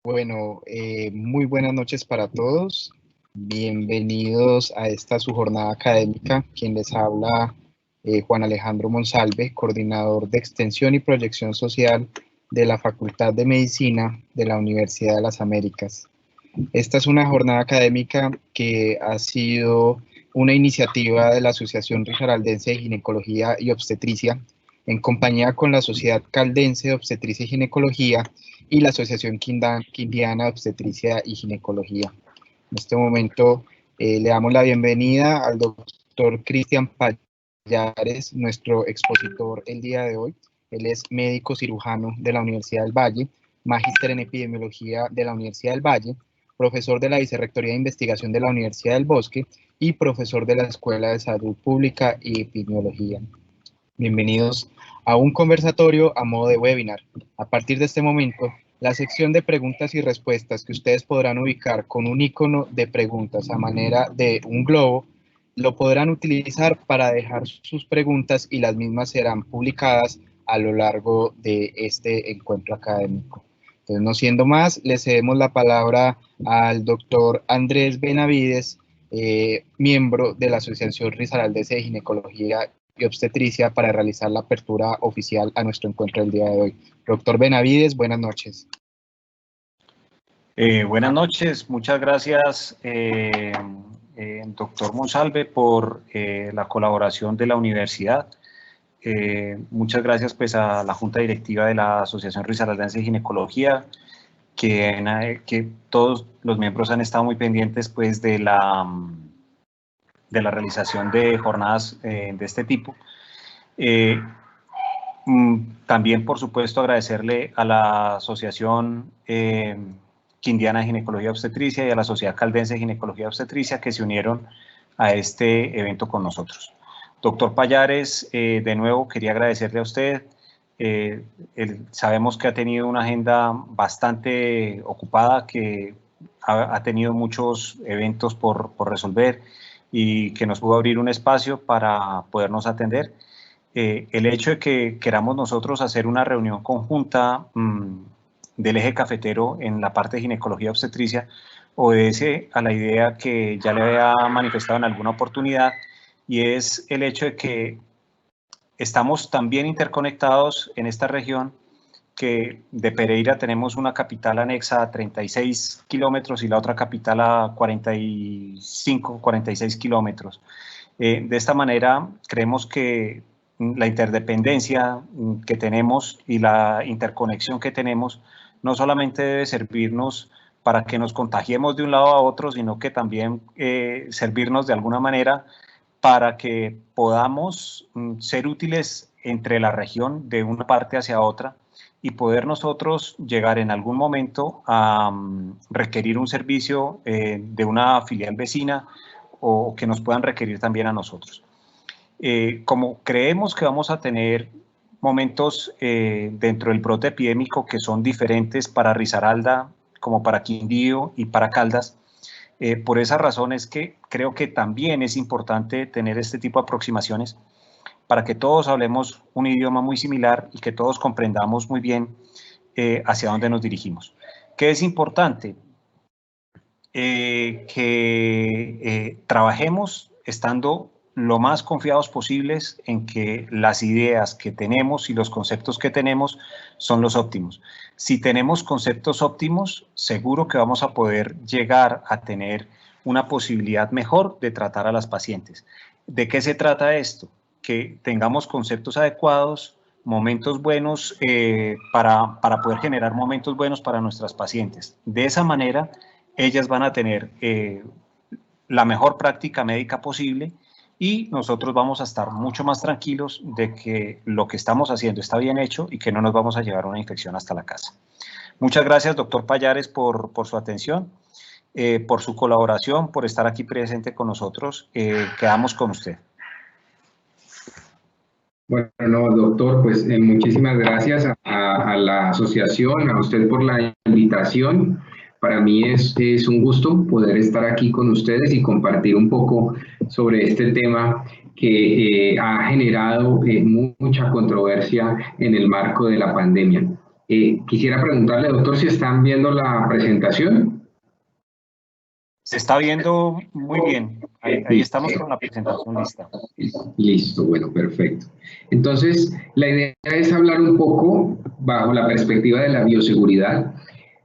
Bueno, muy buenas noches para todos. Bienvenidos a esta su jornada académica. Quien les habla, Juan Alejandro Monsalve, coordinador de Extensión y Proyección Social de la Facultad de Medicina de la Universidad de las Américas. Esta es una jornada académica que ha sido una iniciativa de la Asociación Risaraldense de Ginecología y Obstetricia, en compañía con la Sociedad Caldense de Obstetricia y Ginecología y la Asociación Quindiana de Obstetricia y Ginecología. En este momento le damos la bienvenida al doctor Cristian Pallares, nuestro expositor el día de hoy. Él es médico cirujano de la Universidad del Valle, magíster en epidemiología de la Universidad del Valle, profesor de la Vicerrectoría de Investigación de la Universidad del Bosque y profesor de la Escuela de Salud Pública y Epidemiología. Bienvenidos a un conversatorio a modo de webinar. A partir de este momento, la sección de preguntas y respuestas que ustedes podrán ubicar con un icono de preguntas a manera de un globo, lo podrán utilizar para dejar sus preguntas y las mismas serán publicadas a lo largo de este encuentro académico. Entonces, no siendo más, le cedemos la palabra al doctor Andrés Benavides, miembro de la Asociación Risaraldense de Ginecología y Obstetricia, para realizar la apertura oficial a nuestro encuentro del día de hoy. Doctor Benavides, buenas noches. Buenas noches, muchas gracias, doctor Monsalve, por la colaboración de la universidad. Muchas gracias pues, a la Junta Directiva de la Asociación Risaraldense de Ginecología, que todos los miembros han estado muy pendientes pues, de la realización de jornadas de este tipo. También, por supuesto, agradecerle a la Asociación Quindiana de Ginecología y Obstetricia y a la Sociedad Caldense de Ginecología y Obstetricia que se unieron a este evento con nosotros. Doctor Pallares, de nuevo quería agradecerle a usted. Sabemos que ha tenido una agenda bastante ocupada, que ha tenido muchos eventos por resolver y que nos pudo abrir un espacio para podernos atender. El hecho de que queramos nosotros hacer una reunión conjunta del eje cafetero en la parte de ginecología y obstetricia obedece a la idea que ya le había manifestado en alguna oportunidad, y es el hecho de que estamos tan bien interconectados en esta región que de Pereira tenemos una capital anexa a 36 kilómetros y la otra capital a 45, 46 kilómetros. De esta manera creemos que la interdependencia que tenemos y la interconexión que tenemos no solamente debe servirnos para que nos contagiemos de un lado a otro, sino que también servirnos de alguna manera para que podamos ser útiles entre la región de una parte hacia otra y poder nosotros llegar en algún momento a requerir un servicio de una filial vecina o que nos puedan requerir también a nosotros. Como creemos que vamos a tener momentos dentro del brote epidémico que son diferentes para Risaralda, como para Quindío y para Caldas, por esa razón es que creo que también es importante tener este tipo de aproximaciones para que todos hablemos un idioma muy similar y que todos comprendamos muy bien hacia dónde nos dirigimos. ¿Qué es importante? Que trabajemos estando lo más confiados posibles en que las ideas que tenemos y los conceptos que tenemos son los óptimos. Si tenemos conceptos óptimos, seguro que vamos a poder llegar a tener una posibilidad mejor de tratar a las pacientes. ¿De qué se trata esto? Que tengamos conceptos adecuados, momentos buenos para poder generar momentos buenos para nuestras pacientes. De esa manera, ellas van a tener la mejor práctica médica posible y nosotros vamos a estar mucho más tranquilos de que lo que estamos haciendo está bien hecho y que no nos vamos a llevar una infección hasta la casa. Muchas gracias, doctor Pallares, por su atención, por su colaboración, por estar aquí presente con nosotros. Quedamos con usted. Bueno, no, doctor, pues muchísimas gracias a la asociación, a usted por la invitación. Para mí es un gusto poder estar aquí con ustedes y compartir un poco sobre este tema que ha generado mucha controversia en el marco de la pandemia. Quisiera preguntarle, doctor, si están viendo la presentación. Se está viendo muy bien. Ahí estamos con la presentación lista. Listo, bueno, perfecto. Entonces, la idea es hablar un poco, bajo la perspectiva de la bioseguridad,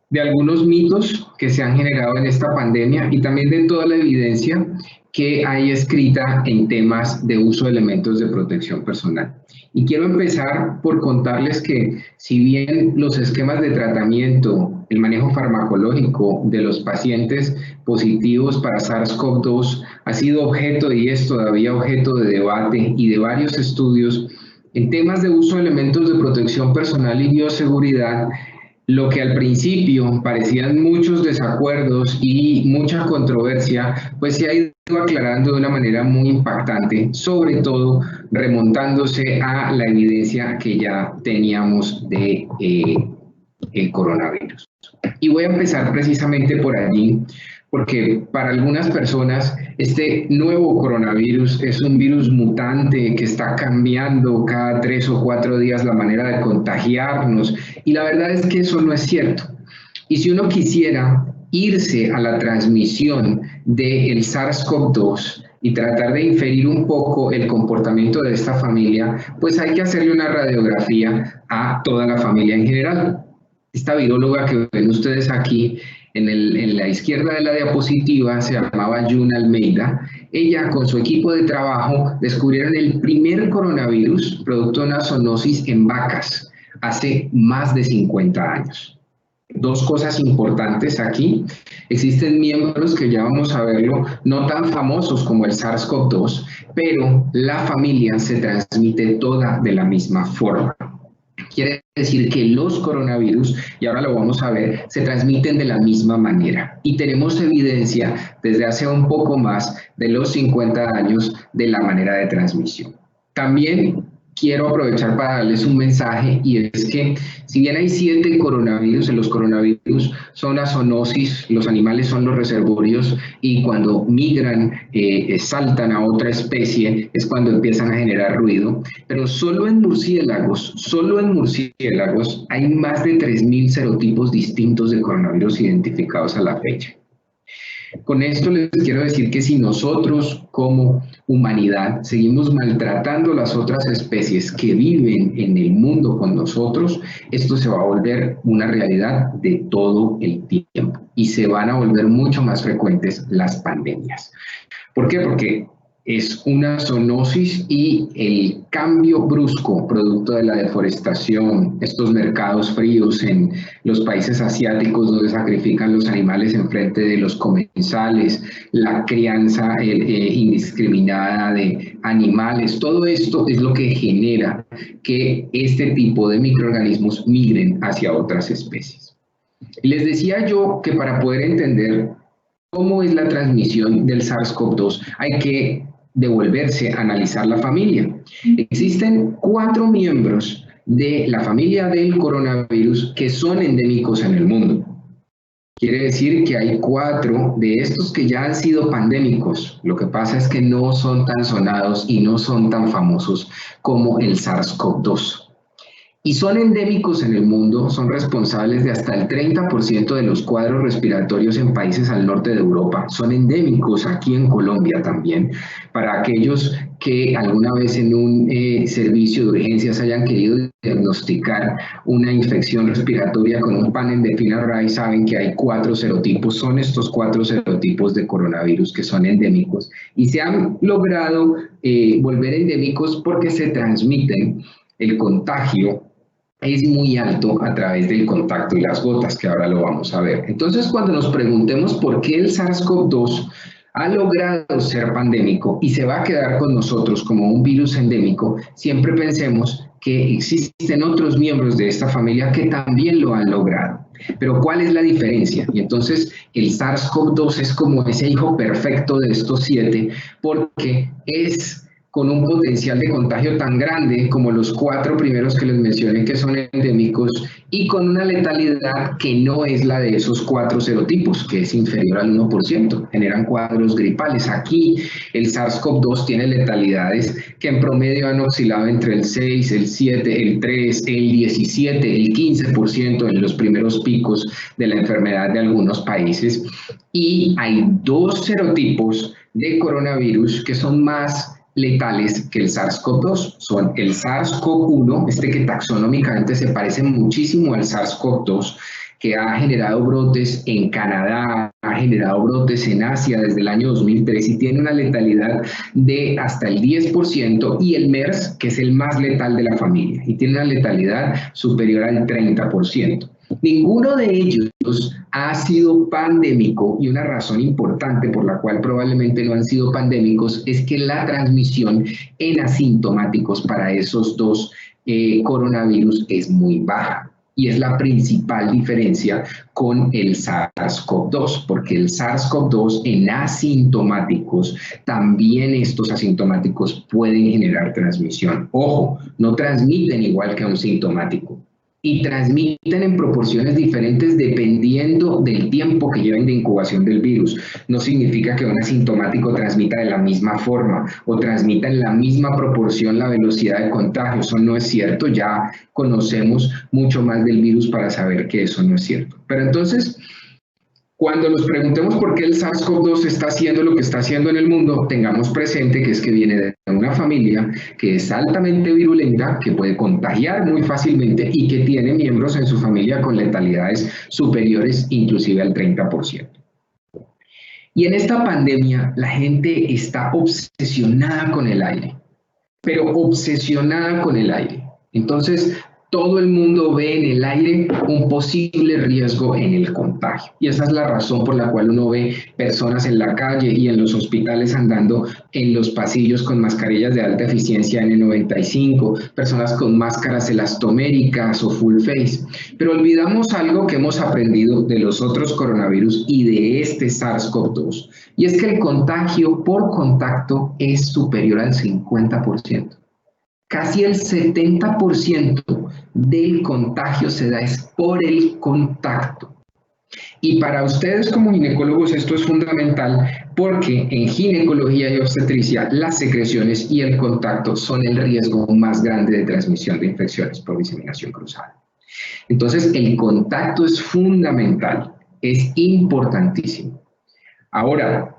de algunos mitos que se han generado en esta pandemia y también de toda la evidencia que hay escrita en temas de uso de elementos de protección personal. Y quiero empezar por contarles que si bien los esquemas de tratamiento, el manejo farmacológico de los pacientes positivos para SARS-CoV-2 ha sido objeto y es todavía objeto de debate y de varios estudios, en temas de uso de elementos de protección personal y bioseguridad, lo que al principio parecían muchos desacuerdos y mucha controversia, pues se ha ido aclarando de una manera muy impactante, sobre todo remontándose a la evidencia que ya teníamos de el coronavirus. Y voy a empezar precisamente por allí, porque para algunas personas este nuevo coronavirus es un virus mutante que está cambiando cada 3 o 4 días la manera de contagiarnos, y la verdad es que eso no es cierto. Y si uno quisiera irse a la transmisión del SARS-CoV-2 y tratar de inferir un poco el comportamiento de esta familia, pues hay que hacerle una radiografía a toda la familia en general. Esta viróloga que ven ustedes aquí en la izquierda de la diapositiva se llamaba June Almeida. Ella con su equipo de trabajo descubrieron el primer coronavirus producto de una zoonosis en vacas hace más de 50 años. Dos cosas importantes aquí: existen miembros que ya vamos a verlo, no tan famosos como el SARS-CoV-2, pero la familia se transmite toda de la misma forma. Quiere decir que los coronavirus, y ahora lo vamos a ver, se transmiten de la misma manera. Y tenemos evidencia desde hace un poco más de los 50 años de la manera de transmisión. También quiero aprovechar para darles un mensaje, y es que si bien hay 7 coronavirus, en los coronavirus son la zoonosis, los animales son los reservorios, y cuando migran, saltan a otra especie, es cuando empiezan a generar ruido, pero solo en murciélagos hay más de 3.000 serotipos distintos de coronavirus identificados a la fecha. Con esto les quiero decir que si nosotros como humanidad seguimos maltratando las otras especies que viven en el mundo con nosotros, esto se va a volver una realidad de todo el tiempo y se van a volver mucho más frecuentes las pandemias. ¿Por qué? Porque es una zoonosis y el cambio brusco producto de la deforestación, estos mercados fríos en los países asiáticos donde sacrifican los animales en frente de los comensales, la crianza indiscriminada de animales, todo esto es lo que genera que este tipo de microorganismos migren hacia otras especies. Y les decía yo que para poder entender cómo es la transmisión del SARS-CoV-2 hay que devolverse a analizar la familia. Existen 4 miembros de la familia del coronavirus que son endémicos en el mundo. Quiere decir que hay 4 de estos que ya han sido pandémicos. Lo que pasa es que no son tan sonados y no son tan famosos como el SARS-CoV-2. Y son endémicos en el mundo, son responsables de hasta el 30% de los cuadros respiratorios en países al norte de Europa. Son endémicos aquí en Colombia también. Para aquellos que alguna vez en un servicio de urgencias hayan querido diagnosticar una infección respiratoria con un panel de FINA-RAI, saben que hay 4 serotipos. Son estos 4 serotipos de coronavirus que son endémicos y se han logrado volver endémicos porque se transmiten. El contagio es muy alto a través del contacto y las gotas, que ahora lo vamos a ver. Entonces, cuando nos preguntemos por qué el SARS-CoV-2 ha logrado ser pandémico y se va a quedar con nosotros como un virus endémico, siempre pensemos que existen otros miembros de esta familia que también lo han logrado. Pero ¿cuál es la diferencia? Y entonces el SARS-CoV-2 es como ese hijo perfecto de estos 7, porque es con un potencial de contagio tan grande como los 4 primeros que les mencioné que son endémicos y con una letalidad que no es la de esos 4 serotipos, que es inferior al 1%, generan cuadros gripales. Aquí el SARS-CoV-2 tiene letalidades que en promedio han oscilado entre el 6, el 7, el 3, el 17, el 15% en los primeros picos de la enfermedad de algunos países. Y hay 2 serotipos de coronavirus que son más letales que el SARS-CoV-2. Son el SARS-CoV-1, que taxonómicamente se parece muchísimo al SARS-CoV-2, que ha generado brotes en Canadá, ha generado brotes en Asia desde el año 2003 y tiene una letalidad de hasta el 10%, y el MERS, que es el más letal de la familia, y tiene una letalidad superior al 30%. Ninguno de ellos ha sido pandémico, y una razón importante por la cual probablemente no han sido pandémicos es que la transmisión en asintomáticos para esos 2 coronavirus es muy baja. Y es la principal diferencia con el SARS-CoV-2, porque el SARS-CoV-2 en asintomáticos, también estos asintomáticos pueden generar transmisión. Ojo, no transmiten igual que un sintomático. Y transmiten en proporciones diferentes dependiendo del tiempo que lleven de incubación del virus. No significa que un asintomático transmita de la misma forma o transmita en la misma proporción la velocidad de contagio. Eso no es cierto. Ya conocemos mucho más del virus para saber que eso no es cierto. Pero entonces, cuando nos preguntemos por qué el SARS-CoV-2 está haciendo lo que está haciendo en el mundo, tengamos presente que es que viene de una familia que es altamente virulenta, que puede contagiar muy fácilmente y que tiene miembros en su familia con letalidades superiores inclusive al 30%. Y en esta pandemia la gente está obsesionada con el aire, pero obsesionada con el aire. Entonces, todo el mundo ve en el aire un posible riesgo en el contagio. Y esa es la razón por la cual uno ve personas en la calle y en los hospitales andando en los pasillos con mascarillas de alta eficiencia N95, personas con máscaras elastoméricas o full face. Pero olvidamos algo que hemos aprendido de los otros coronavirus y de este SARS-CoV-2, y es que el contagio por contacto es superior al 50%. Casi el 70% del contagio se da es por el contacto. Y para ustedes como ginecólogos esto es fundamental, porque en ginecología y obstetricia las secreciones y el contacto son el riesgo más grande de transmisión de infecciones por diseminación cruzada. Entonces el contacto es fundamental, es importantísimo. Ahora,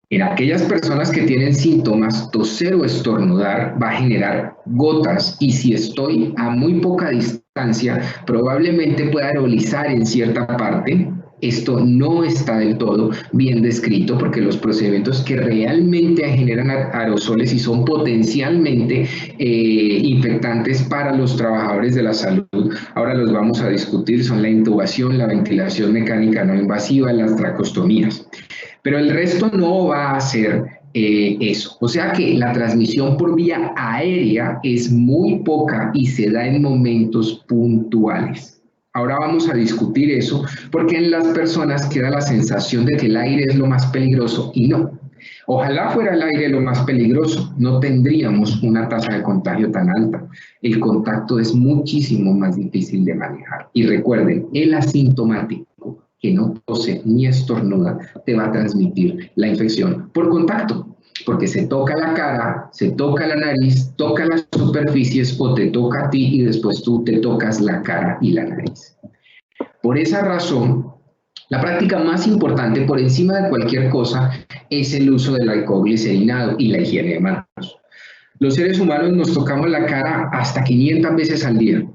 en aquellas personas que tienen síntomas, toser o estornudar va a generar gotas, y si estoy a muy poca distancia, probablemente pueda aerolizar en cierta parte. Esto no está del todo bien descrito, porque los procedimientos que realmente generan aerosoles y son potencialmente infectantes para los trabajadores de la salud, ahora los vamos a discutir, son la intubación, la ventilación mecánica no invasiva, las tracostomías. Pero el resto no va a ser eso. O sea que la transmisión por vía aérea es muy poca y se da en momentos puntuales. Ahora vamos a discutir eso, porque en las personas queda la sensación de que el aire es lo más peligroso, y no. Ojalá fuera el aire lo más peligroso, no tendríamos una tasa de contagio tan alta. El contacto es muchísimo más difícil de manejar. Y recuerden, el asintomático que no tose ni estornuda te va a transmitir la infección por contacto, porque se toca la cara, se toca la nariz, toca las superficies o te toca a ti y después tú te tocas la cara y la nariz. Por esa razón, la práctica más importante por encima de cualquier cosa es el uso del alcohol glicerinado y la higiene de manos. Los seres humanos nos tocamos la cara hasta 500 veces al día.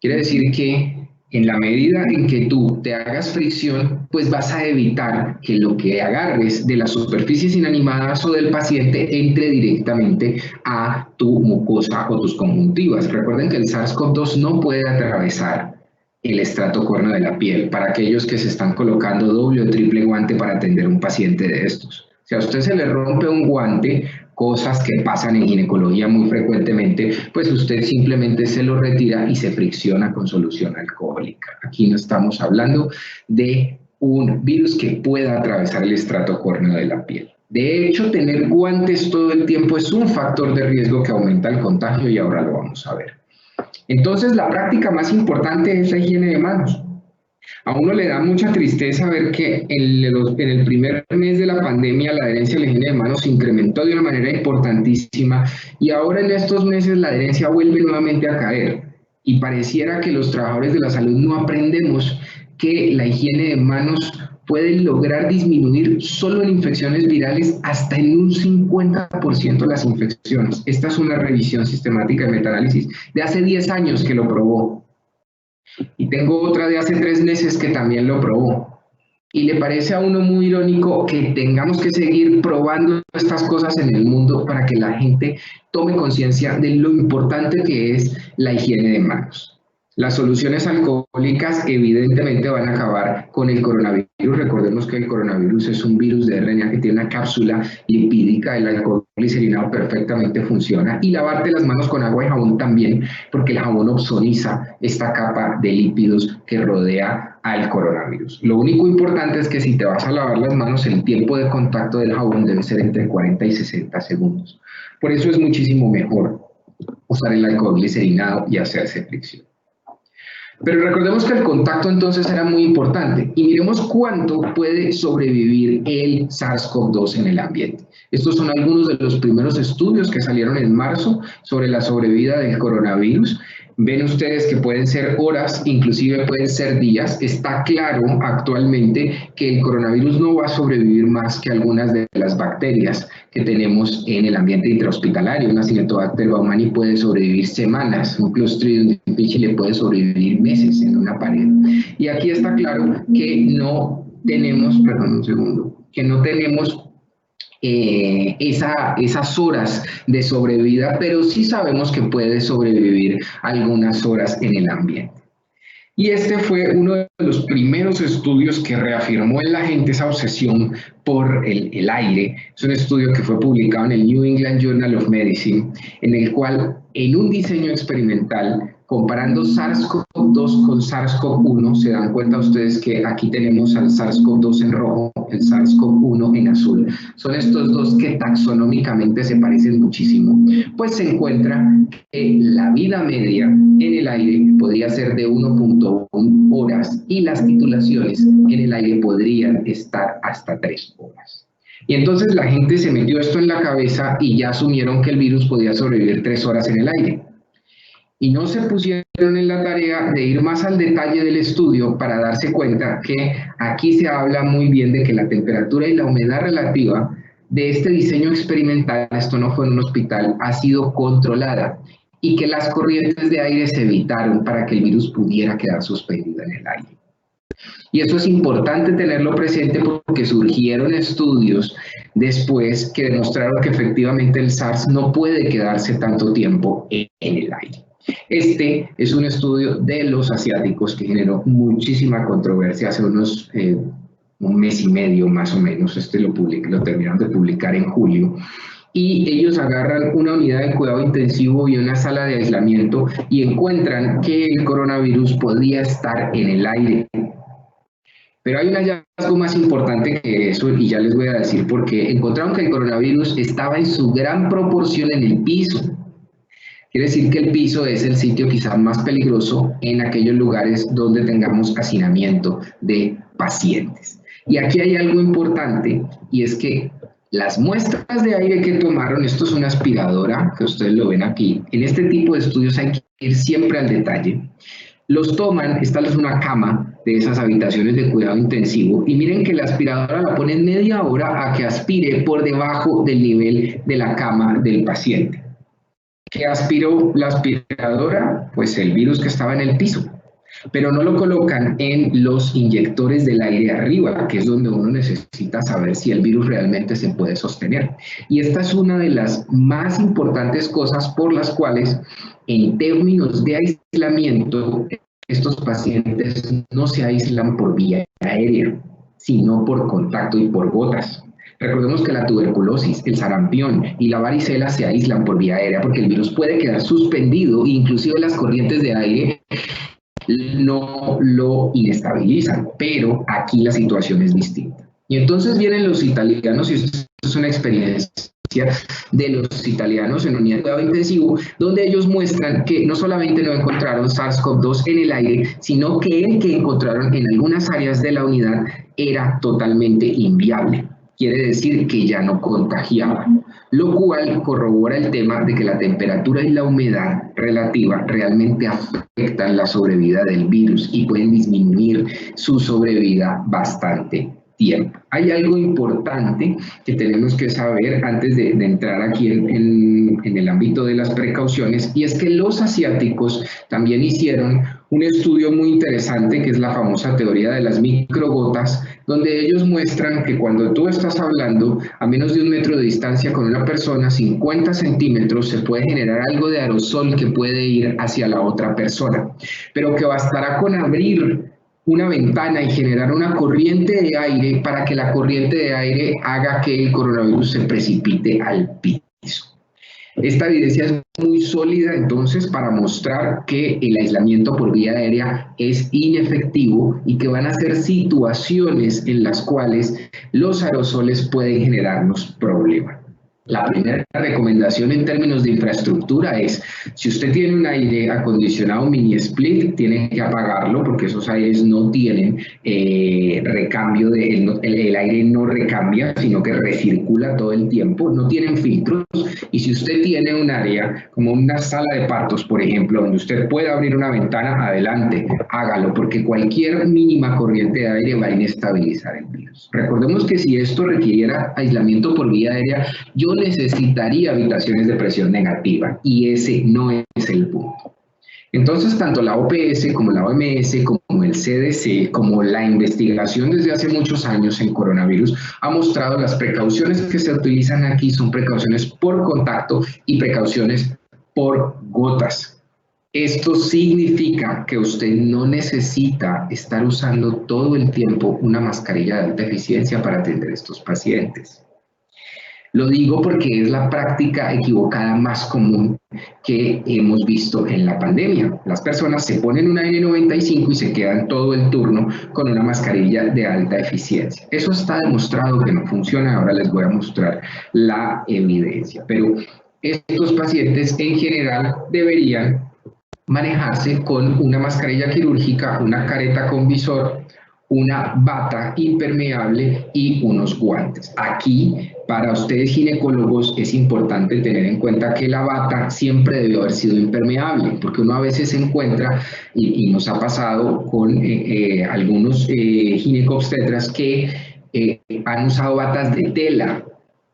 Quiere decir que en la medida en que tú te hagas fricción, pues vas a evitar que lo que agarres de las superficies inanimadas o del paciente entre directamente a tu mucosa o tus conjuntivas. Recuerden que el SARS-CoV-2 no puede atravesar el estrato córneo de la piel, para aquellos que se están colocando doble o triple guante para atender a un paciente de estos. Si a usted se le rompe un guante, cosas que pasan en ginecología muy frecuentemente, pues usted simplemente se lo retira y se fricciona con solución alcohólica. Aquí no estamos hablando de un virus que pueda atravesar el estrato córneo de la piel. De hecho, tener guantes todo el tiempo es un factor de riesgo que aumenta el contagio y ahora lo vamos a ver. Entonces, la práctica más importante es la higiene de manos. A uno le da mucha tristeza ver que en el primer mes de la pandemia la adherencia a la higiene de manos se incrementó de una manera importantísima y ahora en estos meses la adherencia vuelve nuevamente a caer. Y pareciera que los trabajadores de la salud no aprendemos que la higiene de manos puede lograr disminuir solo en infecciones virales hasta en un 50% las infecciones. Esta es una revisión sistemática de metaanálisis de hace 10 años que lo probó. Y tengo otra de hace 3 meses que también lo probó. ¿Y le parece a uno muy irónico que tengamos que seguir probando estas cosas en el mundo para que la gente tome conciencia de lo importante que es la higiene de manos? Las soluciones alcohólicas evidentemente van a acabar con el coronavirus. Recordemos que el coronavirus es un virus de RNA que tiene una cápsula lipídica, el alcohol glicerinado perfectamente funciona, y lavarte las manos con agua y jabón también, porque el jabón ozoniza esta capa de lípidos que rodea al coronavirus. Lo único importante es que si te vas a lavar las manos, el tiempo de contacto del jabón debe ser entre 40 y 60 segundos. Por eso es muchísimo mejor usar el alcohol glicerinado y hacerse fricción. Pero recordemos que el contacto entonces era muy importante y miremos cuánto puede sobrevivir el SARS-CoV-2 en el ambiente. Estos son algunos de los primeros estudios que salieron en marzo sobre la sobrevida del coronavirus. Ven ustedes que pueden ser horas, inclusive pueden ser días. Está claro actualmente que el coronavirus no va a sobrevivir más que algunas de las bacterias que tenemos en el ambiente intrahospitalario. Una Acinetobacter baumannii puede sobrevivir semanas, un Clostridium difficile puede sobrevivir meses en una pared. Y aquí está claro que no tenemos, que no tenemos esas horas de sobrevida, pero sí sabemos que puede sobrevivir algunas horas en el ambiente. Y este fue uno de los primeros estudios que reafirmó en la gente esa obsesión por el aire. Es un estudio que fue publicado en el New England Journal of Medicine, en el cual, en un diseño experimental, comparando SARS-CoV-2 con SARS-CoV-1, se dan cuenta ustedes que aquí tenemos al SARS-CoV-2 en rojo, el SARS-CoV-1 en azul. Son estos dos que taxonómicamente se parecen muchísimo. Pues se encuentra que la vida media en el aire podría ser de 1.1 horas y las titulaciones en el aire podrían estar hasta 3 horas. Y entonces la gente se metió esto en la cabeza y ya asumieron que el virus podía sobrevivir 3 horas en el aire. Y no se pusieron en la tarea de ir más al detalle del estudio para darse cuenta que aquí se habla muy bien de que la temperatura y la humedad relativa de este diseño experimental, esto no fue en un hospital, ha sido controlada y que las corrientes de aire se evitaron para que el virus pudiera quedar suspendido en el aire. Y eso es importante tenerlo presente porque surgieron estudios después que demostraron que efectivamente el SARS no puede quedarse tanto tiempo en el aire. Este es un estudio de los asiáticos que generó muchísima controversia hace unos un mes y medio más o menos. Lo terminaron de publicar en julio. Y ellos agarran una unidad de cuidado intensivo y una sala de aislamiento y encuentran que el coronavirus podía estar en el aire. Pero hay un hallazgo más importante que eso y ya les voy a decir por qué. Encontraron que el coronavirus estaba en su gran proporción en el piso. Quiere decir que el piso es el sitio quizás más peligroso en aquellos lugares donde tengamos hacinamiento de pacientes. Y aquí hay algo importante y es que las muestras de aire que tomaron, esto es una aspiradora, que ustedes lo ven aquí, en este tipo de estudios hay que ir siempre al detalle. Los toman, esta es una cama de esas habitaciones de cuidado intensivo y miren que la aspiradora la ponen media hora a que aspire por debajo del nivel de la cama del paciente. ¿Qué aspiró la aspiradora? Pues el virus que estaba en el piso, pero no lo colocan en los inyectores del aire arriba, que es donde uno necesita saber si el virus realmente se puede sostener. Y esta es una de las más importantes cosas por las cuales, en términos de aislamiento, estos pacientes no se aíslan por vía aérea, sino por contacto y por gotas. Recordemos que la tuberculosis, el sarampión y la varicela se aíslan por vía aérea porque el virus puede quedar suspendido e inclusive las corrientes de aire no lo inestabilizan, pero aquí la situación es distinta. Y entonces vienen los italianos, y esto es una experiencia de los italianos en unidad de cuidado intensivo, donde ellos muestran que no solamente no encontraron SARS-CoV-2 en el aire, sino que el que encontraron en algunas áreas de la unidad era totalmente inviable. Quiere decir que ya no contagiaba, lo cual corrobora el tema de que la temperatura y la humedad relativa realmente afectan la sobrevida del virus y pueden disminuir su sobrevida bastante tiempo. Hay algo importante que tenemos que saber antes de entrar aquí en el ámbito de las precauciones, y es que los asiáticos también hicieron un estudio muy interesante, que es la famosa teoría de las microgotas, donde ellos muestran que cuando tú estás hablando a menos de 1 metro de distancia con una persona, 50 centímetros, se puede generar algo de aerosol que puede ir hacia la otra persona, pero que bastará con abrir una ventana y generar una corriente de aire para que la corriente de aire haga que el coronavirus se precipite al piso. Esta evidencia es muy sólida entonces para mostrar que el aislamiento por vía aérea es inefectivo y que van a ser situaciones en las cuales los aerosoles pueden generarnos problemas. La primera recomendación en términos de infraestructura es, si usted tiene un aire acondicionado mini split, tiene que apagarlo porque esos aires no tienen recambio, el aire no recambia, sino que recircula todo el tiempo, no tienen filtros. Y si usted tiene un área como una sala de partos, por ejemplo, donde usted puede abrir una ventana, adelante, hágalo, porque cualquier mínima corriente de aire va a inestabilizar el virus. Recordemos que si esto requiriera aislamiento por vía aérea, yo necesitaría habitaciones de presión negativa, y ese no es el punto. Entonces, tanto la OPS como la OMS, como el CDC, como la investigación desde hace muchos años en coronavirus, ha mostrado las precauciones que se utilizan aquí son precauciones por contacto y precauciones por gotas. Esto significa que usted no necesita estar usando todo el tiempo una mascarilla de alta eficiencia para atender a estos pacientes. Lo digo porque es la práctica equivocada más común que hemos visto en la pandemia. Las personas se ponen una N95 y se quedan todo el turno con una mascarilla de alta eficiencia. Eso está demostrado que no funciona. Ahora les voy a mostrar la evidencia. Pero estos pacientes en general deberían manejarse con una mascarilla quirúrgica, una careta con visor, una bata impermeable y unos guantes. Aquí, para ustedes ginecólogos, es importante tener en cuenta que la bata siempre debió haber sido impermeable, porque uno a veces se encuentra, y nos ha pasado con algunos ginecobstetras que han usado batas de tela.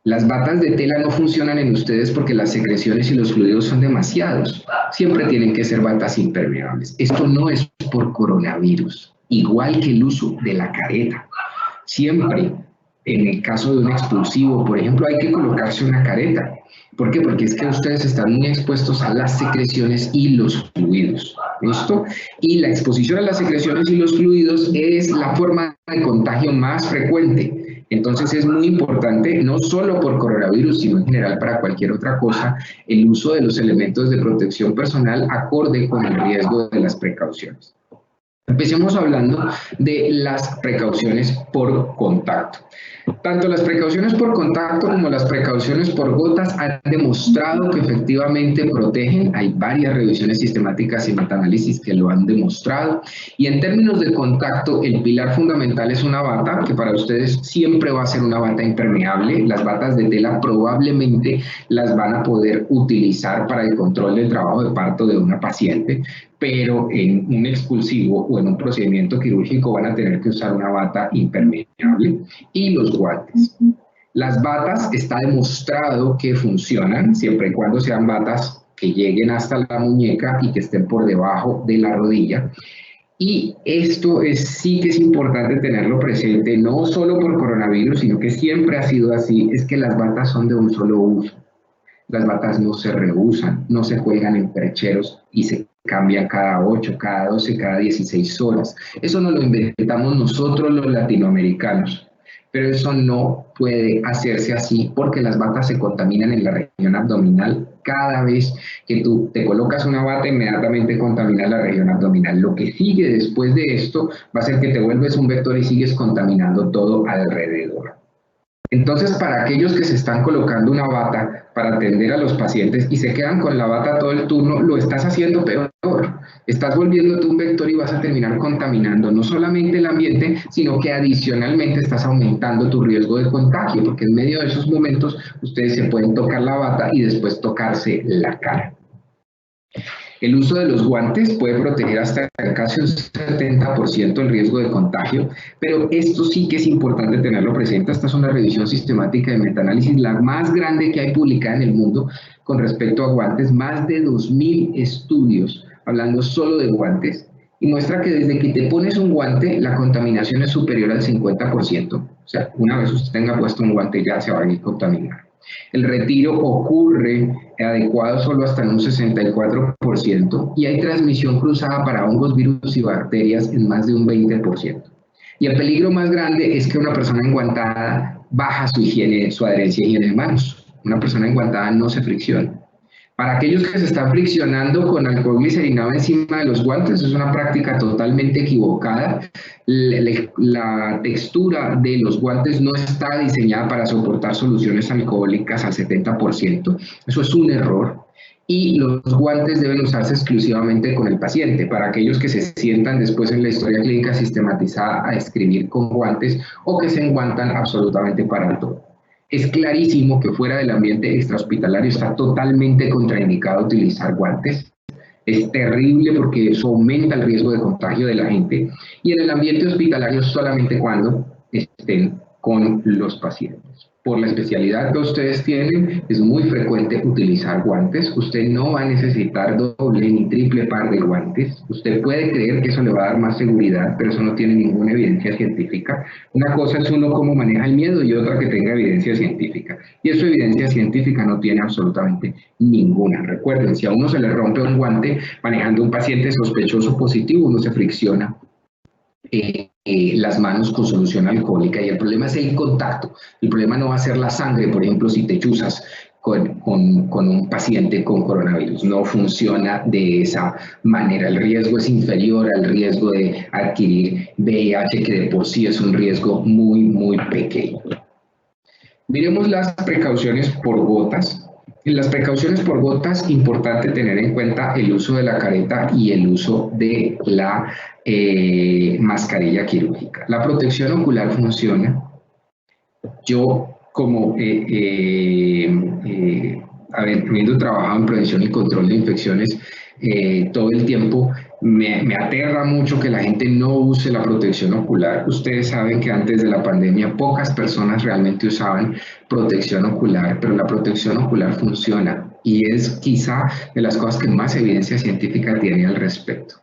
Las batas de tela no funcionan en ustedes porque las secreciones y los fluidos son demasiados. Siempre tienen que ser batas impermeables. Esto no es por coronavirus, igual que el uso de la careta. Siempre, en el caso de un expulsivo, por ejemplo, hay que colocarse una careta. ¿Por qué? Porque es que ustedes están muy expuestos a las secreciones y los fluidos. ¿Listo? Y la exposición a las secreciones y los fluidos es la forma de contagio más frecuente. Entonces es muy importante, no solo por coronavirus, sino en general para cualquier otra cosa, el uso de los elementos de protección personal acorde con el riesgo de las precauciones. Empecemos hablando de las precauciones por contacto. Tanto las precauciones por contacto como las precauciones por gotas han demostrado que efectivamente protegen. Hay varias revisiones sistemáticas y metaanálisis que lo han demostrado. Y en términos de contacto, el pilar fundamental es una bata, que para ustedes siempre va a ser una bata impermeable. Las batas de tela probablemente las van a poder utilizar para el control del trabajo de parto de una paciente, pero en un expulsivo o en un procedimiento quirúrgico van a tener que usar una bata impermeable y los guantes. Las batas está demostrado que funcionan siempre y cuando sean batas que lleguen hasta la muñeca y que estén por debajo de la rodilla. Y esto sí que es importante tenerlo presente, no solo por coronavirus, sino que siempre ha sido así, es que las batas son de un solo uso. Las batas no se reusan, no se juegan en perecheros y se cambian cada 8, cada 12, cada 16 horas. Eso no lo inventamos nosotros los latinoamericanos. pero eso no puede hacerse así porque las batas se contaminan en la región abdominal. Cada vez que tú te colocas una bata, inmediatamente contaminas la región abdominal. Lo que sigue después de esto va a ser que te vuelves un vector y sigues contaminando todo alrededor. Entonces, para aquellos que se están colocando una bata para atender a los pacientes y se quedan con la bata todo el turno, lo estás haciendo peor. Estás volviéndote un vector y vas a terminar contaminando no solamente el ambiente, sino que adicionalmente estás aumentando tu riesgo de contagio, porque en medio de esos momentos ustedes se pueden tocar la bata y después tocarse la cara. El uso de los guantes puede proteger hasta casi un 70% el riesgo de contagio, pero esto sí que es importante tenerlo presente. Esta es una revisión sistemática de metaanálisis, la más grande que hay publicada en el mundo con respecto a guantes, más de 2.000 estudios hablando solo de guantes, y muestra que desde que te pones un guante, la contaminación es superior al 50%. O sea, una vez usted tenga puesto un guante ya se va a ir a contaminar. El retiro ocurre adecuado solo hasta en un 64% y hay transmisión cruzada para hongos, virus y bacterias en más de un 20%. Y el peligro más grande es que una persona enguantada baja su higiene, su adherencia a higiene de manos. Una persona enguantada no se fricciona. Para aquellos que se están friccionando con alcohol glicerinado encima de los guantes, es una práctica totalmente equivocada. La textura de los guantes no está diseñada para soportar soluciones alcohólicas al 70%. Eso es un error. Y los guantes deben usarse exclusivamente con el paciente. Para aquellos que se sientan después en la historia clínica sistematizada a escribir con guantes o que se enguantan absolutamente para todo. Es clarísimo que fuera del ambiente extrahospitalario está totalmente contraindicado utilizar guantes. Es terrible porque eso aumenta el riesgo de contagio de la gente. Y en el ambiente hospitalario solamente cuando estén con los pacientes. Por la especialidad que ustedes tienen, es muy frecuente utilizar guantes. Usted no va a necesitar doble ni triple par de guantes. Usted puede creer que eso le va a dar más seguridad, pero eso no tiene ninguna evidencia científica. Una cosa es uno cómo maneja el miedo y otra que tenga evidencia científica. Y eso evidencia científica no tiene absolutamente ninguna. Recuerden, si a uno se le rompe un guante manejando un paciente sospechoso positivo, uno se fricciona las manos con solución alcohólica y el problema es el contacto. El problema no va a ser la sangre, por ejemplo, si te chuzas con un paciente con coronavirus. No funciona de esa manera. El riesgo es inferior al riesgo de adquirir VIH, que de por sí es un riesgo muy, muy pequeño. Miremos las precauciones por gotas. En las precauciones por gotas, importante tener en cuenta el uso de la careta y el uso de la mascarilla quirúrgica. La protección ocular funciona. Yo, como habiendo trabajado en prevención y control de infecciones todo el tiempo, me aterra mucho que la gente no use la protección ocular. Ustedes saben que antes de la pandemia pocas personas realmente usaban protección ocular, pero la protección ocular funciona y es quizá de las cosas que más evidencia científica tiene al respecto.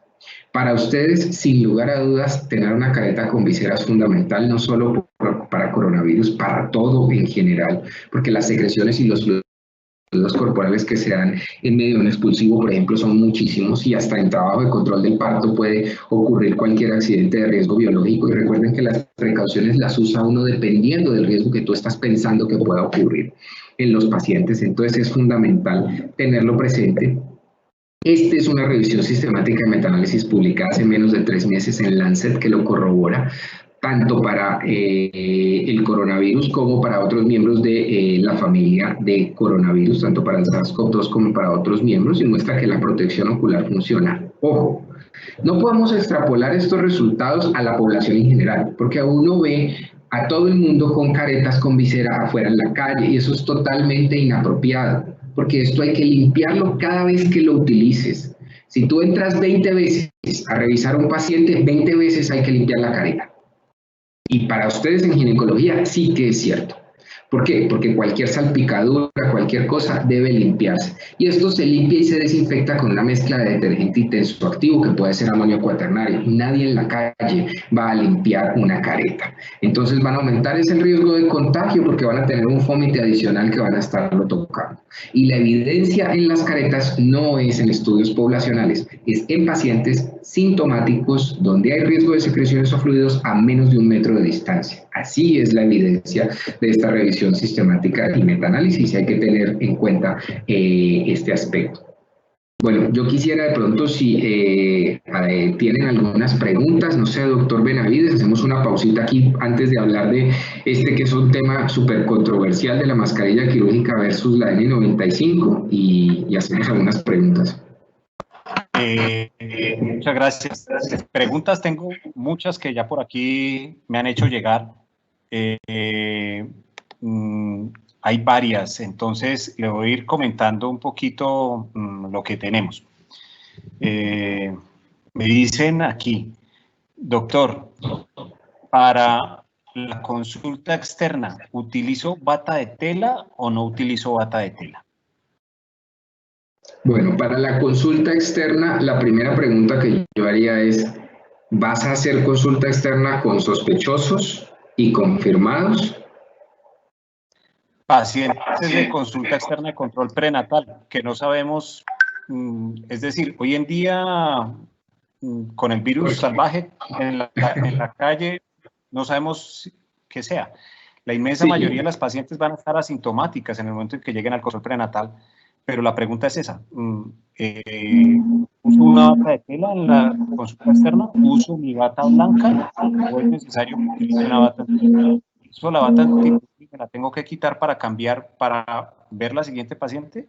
Para ustedes, sin lugar a dudas, tener una careta con visera es fundamental, no solo para coronavirus, para todo en general, porque las secreciones y los fluidos corporales que se dan en medio de un expulsivo, por ejemplo, son muchísimos y hasta en trabajo de control del parto puede ocurrir cualquier accidente de riesgo biológico. Y recuerden que las precauciones las usa uno dependiendo del riesgo que tú estás pensando que pueda ocurrir en los pacientes. Entonces es fundamental tenerlo presente. Esta es una revisión sistemática de metaanálisis publicada hace menos de 3 meses en Lancet que lo corrobora, tanto para el coronavirus como para otros miembros de la familia de coronavirus, tanto para el SARS-CoV-2 como para otros miembros, y muestra que la protección ocular funciona. Ojo, no podemos extrapolar estos resultados a la población en general, porque uno ve a todo el mundo con caretas, con visera afuera en la calle, y eso es totalmente inapropiado, porque esto hay que limpiarlo cada vez que lo utilices. Si tú entras 20 veces a revisar a un paciente, 20 veces hay que limpiar la careta. Y para ustedes en ginecología sí que es cierto. ¿Por qué? Porque cualquier salpicadura, cualquier cosa, debe limpiarse. Y esto se limpia y se desinfecta con una mezcla de detergente y tensoactivo, que puede ser amonio cuaternario. Nadie en la calle va a limpiar una careta. Entonces van a aumentar ese riesgo de contagio porque van a tener un fómite adicional que van a estarlo tocando. Y la evidencia en las caretas no es en estudios poblacionales, es en pacientes sintomáticos donde hay riesgo de secreciones o fluidos a menos de 1 metro de distancia. Así es la evidencia de esta revisión sistemática y metaanálisis, y hay que tener en cuenta este aspecto. Bueno, yo quisiera de pronto, si tienen algunas preguntas, no sé, doctor Benavides, hacemos una pausita aquí antes de hablar de este que es un tema súper controversial de la mascarilla quirúrgica versus la N95 y hacemos algunas preguntas. Muchas gracias. Preguntas tengo muchas que ya por aquí me han hecho llegar. Hay varias, entonces le voy a ir comentando un poquito lo que tenemos. Me dicen aquí, doctor, para la consulta externa, ¿utilizo bata de tela o no utilizo bata de tela? Bueno, para la consulta externa, la primera pregunta que yo haría es, ¿vas a hacer consulta externa con sospechosos y confirmados? Pacientes de consulta externa de control prenatal, que no sabemos, es decir, hoy en día con el virus salvaje en la calle, no sabemos qué sea. La inmensa mayoría de las pacientes van a estar asintomáticas en el momento en que lleguen al control prenatal, pero la pregunta es esa. ¿Uso una bata de tela en la consulta externa? ¿Uso mi bata blanca o es necesario que utilice una bata antigripal? ¿Uso la bata antigripal? ¿Me la tengo que quitar para cambiar, para ver la siguiente paciente?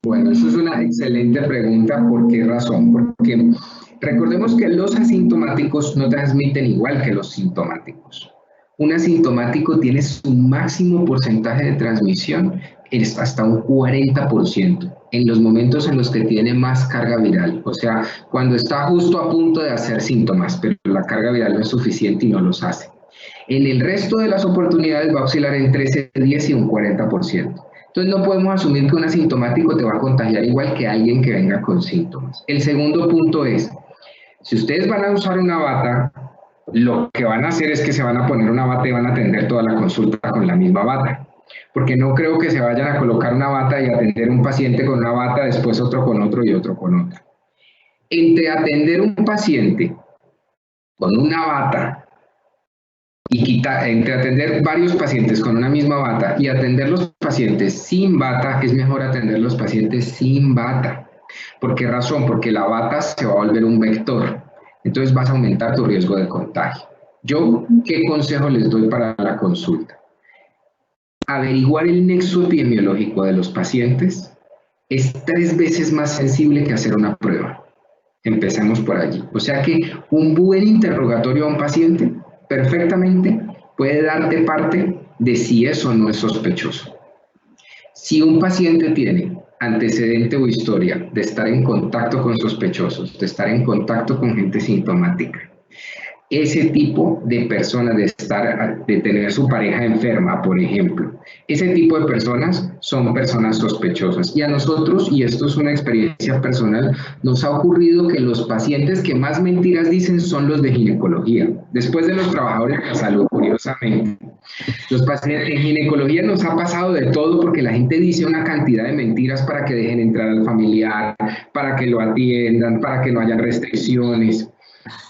Bueno, eso es una excelente pregunta. ¿Por qué razón? Porque recordemos que los asintomáticos no transmiten igual que los sintomáticos. Un asintomático tiene su máximo porcentaje de transmisión es hasta un 40% en los momentos en los que tiene más carga viral, o sea, cuando está justo a punto de hacer síntomas, pero la carga viral no es suficiente y no los hace. En el resto de las oportunidades va a oscilar entre ese 10 y un 40%. Entonces no podemos asumir que un asintomático te va a contagiar igual que alguien que venga con síntomas. El segundo punto es, si ustedes van a usar una bata, lo que van a hacer es que se van a poner una bata y van a atender toda la consulta con la misma bata. Porque no creo que se vayan a colocar una bata y atender un paciente con una bata, después otro con otro y otro con otra. Entre atender un paciente con una bata y entre atender varios pacientes con una misma bata y atender los pacientes sin bata, es mejor atender los pacientes sin bata. ¿Por qué razón? Porque la bata se va a volver un vector. Entonces vas a aumentar tu riesgo de contagio. Yo, ¿qué consejo les doy para la consulta? Averiguar el nexo epidemiológico de los pacientes es 3 veces más sensible que hacer una prueba. Empecemos por allí. O sea que un buen interrogatorio a un paciente perfectamente puede darte parte de si eso no es sospechoso. Si un paciente tiene antecedente o historia de estar en contacto con sospechosos, de estar en contacto con gente sintomática, ese tipo de personas, de tener su pareja enferma, por ejemplo, ese tipo de personas son personas sospechosas. Y a nosotros, y esto es una experiencia personal, nos ha ocurrido que los pacientes que más mentiras dicen son los de ginecología, después de los trabajadores de la salud, curiosamente. Los pacientes en ginecología nos ha pasado de todo porque la gente dice una cantidad de mentiras para que dejen entrar al familiar, para que lo atiendan, para que no haya restricciones.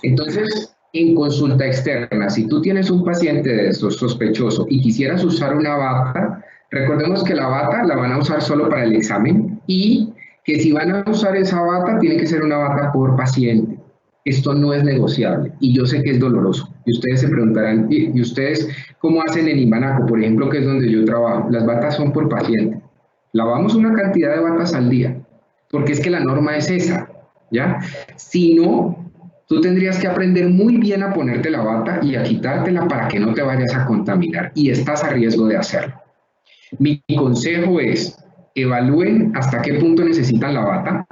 Entonces, en consulta externa, si tú tienes un paciente de estos sospechoso y quisieras usar una bata, recordemos que la bata la van a usar solo para el examen y que si van a usar esa bata, tiene que ser una bata por paciente. Esto no es negociable y yo sé que es doloroso. Y ustedes se preguntarán, ¿y ustedes cómo hacen en Imbanaco, por ejemplo, que es donde yo trabajo? Las batas son por paciente. Lavamos una cantidad de batas al día, porque es que la norma es esa, ¿ya? Si no, tú tendrías que aprender muy bien a ponerte la bata y a quitártela para que no te vayas a contaminar y estás a riesgo de hacerlo. Mi consejo es, evalúen hasta qué punto necesitan la bata,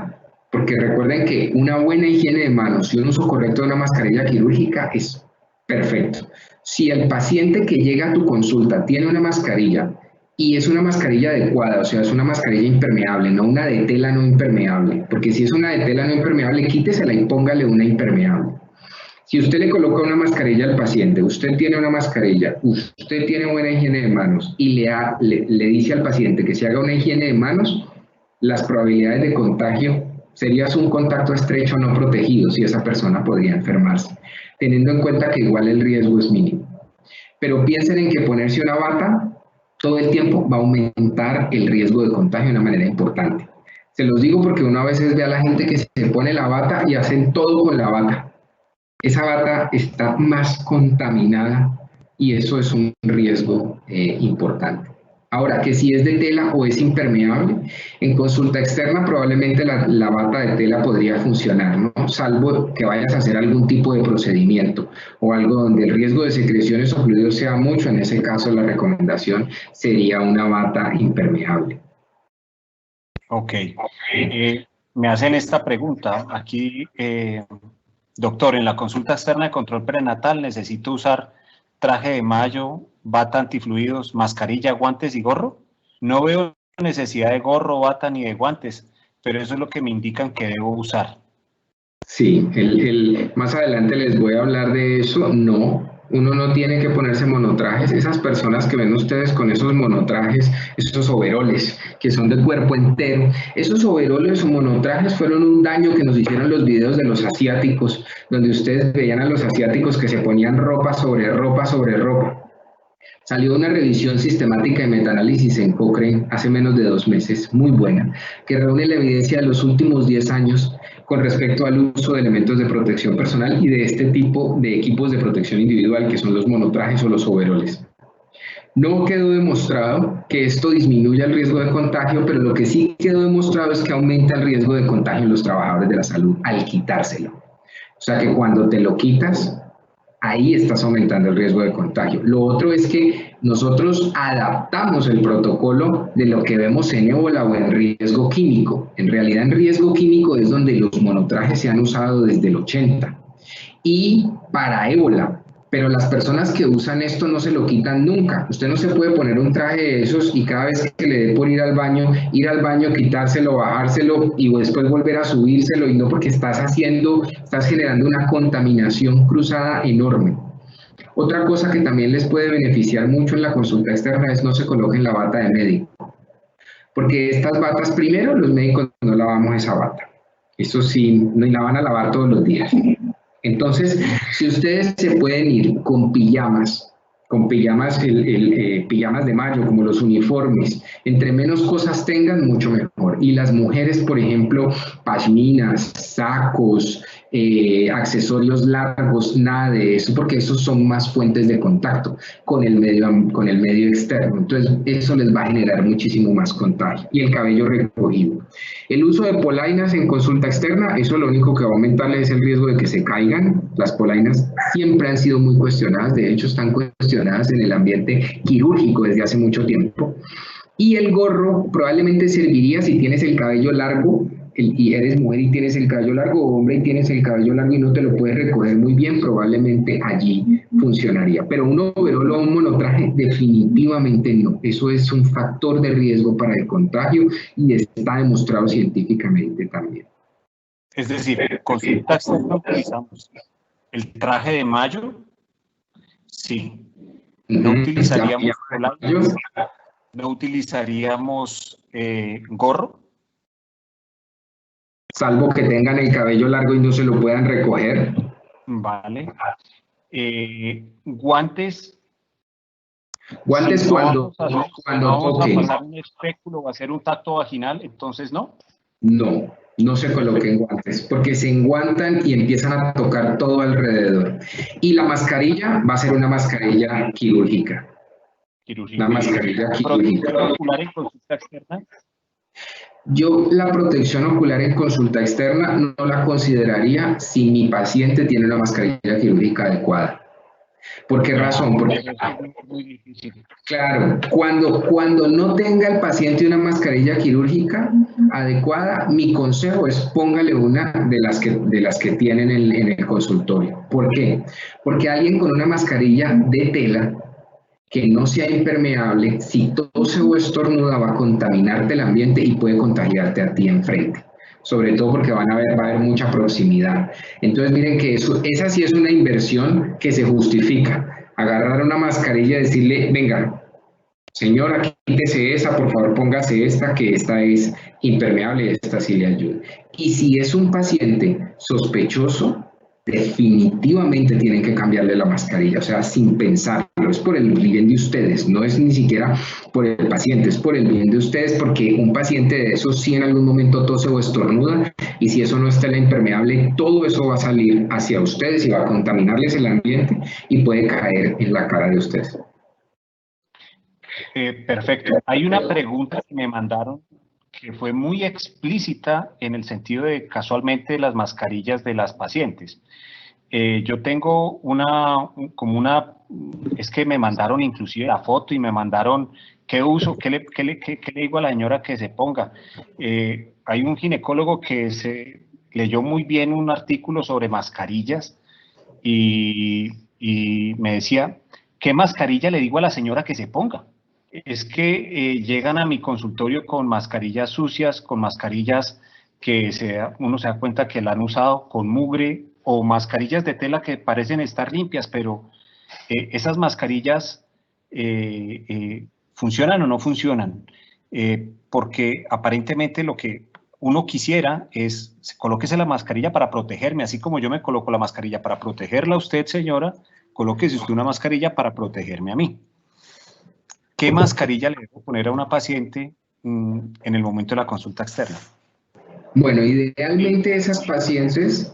porque recuerden que una buena higiene de manos y un uso correcto de una mascarilla quirúrgica es perfecto. Si el paciente que llega a tu consulta tiene una mascarilla y es una mascarilla adecuada, o sea, es una mascarilla impermeable, no una de tela no impermeable, porque si es una de tela no impermeable, quítesela y póngale una impermeable. Si usted le coloca una mascarilla al paciente, usted tiene una mascarilla, usted tiene buena higiene de manos y le dice al paciente que se haga una higiene de manos, las probabilidades de contagio serías un contacto estrecho no protegido si esa persona podría enfermarse, teniendo en cuenta que igual el riesgo es mínimo. Pero piensen en que ponerse una bata todo el tiempo va a aumentar el riesgo de contagio de una manera importante. Se los digo porque uno a veces ve a la gente que se pone la bata y hacen todo con la bata. Esa bata está más contaminada y eso es un riesgo importante. Ahora, que si es de tela o es impermeable, en consulta externa probablemente la bata de tela podría funcionar, ¿no? Salvo que vayas a hacer algún tipo de procedimiento o algo donde el riesgo de secreciones o fluidos sea mucho, en ese caso la recomendación sería una bata impermeable. Ok. Me hacen esta pregunta. Aquí, doctor, en la consulta externa de control prenatal necesito usar traje de mayo, bata antifluidos, mascarilla, guantes y gorro. No veo necesidad de gorro, bata ni de guantes, pero eso es lo que me indican que debo usar. Sí, más adelante les voy a hablar de eso. No, uno no tiene que ponerse monotrajes. Esas personas que ven ustedes con esos monotrajes, esos overoles que son de cuerpo entero, esos overoles o monotrajes fueron un daño que nos hicieron los videos de los asiáticos, donde ustedes veían a los asiáticos que se ponían ropa sobre ropa sobre ropa. Salió una revisión sistemática de metaanálisis en Cochrane hace menos de 2 meses, muy buena, que reúne la evidencia de los últimos 10 años con respecto al uso de elementos de protección personal y de este tipo de equipos de protección individual, que son los monotrajes o los overoles. No quedó demostrado que esto disminuya el riesgo de contagio, pero lo que sí quedó demostrado es que aumenta el riesgo de contagio en los trabajadores de la salud al quitárselo. O sea que cuando te lo quitas, ahí estás aumentando el riesgo de contagio. Lo otro es que nosotros adaptamos el protocolo de lo que vemos en ébola o en riesgo químico. En realidad, en riesgo químico es donde los monotrajes se han usado desde el 80. Y para ébola, pero las personas que usan esto no se lo quitan nunca. Usted no se puede poner un traje de esos y cada vez que le dé por ir al baño, quitárselo, bajárselo y después volver a subírselo, y no, porque estás generando una contaminación cruzada enorme. Otra cosa que también les puede beneficiar mucho en la consulta externa es no se coloquen la bata de médico. Porque estas batas, primero, los médicos no lavamos esa bata. Eso sí, no la van a lavar todos los días. Entonces, si ustedes se pueden ir con pijamas pijamas de mayo, como los uniformes, entre menos cosas tengan, mucho mejor. Y las mujeres, por ejemplo, pashminas, sacos, accesorios largos, nada de eso, porque esos son más fuentes de contacto con el medio externo. Entonces, eso les va a generar muchísimo más contagio. Y el cabello recogido. El uso de polainas en consulta externa, eso lo único que va a aumentarle es el riesgo de que se caigan. Las polainas siempre han sido muy cuestionadas, de hecho están cuestionadas en el ambiente quirúrgico desde hace mucho tiempo. Y el gorro probablemente serviría si tienes el cabello largo y eres mujer y tienes el cabello largo, o hombre y tienes el cabello largo y no te lo puedes recoger muy bien, probablemente allí funcionaría. Pero un overol o un monotraje definitivamente no. Eso es un factor de riesgo para el contagio y está demostrado científicamente también. Es decir, consulta externa utilizamos el traje de mayo, sí. No utilizaríamos polainas, no utilizaríamos gorro. Salvo que tengan el cabello largo y no se lo puedan recoger. Vale. Guantes. Guantes si cuando vamos toquen. a pasar un espéculo o hacer un tacto vaginal, entonces no. No se coloquen guantes, porque se enguantan y empiezan a tocar todo alrededor. Y la mascarilla va a ser una mascarilla quirúrgica. Una mascarilla quirúrgica. ¿Protección ocular en consulta externa? Yo la protección ocular en consulta externa no la consideraría si mi paciente tiene una mascarilla quirúrgica adecuada. ¿Por qué razón? Porque, es muy difícil. Claro, cuando no tenga el paciente una mascarilla quirúrgica adecuada, mi consejo es póngale una de las que tienen en el consultorio. ¿Por qué? Porque alguien con una mascarilla de tela que no sea impermeable, si tose o estornuda va a contaminarte el ambiente y puede contagiarte a ti enfrente. Sobre todo porque va a haber mucha proximidad. Entonces miren que esa sí es una inversión que se justifica. Agarrar una mascarilla y decirle, venga, señora, quítese esa, por favor póngase esta, que esta es impermeable, esta sí le ayuda. Y si es un paciente sospechoso, definitivamente tienen que cambiarle la mascarilla, o sea, sin pensarlo. Es por el bien de ustedes, no es ni siquiera por el paciente, es por el bien de ustedes, porque un paciente de esos sí en algún momento tose o estornuda, y si eso no está en la impermeable, todo eso va a salir hacia ustedes y va a contaminarles el ambiente y puede caer en la cara de ustedes. Perfecto. Hay una pregunta que me mandaron que fue muy explícita en el sentido de casualmente las mascarillas de las pacientes. Yo tengo es que me mandaron inclusive la foto y me mandaron qué uso, qué le digo a la señora que se ponga. Hay un ginecólogo que se leyó muy bien un artículo sobre mascarillas y me decía, ¿qué mascarilla le digo a la señora que se ponga? Es que llegan a mi consultorio con mascarillas sucias, con mascarillas que uno se da cuenta que la han usado con mugre, o mascarillas de tela que parecen estar limpias, pero esas mascarillas ¿funcionan o no funcionan? Porque aparentemente lo que uno quisiera es, colóquese la mascarilla para protegerme, así como yo me coloco la mascarilla para protegerla a usted, señora, colóquese usted una mascarilla para protegerme a mí. ¿Qué mascarilla le debo poner a una paciente en el momento de la consulta externa? Bueno, idealmente esas pacientes,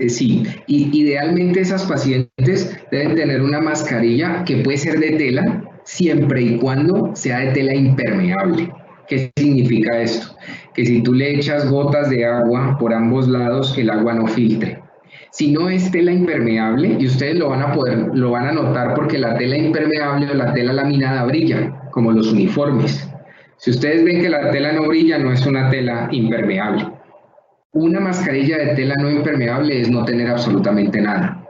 sí, idealmente esas pacientes deben tener una mascarilla que puede ser de tela, siempre y cuando sea de tela impermeable. ¿Qué significa esto? Que si tú le echas gotas de agua por ambos lados, el agua no filtre. Si no es tela impermeable, y ustedes lo van a notar porque la tela impermeable o la tela laminada brilla, como los uniformes. Si ustedes ven que la tela no brilla, no es una tela impermeable. Una mascarilla de tela no impermeable es no tener absolutamente nada.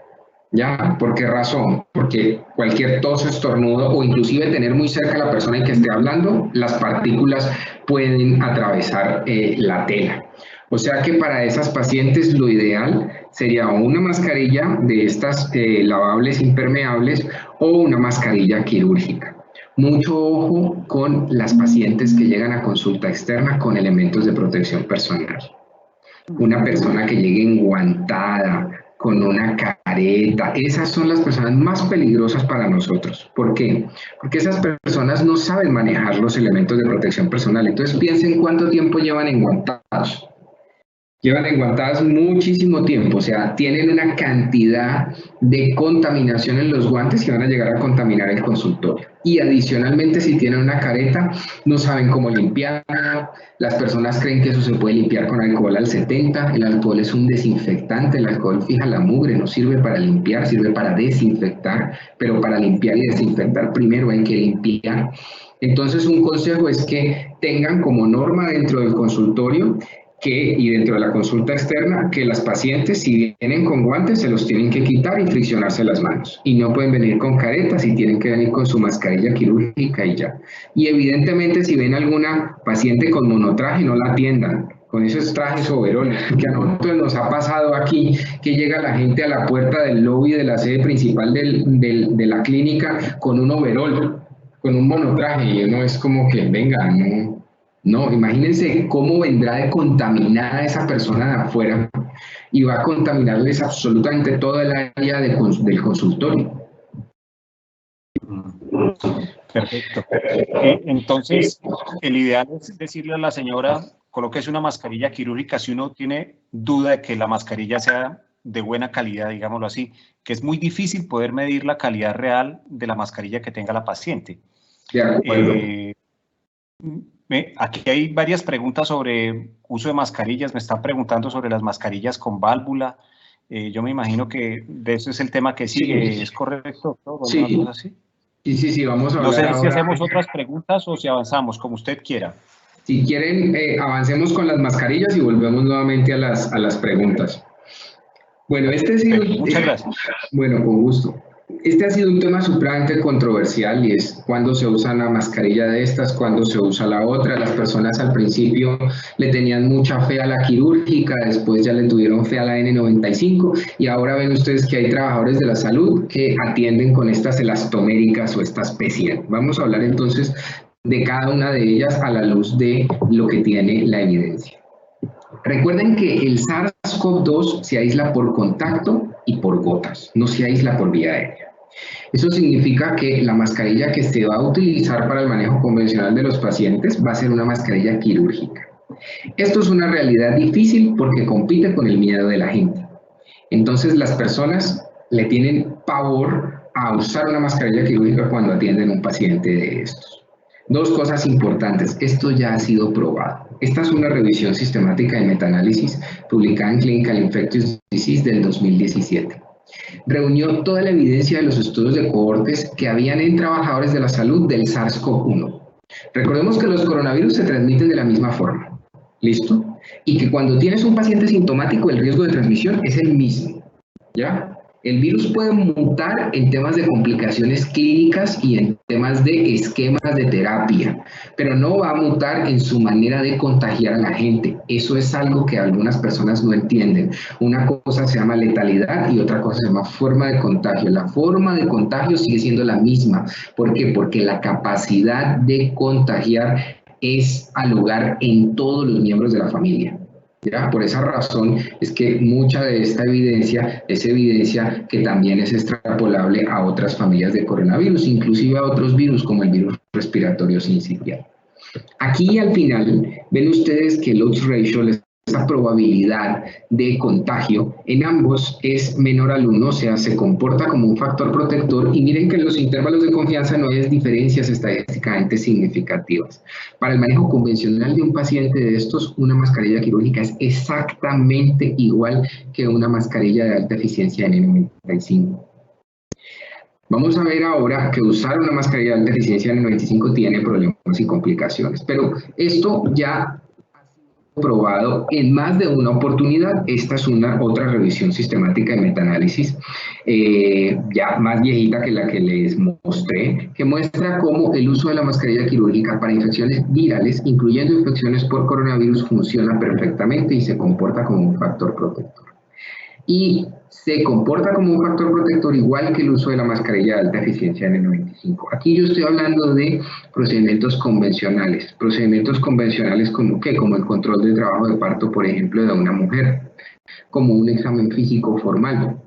¿Ya? ¿Por qué razón? Porque cualquier tos, estornudo o inclusive tener muy cerca a la persona en que esté hablando, las partículas pueden atravesar la tela. O sea que para esas pacientes lo ideal sería una mascarilla de estas lavables impermeables o una mascarilla quirúrgica. Mucho ojo con las pacientes que llegan a consulta externa con elementos de protección personal. Una persona que llegue enguantada, con una careta, esas son las personas más peligrosas para nosotros. ¿Por qué? Porque esas personas no saben manejar los elementos de protección personal. Entonces piensen cuánto tiempo llevan enguantados. Llevan enguantadas muchísimo tiempo, o sea, tienen una cantidad de contaminación en los guantes que van a llegar a contaminar el consultorio. Y adicionalmente, si tienen una careta, no saben cómo limpiarla. Las personas creen que eso se puede limpiar con alcohol al 70. El alcohol es un desinfectante, el alcohol fija la mugre, no sirve para limpiar, sirve para desinfectar, pero para limpiar y desinfectar primero hay que limpiar. Entonces, un consejo es que tengan como norma dentro del consultorio y dentro de la consulta externa, que las pacientes, si vienen con guantes, se los tienen que quitar y friccionarse las manos. Y no pueden venir con caretas y tienen que venir con su mascarilla quirúrgica y ya. Y evidentemente, si ven alguna paciente con monotraje, no la atiendan con esos trajes overoles, que a nosotros nos ha pasado aquí, que llega la gente a la puerta del lobby de la sede principal de la clínica con un overol, con un monotraje, y uno es como que, venga, no, imagínense cómo vendrá de contaminada esa persona de afuera y va a contaminarles absolutamente toda el área del consultorio. Perfecto. Entonces, el ideal es decirle a la señora, colóquese una mascarilla quirúrgica si uno tiene duda de que la mascarilla sea de buena calidad, digámoslo así, que es muy difícil poder medir la calidad real de la mascarilla que tenga la paciente. De acuerdo. Aquí hay varias preguntas sobre uso de mascarillas. Me están preguntando sobre las mascarillas con válvula. Yo me imagino que de eso es el tema que sigue. Sí. ¿Es correcto? Sí. Así? Sí, vamos a hablar. No sé si ahora. hacemos otras preguntas o si avanzamos, como usted quiera. Si quieren, avancemos con las mascarillas y volvemos nuevamente a las preguntas. Bueno, Muchas gracias. Bueno, con gusto. Este ha sido un tema supremamente controversial y es cuándo se usa una mascarilla de estas, cuándo se usa la otra. Las personas al principio le tenían mucha fe a la quirúrgica, después ya le tuvieron fe a la N95 y ahora ven ustedes que hay trabajadores de la salud que atienden con estas elastoméricas o estas PCM. Vamos a hablar entonces de cada una de ellas a la luz de lo que tiene la evidencia. Recuerden que el SARS-CoV-2 se aísla por contacto y por gotas, no se aísla por vía aérea. Eso significa que la mascarilla que se va a utilizar para el manejo convencional de los pacientes va a ser una mascarilla quirúrgica. Esto es una realidad difícil porque compite con el miedo de la gente. Entonces las personas le tienen pavor a usar una mascarilla quirúrgica cuando atienden a un paciente de estos. Dos cosas importantes, esto ya ha sido probado. Esta es una revisión sistemática de metaanálisis publicada en Clinical Infectious Disease del 2017. Reunió toda la evidencia de los estudios de cohortes que habían en trabajadores de la salud del SARS-CoV-1. Recordemos que los coronavirus se transmiten de la misma forma, ¿listo? Y que cuando tienes un paciente sintomático el riesgo de transmisión es el mismo, ¿ya? El virus puede mutar en temas de complicaciones clínicas y en temas de esquemas de terapia, pero no va a mutar en su manera de contagiar a la gente. Eso es algo que algunas personas no entienden. Una cosa se llama letalidad y otra cosa se llama forma de contagio. La forma de contagio sigue siendo la misma. ¿Por qué? Porque la capacidad de contagiar es al lugar en todos los miembros de la familia. ¿Ya? Por esa razón es que mucha de esta evidencia es evidencia que también es extrapolable a otras familias de coronavirus, inclusive a otros virus como el virus respiratorio sincitial. Aquí al final ven ustedes que el odds ratio, esa probabilidad de contagio en ambos es menor al 1, o sea, se comporta como un factor protector y miren que en los intervalos de confianza no hay diferencias estadísticamente significativas. Para el manejo convencional de un paciente de estos, una mascarilla quirúrgica es exactamente igual que una mascarilla de alta eficiencia N95. Vamos a ver ahora que usar una mascarilla de alta eficiencia N95 tiene problemas y complicaciones, pero esto ya probado en más de una oportunidad. Esta es otra revisión sistemática de metaanálisis, ya más viejita que la que les mostré, que muestra cómo el uso de la mascarilla quirúrgica para infecciones virales, incluyendo infecciones por coronavirus, funciona perfectamente y se comporta como un factor protector. Y se comporta como un factor protector igual que el uso de la mascarilla de alta eficiencia N95. Aquí yo estoy hablando de procedimientos convencionales como ¿qué? Como el control del trabajo de parto, por ejemplo, de una mujer, como un examen físico formal.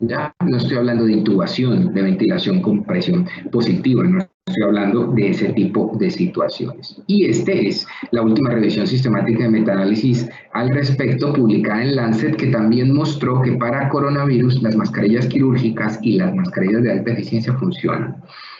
Ya no estoy hablando de intubación, de ventilación con presión positiva, no estoy hablando de ese tipo de situaciones. Y este es la última revisión sistemática de metaanálisis al respecto, publicada en Lancet, que también mostró que para coronavirus las mascarillas quirúrgicas y las mascarillas de alta eficiencia funcionan.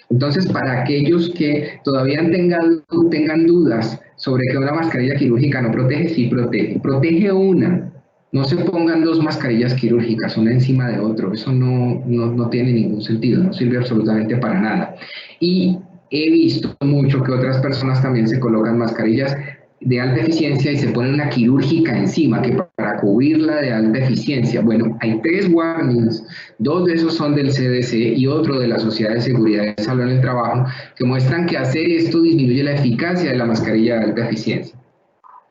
Entonces, para aquellos que todavía tengan dudas sobre que una mascarilla quirúrgica no protege, sí protege. Protege una. No se pongan dos mascarillas quirúrgicas, una encima de otra. Eso no tiene ningún sentido, no sirve absolutamente para nada. Y he visto mucho que otras personas también se colocan mascarillas de alta eficiencia y se ponen una quirúrgica encima, que para cubrirla de alta eficiencia. Bueno, hay 3 warnings, 2 de esos son del CDC y otro de la Sociedad de Seguridad de Salud en el Trabajo, que muestran que hacer esto disminuye la eficacia de la mascarilla de alta eficiencia.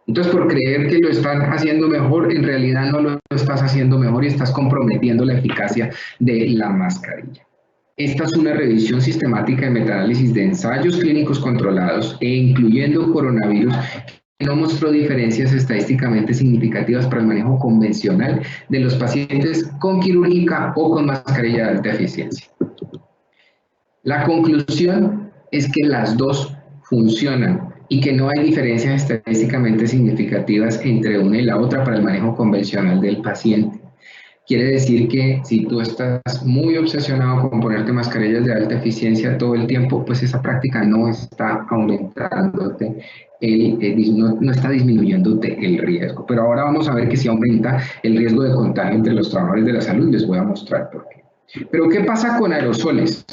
Entonces, por creer que lo están haciendo mejor, en realidad no lo estás haciendo mejor y estás comprometiendo la eficacia de la mascarilla. Esta es una revisión sistemática de metaanálisis de ensayos clínicos controlados e incluyendo coronavirus que no mostró diferencias estadísticamente significativas para el manejo convencional de los pacientes con quirúrgica o con mascarilla de alta eficiencia. La conclusión es que las dos funcionan y que no hay diferencias estadísticamente significativas entre una y la otra para el manejo convencional del paciente. Quiere decir que si tú estás muy obsesionado con ponerte mascarillas de alta eficiencia todo el tiempo, pues esa práctica no está aumentándote, no está disminuyéndote el riesgo. Pero ahora vamos a ver que sí aumenta el riesgo de contagio entre los trabajadores de la salud, les voy a mostrar por qué. Pero ¿qué pasa con aerosoles?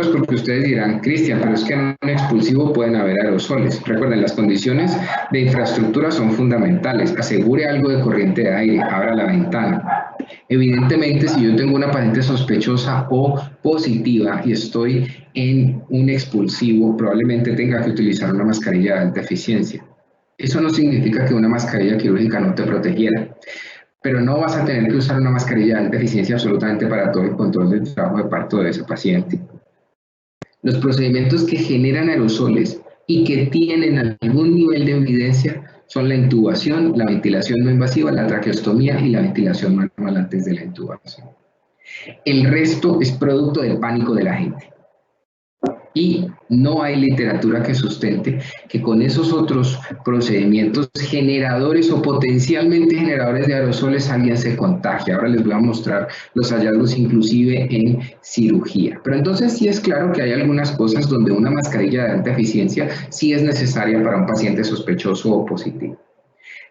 es porque ustedes dirán, Cristian, pero es que en un expulsivo pueden haber aerosoles. Recuerden, las condiciones de infraestructura son fundamentales. Asegure algo de corriente de aire, abra la ventana. Evidentemente, si yo tengo una paciente sospechosa o positiva y estoy en un expulsivo, probablemente tenga que utilizar una mascarilla de alta eficiencia. Eso no significa que una mascarilla quirúrgica no te protegiera, pero no vas a tener que usar una mascarilla de alta eficiencia absolutamente para todo el control del trabajo de parto de ese paciente. Los procedimientos que generan aerosoles y que tienen algún nivel de evidencia son la intubación, la ventilación no invasiva, la traqueostomía y la ventilación manual antes de la intubación. El resto es producto del pánico de la gente. Y no hay literatura que sustente que con esos otros procedimientos generadores o potencialmente generadores de aerosoles alguien se contagie. Ahora les voy a mostrar los hallazgos inclusive en cirugía. Pero entonces sí es claro que hay algunas cosas donde una mascarilla de alta eficiencia sí es necesaria para un paciente sospechoso o positivo.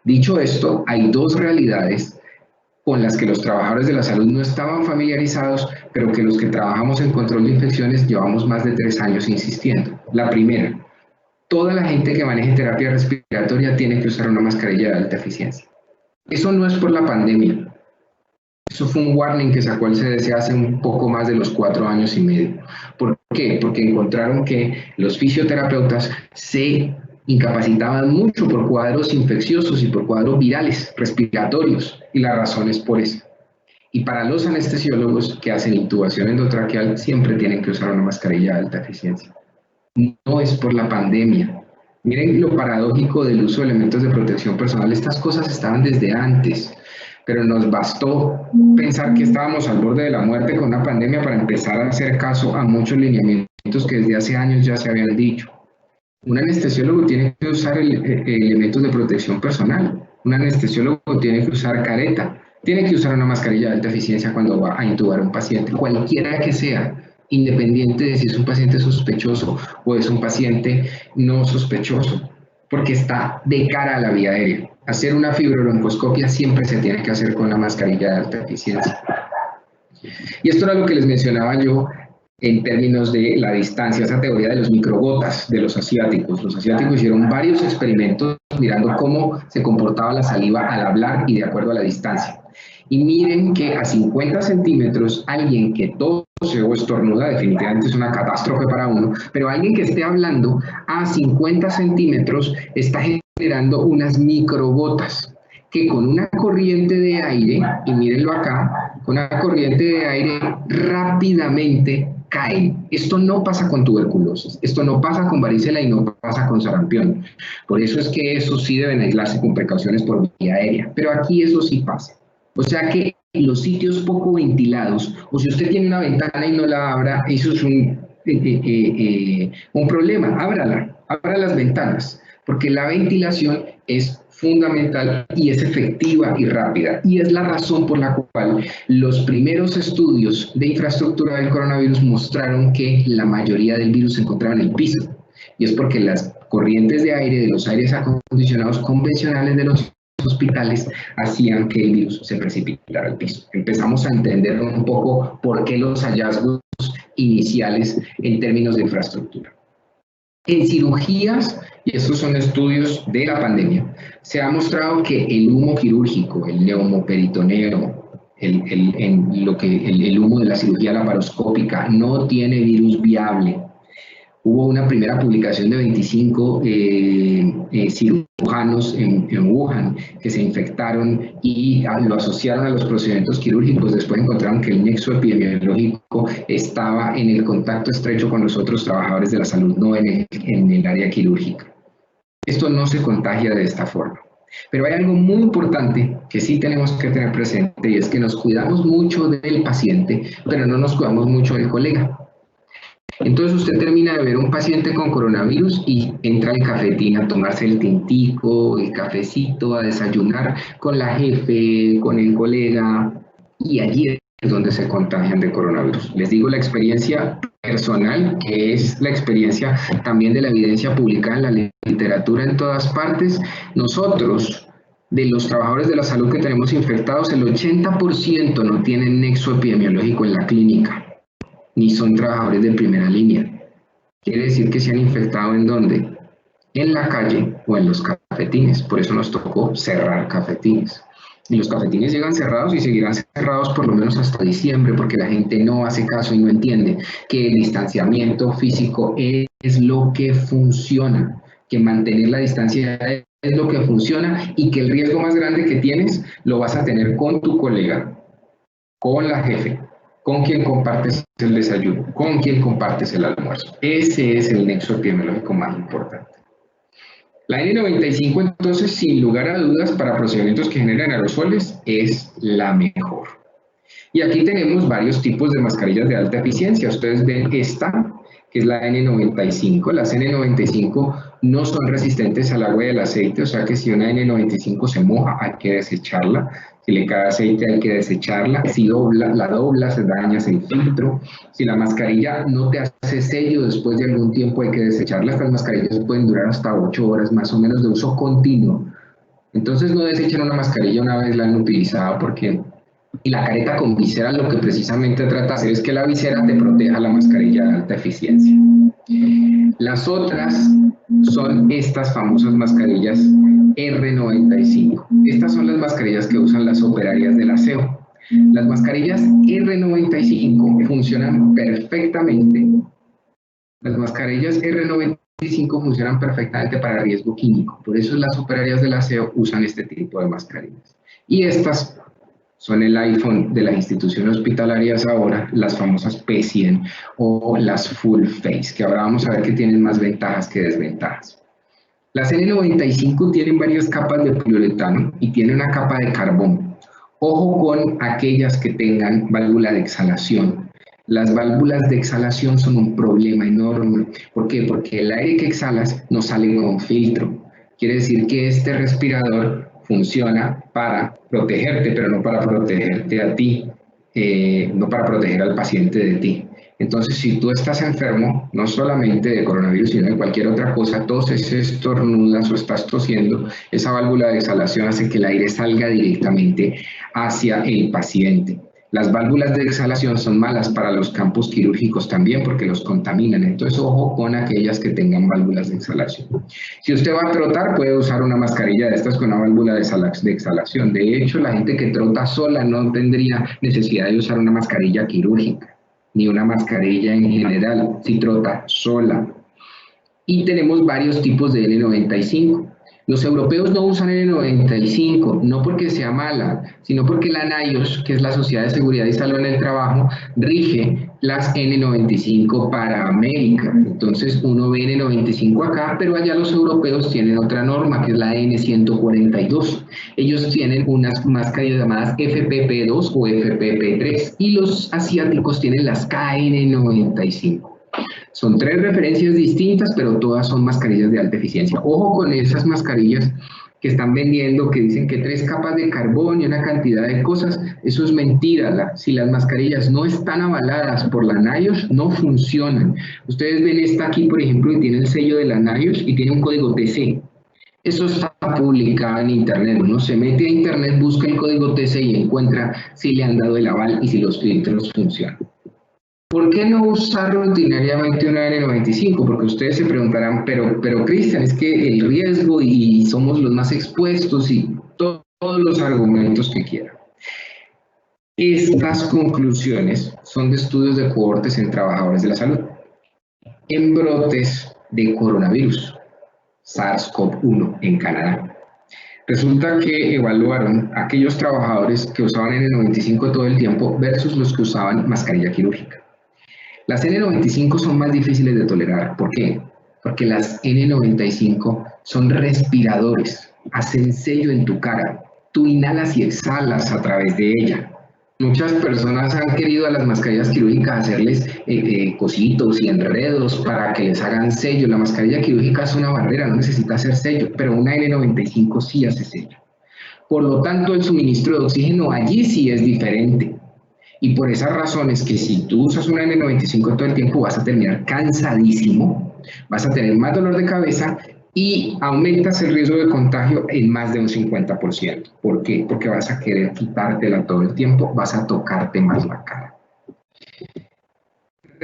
Dicho esto, hay dos realidades con las que los trabajadores de la salud no estaban familiarizados, pero que los que trabajamos en control de infecciones llevamos más de 3 años insistiendo. La primera, toda la gente que maneje terapia respiratoria tiene que usar una mascarilla de alta eficiencia. Eso no es por la pandemia. Eso fue un warning que sacó el CDC hace un poco más de los 4 años y medio. ¿Por qué? Porque encontraron que los fisioterapeutas se incapacitaban mucho por cuadros infecciosos y por cuadros virales, respiratorios, y la razón es por eso. Y para los anestesiólogos que hacen intubación endotraqueal siempre tienen que usar una mascarilla de alta eficiencia. No es por la pandemia. Miren lo paradójico del uso de elementos de protección personal. Estas cosas estaban desde antes, pero nos bastó pensar que estábamos al borde de la muerte con una pandemia para empezar a hacer caso a muchos lineamientos que desde hace años ya se habían dicho. Un anestesiólogo tiene que usar elementos de protección personal. Un anestesiólogo tiene que usar careta. Tiene que usar una mascarilla de alta eficiencia cuando va a intubar a un paciente, cualquiera que sea, independiente de si es un paciente sospechoso o es un paciente no sospechoso, porque está de cara a la vía aérea. Hacer una fibrobroncoscopia siempre se tiene que hacer con una mascarilla de alta eficiencia. Y esto era lo que les mencionaba yo en términos de la distancia, esa teoría de los microgotas de los asiáticos. Los asiáticos hicieron varios experimentos mirando cómo se comportaba la saliva al hablar y de acuerdo a la distancia. Y miren que a 50 centímetros alguien que tose o estornuda definitivamente es una catástrofe para uno, pero alguien que esté hablando a 50 centímetros está generando unas microgotas que con una corriente de aire, y mírenlo acá, con una corriente de aire rápidamente caen. Esto no pasa con tuberculosis, esto no pasa con varicela y no pasa con sarampión. Por eso es que eso sí deben aislarse con precauciones por vía aérea, pero aquí eso sí pasa. O sea que en los sitios poco ventilados, o si usted tiene una ventana y no la abra, eso es un problema. Abra las ventanas, porque la ventilación es fundamental y es efectiva y rápida. Y es la razón por la cual los primeros estudios de infraestructura del coronavirus mostraron que la mayoría del virus se encontraba en el piso. Y es porque las corrientes de aire de los aires acondicionados convencionales de los hospitales hacían que el virus se precipitara al piso. Empezamos a entender un poco por qué los hallazgos iniciales en términos de infraestructura. En cirugías, y estos son estudios de la pandemia, se ha mostrado que el humo quirúrgico, el neumoperitoneo, el humo de la cirugía laparoscópica no tiene virus viable. Hubo una primera publicación de 25 cirujanos en Wuhan que se infectaron y lo asociaron a los procedimientos quirúrgicos. Después encontraron que el nexo epidemiológico estaba en el contacto estrecho con los otros trabajadores de la salud, no en el área quirúrgica. Esto no se contagia de esta forma. Pero hay algo muy importante que sí tenemos que tener presente y es que nos cuidamos mucho del paciente, pero no nos cuidamos mucho del colega. Entonces usted termina de ver un paciente con coronavirus y entra al cafetín a tomarse el tintico, el cafecito, a desayunar con la jefe, con el colega, y allí es donde se contagian de coronavirus. Les digo la experiencia personal, que es la experiencia también de la evidencia publicada en la literatura en todas partes. Nosotros, de los trabajadores de la salud que tenemos infectados, el 80% no tienen nexo epidemiológico en la clínica. ni son trabajadores de primera línea. Quiere decir que se han infectado ¿en dónde? En la calle o en los cafetines. Por eso nos tocó cerrar cafetines. Y los cafetines llegan cerrados y seguirán cerrados por lo menos hasta diciembre, porque la gente no hace caso y no entiende que el distanciamiento físico es lo que funciona, que mantener la distancia es lo que funciona y que el riesgo más grande que tienes lo vas a tener con tu colega, con la jefe, con quien compartes el desayuno, con quien compartes el almuerzo. Ese es el nexo epidemiológico más importante. La N95, entonces, sin lugar a dudas, para procedimientos que generan aerosoles, es la mejor. Y aquí tenemos varios tipos de mascarillas de alta eficiencia. Ustedes ven esta, que es la N95. Las N95 no son resistentes al agua y al aceite, o sea que si una N95 se moja, hay que desecharla. Si le cae aceite, hay que desecharla. Si la dobla, se daña el filtro. Si la mascarilla no te hace sello después de algún tiempo, hay que desecharla. Estas mascarillas pueden durar hasta 8 horas más o menos de uso continuo. Entonces no desechen una mascarilla una vez la han utilizado, porque y la careta con visera lo que precisamente trata de hacer es que la visera te proteja la mascarilla de alta eficiencia. Las otras son estas famosas mascarillas R95. Estas son las mascarillas que usan las operarias del aseo. Las mascarillas R95 funcionan perfectamente. Las mascarillas R95 funcionan perfectamente para riesgo químico. Por eso las operarias del aseo usan este tipo de mascarillas. Y estas son el iPhone de las instituciones hospitalarias ahora, las famosas P100 o las Full Face, que ahora vamos a ver que tienen más ventajas que desventajas. Las N95 tienen varias capas de poliuretano y tienen una capa de carbón. Ojo con aquellas que tengan válvula de exhalación. Las válvulas de exhalación son un problema enorme. ¿Por qué? Porque el aire que exhalas no sale con filtro. Quiere decir que este respirador funciona para protegerte, pero no para protegerte a ti, no para proteger al paciente de ti. Entonces, si tú estás enfermo, no solamente de coronavirus, sino de cualquier otra cosa, toses, estornudas o estás tosiendo, esa válvula de exhalación hace que el aire salga directamente hacia el paciente. Las válvulas de exhalación son malas para los campos quirúrgicos también porque los contaminan, entonces ojo con aquellas que tengan válvulas de exhalación. Si usted va a trotar, puede usar una mascarilla de estas con una válvula de exhalación. De hecho, la gente que trota sola no tendría necesidad de usar una mascarilla quirúrgica, ni una mascarilla en general, si trota sola. Y tenemos varios tipos de N95. Los europeos no usan N95, no porque sea mala, sino porque la NIOSH, que es la Sociedad de Seguridad y Salud en el Trabajo, rige las N95 para América. Entonces uno ve N95 acá, pero allá los europeos tienen otra norma, que es la N142. Ellos tienen unas mascarillas llamadas FPP2 o FPP3 y los asiáticos tienen las KN95. Son 3 referencias distintas, pero todas son mascarillas de alta eficiencia. Ojo con esas mascarillas que están vendiendo, que dicen que 3 capas de carbón y una cantidad de cosas. Eso es mentira. Si las mascarillas no están avaladas por la NIOSH, no funcionan. Ustedes ven esta aquí, por ejemplo, que tiene el sello de la NIOSH y tiene un código TC. Eso está publicado en internet. Uno se mete a internet, busca el código TC y encuentra si le han dado el aval y si los filtros funcionan. ¿Por qué no usar rutinariamente una N95? Porque ustedes se preguntarán, pero Cristian, es que el riesgo y somos los más expuestos y todos los argumentos que quieran. Estas conclusiones son de estudios de cohortes en trabajadores de la salud, en brotes de coronavirus, SARS-CoV-1 en Canadá. Resulta que evaluaron a aquellos trabajadores que usaban N95 todo el tiempo versus los que usaban mascarilla quirúrgica. Las N95 son más difíciles de tolerar. ¿Por qué? Porque las N95 son respiradores, hacen sello en tu cara. Tú inhalas y exhalas a través de ella. Muchas personas han querido a las mascarillas quirúrgicas hacerles cositos y enredos para que les hagan sello. La mascarilla quirúrgica es una barrera, no necesita hacer sello, pero una N95 sí hace sello. Por lo tanto, el suministro de oxígeno allí sí es diferente. Y por esas razones que si tú usas una N95 todo el tiempo vas a terminar cansadísimo, vas a tener más dolor de cabeza y aumentas el riesgo de contagio en más de un 50%. ¿Por qué? Porque vas a querer quitártela todo el tiempo, vas a tocarte más la cara.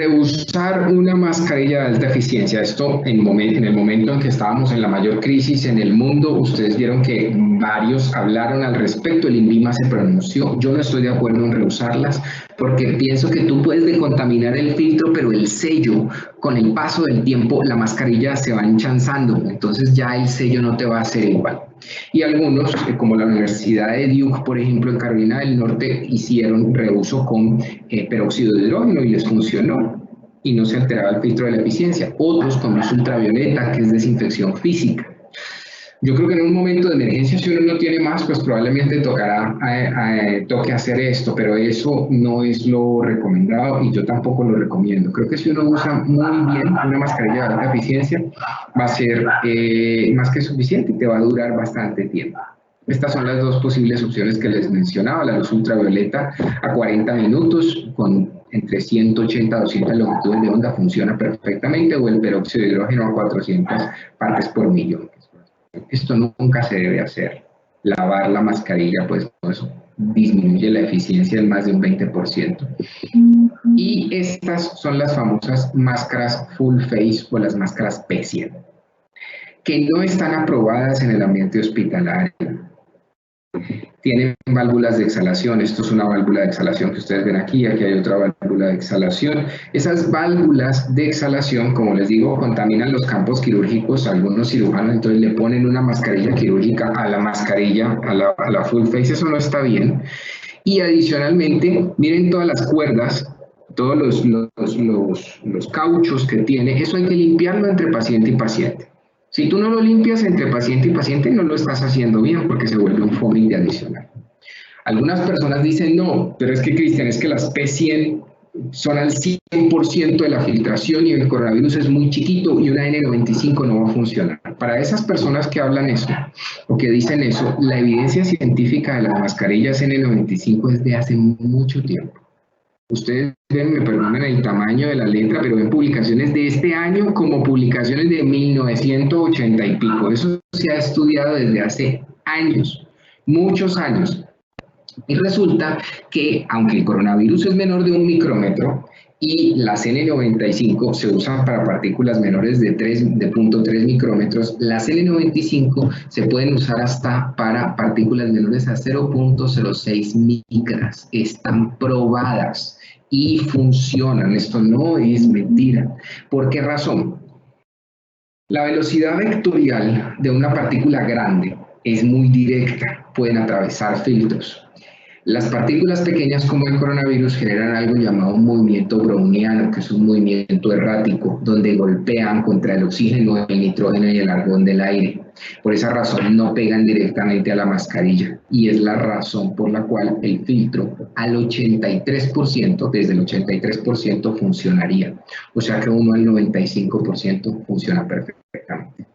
Rehusar una mascarilla de alta eficiencia. Esto en el momento en que estábamos en la mayor crisis en el mundo, ustedes vieron que varios hablaron al respecto, el INVIMA se pronunció. Yo no estoy de acuerdo en rehusarlas porque pienso que tú puedes decontaminar el filtro, pero el sello, con el paso del tiempo, la mascarilla se va enchanzando, entonces ya el sello no te va a ser igual. Y algunos, como la Universidad de Duke, por ejemplo, en Carolina del Norte, hicieron reuso con peróxido de hidrógeno y les funcionó y no se alteraba el filtro de la eficiencia. Otros con luz ultravioleta, que es desinfección física. Yo creo que en un momento de emergencia, si uno no tiene más, pues probablemente toque hacer esto, pero eso no es lo recomendado y yo tampoco lo recomiendo. Creo que si uno usa muy bien una mascarilla de alta eficiencia, va a ser más que suficiente y te va a durar bastante tiempo. Estas son las dos posibles opciones que les mencionaba, la luz ultravioleta a 40 minutos con entre 180 a 200 longitudes de onda funciona perfectamente, o el peróxido de hidrógeno a 400 partes por millón. Esto nunca se debe hacer. Lavar la mascarilla, pues eso disminuye la eficiencia en más de un 20%. Y estas son las famosas máscaras full face o las máscaras PECIA, que no están aprobadas en el ambiente hospitalario. Tienen válvulas de exhalación. Esto es una válvula de exhalación que ustedes ven aquí. Aquí hay otra válvula de exhalación. Esas válvulas de exhalación, como les digo, contaminan los campos quirúrgicos. Algunos cirujanos entonces le ponen una mascarilla quirúrgica a la mascarilla, a la full face. Eso no está bien. Y adicionalmente, miren todas las cuerdas, todos los cauchos que tiene. Eso hay que limpiarlo entre paciente y paciente. Si tú no lo limpias entre paciente y paciente, no lo estás haciendo bien porque se vuelve un foaming de adicional. Algunas personas dicen, no, pero es que Cristian, es que las P100 son al 100% de la filtración y el coronavirus es muy chiquito y una N95 no va a funcionar. Para esas personas que hablan eso o que dicen eso, la evidencia científica de las mascarillas N95 es de hace mucho tiempo. Ustedes ven, me perdonan el tamaño de la letra, pero ven publicaciones de este año como publicaciones de 1980 y pico. Eso se ha estudiado desde hace años, muchos años. Y resulta que, aunque el coronavirus es menor de 1 micrómetro y las N95 se usan para partículas menores de 0.3 micrómetros, las N95 se pueden usar hasta para partículas menores a 0.06 micras. Están probadas y funcionan. Esto no es mentira. ¿Por qué razón? La velocidad vectorial de una partícula grande es muy directa. Pueden atravesar filtros. Las partículas pequeñas como el coronavirus generan algo llamado movimiento browniano, que es un movimiento errático, donde golpean contra el oxígeno, el nitrógeno y el argón del aire. Por esa razón no pegan directamente a la mascarilla y es la razón por la cual el filtro al 83%, desde el 83% funcionaría. O sea que uno al 95% funciona perfectamente.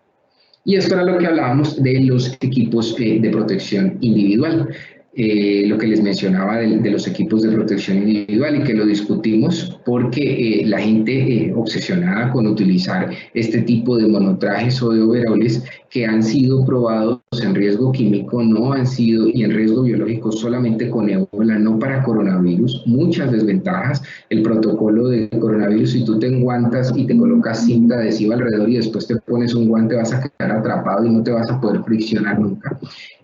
Y esto era lo que hablábamos de los equipos de protección individual. Lo que les mencionaba de los equipos de protección individual y que lo discutimos porque la gente obsesionada con utilizar este tipo de monotrajes o de overoles que han sido probados en riesgo químico, no han sido, y en riesgo biológico solamente con ébola, no para coronavirus. Muchas desventajas. El protocolo de coronavirus, si tú te enguantas y te colocas cinta adhesiva alrededor y después te pones un guante, vas a quedar atrapado y no te vas a poder friccionar nunca.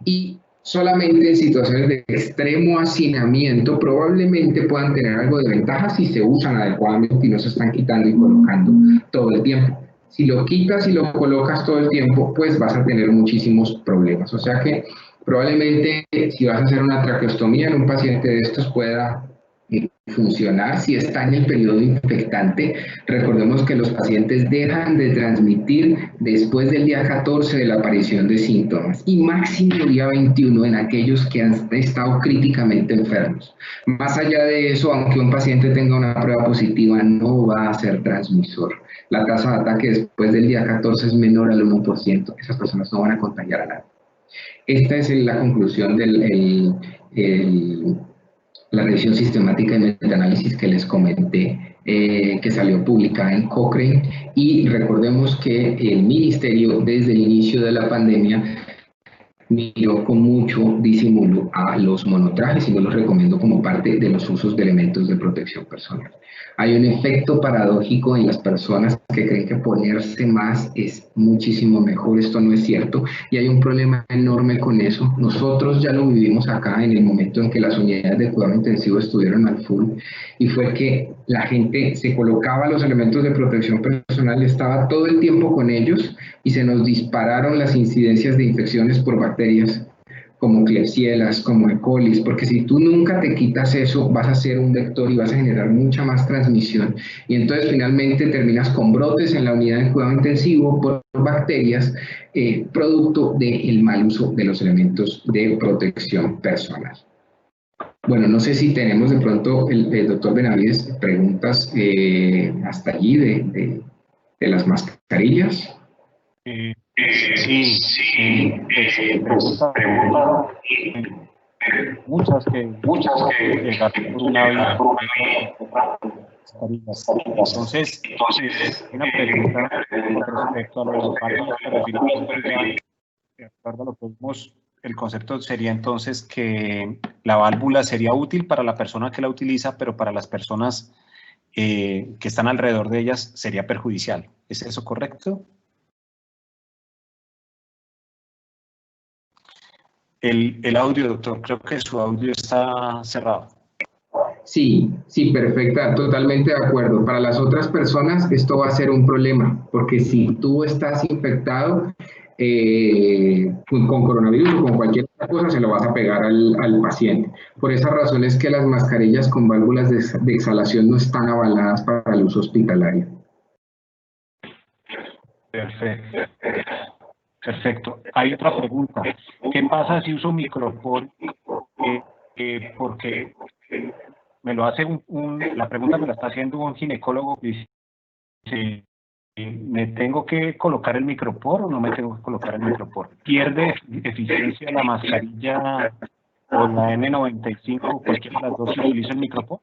Y solamente en situaciones de extremo hacinamiento probablemente puedan tener algo de ventaja si se usan adecuadamente y no se están quitando y colocando todo el tiempo. Si lo quitas y lo colocas todo el tiempo, pues vas a tener muchísimos problemas. O sea que probablemente si vas a hacer una traqueostomía en un paciente de estos pueda funcionar si está en el periodo infectante. Recordemos que los pacientes dejan de transmitir después del día 14 de la aparición de síntomas y máximo día 21 en aquellos que han estado críticamente enfermos. Más allá de eso, aunque un paciente tenga una prueba positiva, no va a ser transmisor. La tasa de ataque después del día 14 es menor al 1%. Esas personas no van a contagiar a nadie. Esta es la conclusión de la revisión sistemática de metaanálisis que les comenté, que salió publicada en Cochrane, y recordemos que el ministerio desde el inicio de la pandemia miró con mucho disimulo a los monotrajes y no los recomiendo como parte de los usos de elementos de protección personal. Hay un efecto paradójico en las personas que creen que ponerse más es muchísimo mejor. Esto no es cierto y hay un problema enorme con eso. Nosotros ya lo vivimos acá en el momento en que las unidades de cuidado intensivo estuvieron al full, y fue que la gente se colocaba los elementos de protección personal, estaba todo el tiempo con ellos y se nos dispararon las incidencias de infecciones por bacterias como Klebsiella, como E. coli, porque si tú nunca te quitas eso, vas a ser un vector y vas a generar mucha más transmisión. Y entonces finalmente terminas con brotes en la unidad de cuidado intensivo por bacterias, producto del mal uso de los elementos de protección personal. Bueno, no sé si tenemos de pronto, el doctor Benavides, preguntas hasta allí de las mascarillas. Sí, muchas que llegaron por una vía. Entonces, una pregunta con respecto a los válvulas que referimos, de acuerdo a lo que vimos, el concepto sería entonces que la válvula sería útil para la persona que la utiliza, pero para las personas que están alrededor de ellas sería perjudicial. ¿Es eso correcto? El audio, doctor, creo que su audio está cerrado. Sí, perfecta, totalmente de acuerdo. Para las otras personas esto va a ser un problema, porque si tú estás infectado con coronavirus o con cualquier otra cosa, se lo vas a pegar al paciente. Por esa razón es que las mascarillas con válvulas de exhalación no están avaladas para el uso hospitalario. Perfecto. Hay otra pregunta. ¿Qué pasa si uso micropor? Porque me lo hace la pregunta me la está haciendo un ginecólogo que dice, ¿me tengo que colocar el micropor o no me tengo que colocar el micropor? ¿Pierde eficiencia la mascarilla o la N95, cualquiera de las dos, si utilizo el micropor?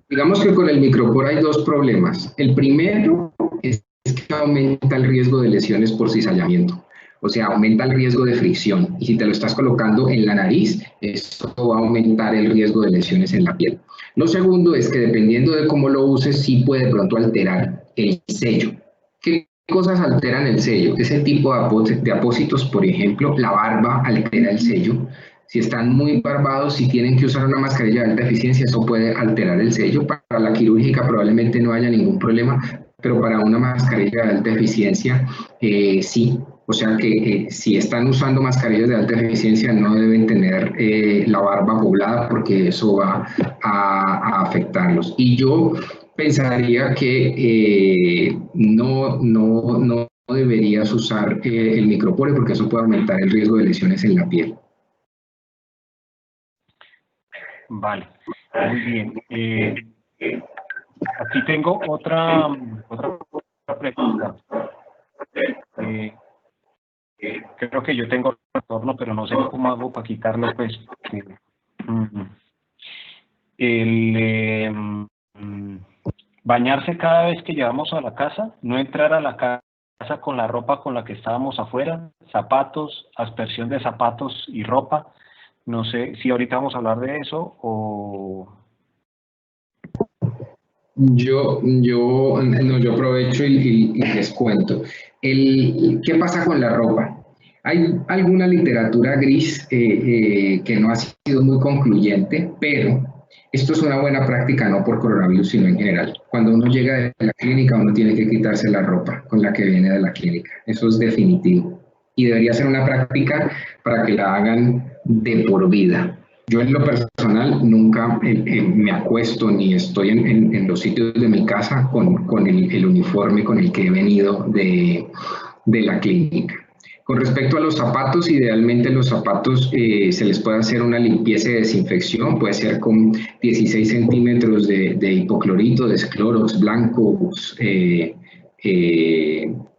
Digamos que con el micropor hay dos problemas. El primero es que aumenta el riesgo de lesiones por cizallamiento. O sea, aumenta el riesgo de fricción. Y si te lo estás colocando en la nariz, esto va a aumentar el riesgo de lesiones en la piel. Lo segundo es que dependiendo de cómo lo uses, sí puede de pronto alterar el sello. ¿Qué cosas alteran el sello? Ese tipo de apósitos, por ejemplo, la barba altera el sello. Si están muy barbados, si tienen que usar una mascarilla de alta eficiencia, eso puede alterar el sello. Para la quirúrgica probablemente no haya ningún problema, pero para una mascarilla de alta eficiencia, sí. O sea que si están usando mascarillas de alta eficiencia no deben tener la barba poblada porque eso va a afectarlos. Y yo pensaría que no deberías usar el micropore porque eso puede aumentar el riesgo de lesiones en la piel. Vale, muy bien. Aquí tengo otra pregunta. Creo que yo tengo retorno, pero no sé cómo hago para quitarlo, pues. Bañarse cada vez que llegamos a la casa, no entrar a la casa con la ropa con la que estábamos afuera, zapatos, aspersión de zapatos y ropa. No sé si ahorita vamos a hablar de eso o... Yo aprovecho y les cuento. ¿Qué pasa con la ropa? Hay alguna literatura gris que no ha sido muy concluyente, pero esto es una buena práctica no por coronavirus, sino en general. Cuando uno llega de la clínica, uno tiene que quitarse la ropa con la que viene de la clínica. Eso es definitivo. Y debería ser una práctica para que la hagan de por vida. Yo en lo personal nunca me acuesto ni estoy en los sitios de mi casa con el uniforme con el que he venido de la clínica. Con respecto a los zapatos, idealmente los zapatos se les puede hacer una limpieza y desinfección, puede ser con 16 centímetros de hipoclorito, de Clorox blanco,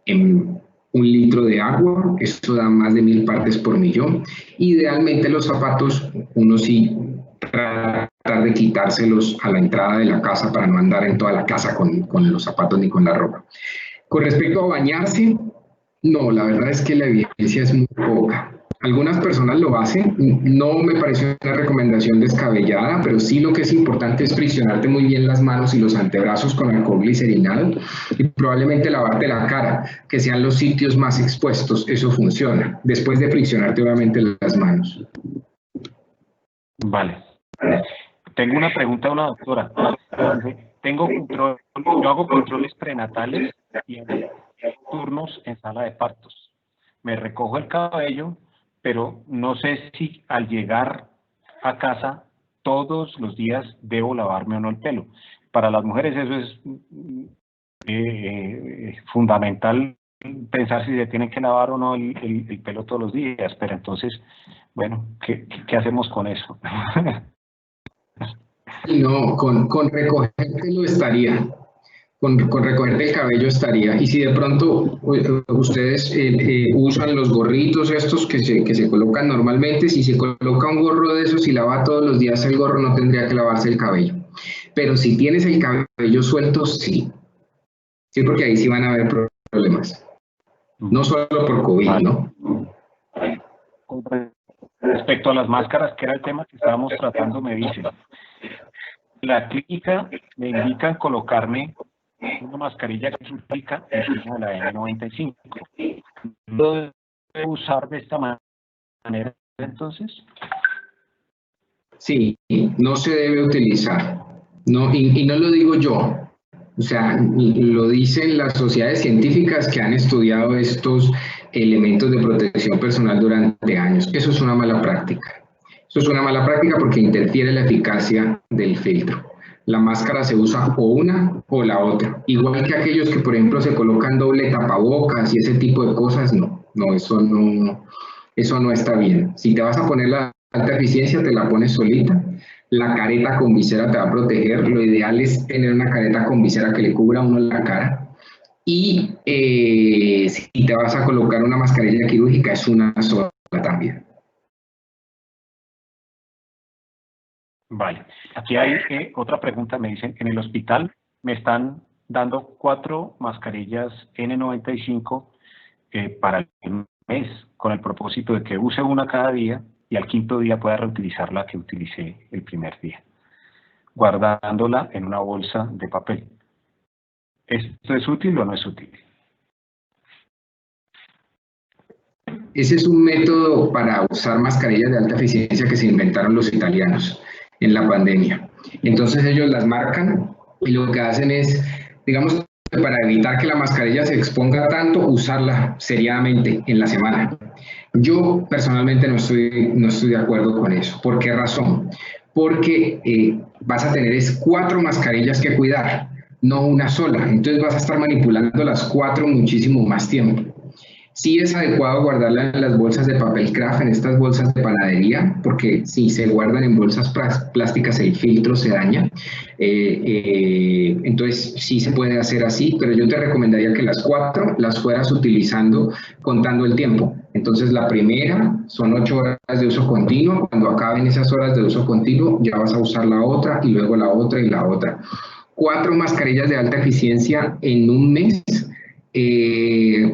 en 1 litro de agua, eso da más de 1000 partes por millón. Idealmente los zapatos, uno sí tratar de quitárselos a la entrada de la casa para no andar en toda la casa con los zapatos ni con la ropa. Con respecto a bañarse, no, la verdad es que la evidencia es muy poca. Algunas personas lo hacen, no me parece una recomendación descabellada, pero sí lo que es importante es friccionarte muy bien las manos y los antebrazos con alcohol glicerinado y probablemente lavarte la cara, que sean los sitios más expuestos, eso funciona, después de friccionarte obviamente las manos. Vale. Tengo una pregunta a una doctora. Yo hago controles prenatales y hago turnos en sala de partos. Me recojo el cabello, pero no sé si al llegar a casa todos los días debo lavarme o no el pelo. Para las mujeres eso es fundamental, pensar si se tienen que lavar o no el pelo todos los días, pero entonces, bueno, ¿qué hacemos con eso? No, con recogértelo estaría. Con recogerte el cabello estaría. Y si de pronto ustedes usan los gorritos estos que se colocan normalmente, si se coloca un gorro de esos y lava todos los días el gorro, no tendría que lavarse el cabello. Pero si tienes el cabello suelto, sí. Sí, porque ahí sí van a haber problemas. No solo por COVID, ¿no? Respecto a las máscaras, que era el tema que estábamos tratando, me dicen, la clínica me indican colocarme una mascarilla quirúrgica encima de la N95. ¿Lo debo usar de esta manera entonces? Sí, no se debe utilizar. No, y no lo digo yo. O sea, lo dicen las sociedades científicas que han estudiado estos elementos de protección personal durante años. Eso es una mala práctica. Eso es una mala práctica porque interfiere la eficacia del filtro. La máscara se usa o una o la otra. Igual que aquellos que, por ejemplo, se colocan doble tapabocas y ese tipo de cosas, no, eso no está bien. Si te vas a poner la alta eficiencia, te la pones solita. La careta con visera te va a proteger. Lo ideal es tener una careta con visera que le cubra a uno la cara. Y si te vas a colocar una mascarilla quirúrgica, es una sola también. Vale. Aquí hay otra pregunta. Me dicen, en el hospital me están dando 4 mascarillas N95 para el mes, con el propósito de que use una cada día y al 5.º día pueda reutilizar la que utilicé el primer día, guardándola en una bolsa de papel. ¿Esto es útil o no es útil? Ese es un método para usar mascarillas de alta eficiencia que se inventaron los italianos en la pandemia. Entonces ellos las marcan y lo que hacen es, digamos, para evitar que la mascarilla se exponga tanto, usarla seriadamente en la semana. Yo personalmente no estoy de acuerdo con eso. ¿Por qué razón? Porque vas a tener 4 mascarillas que cuidar, no una sola. Entonces vas a estar manipulando las 4 muchísimo más tiempo. Sí es adecuado guardarla en las bolsas de papel craft, en estas bolsas de panadería, porque si se guardan en bolsas plásticas el filtro se daña. Entonces sí se puede hacer así, pero yo te recomendaría que las 4 las fueras utilizando contando el tiempo. Entonces la primera son 8 horas de uso continuo, cuando acaben esas horas de uso continuo ya vas a usar la otra y luego la otra y la otra. 4 mascarillas de alta eficiencia en un mes.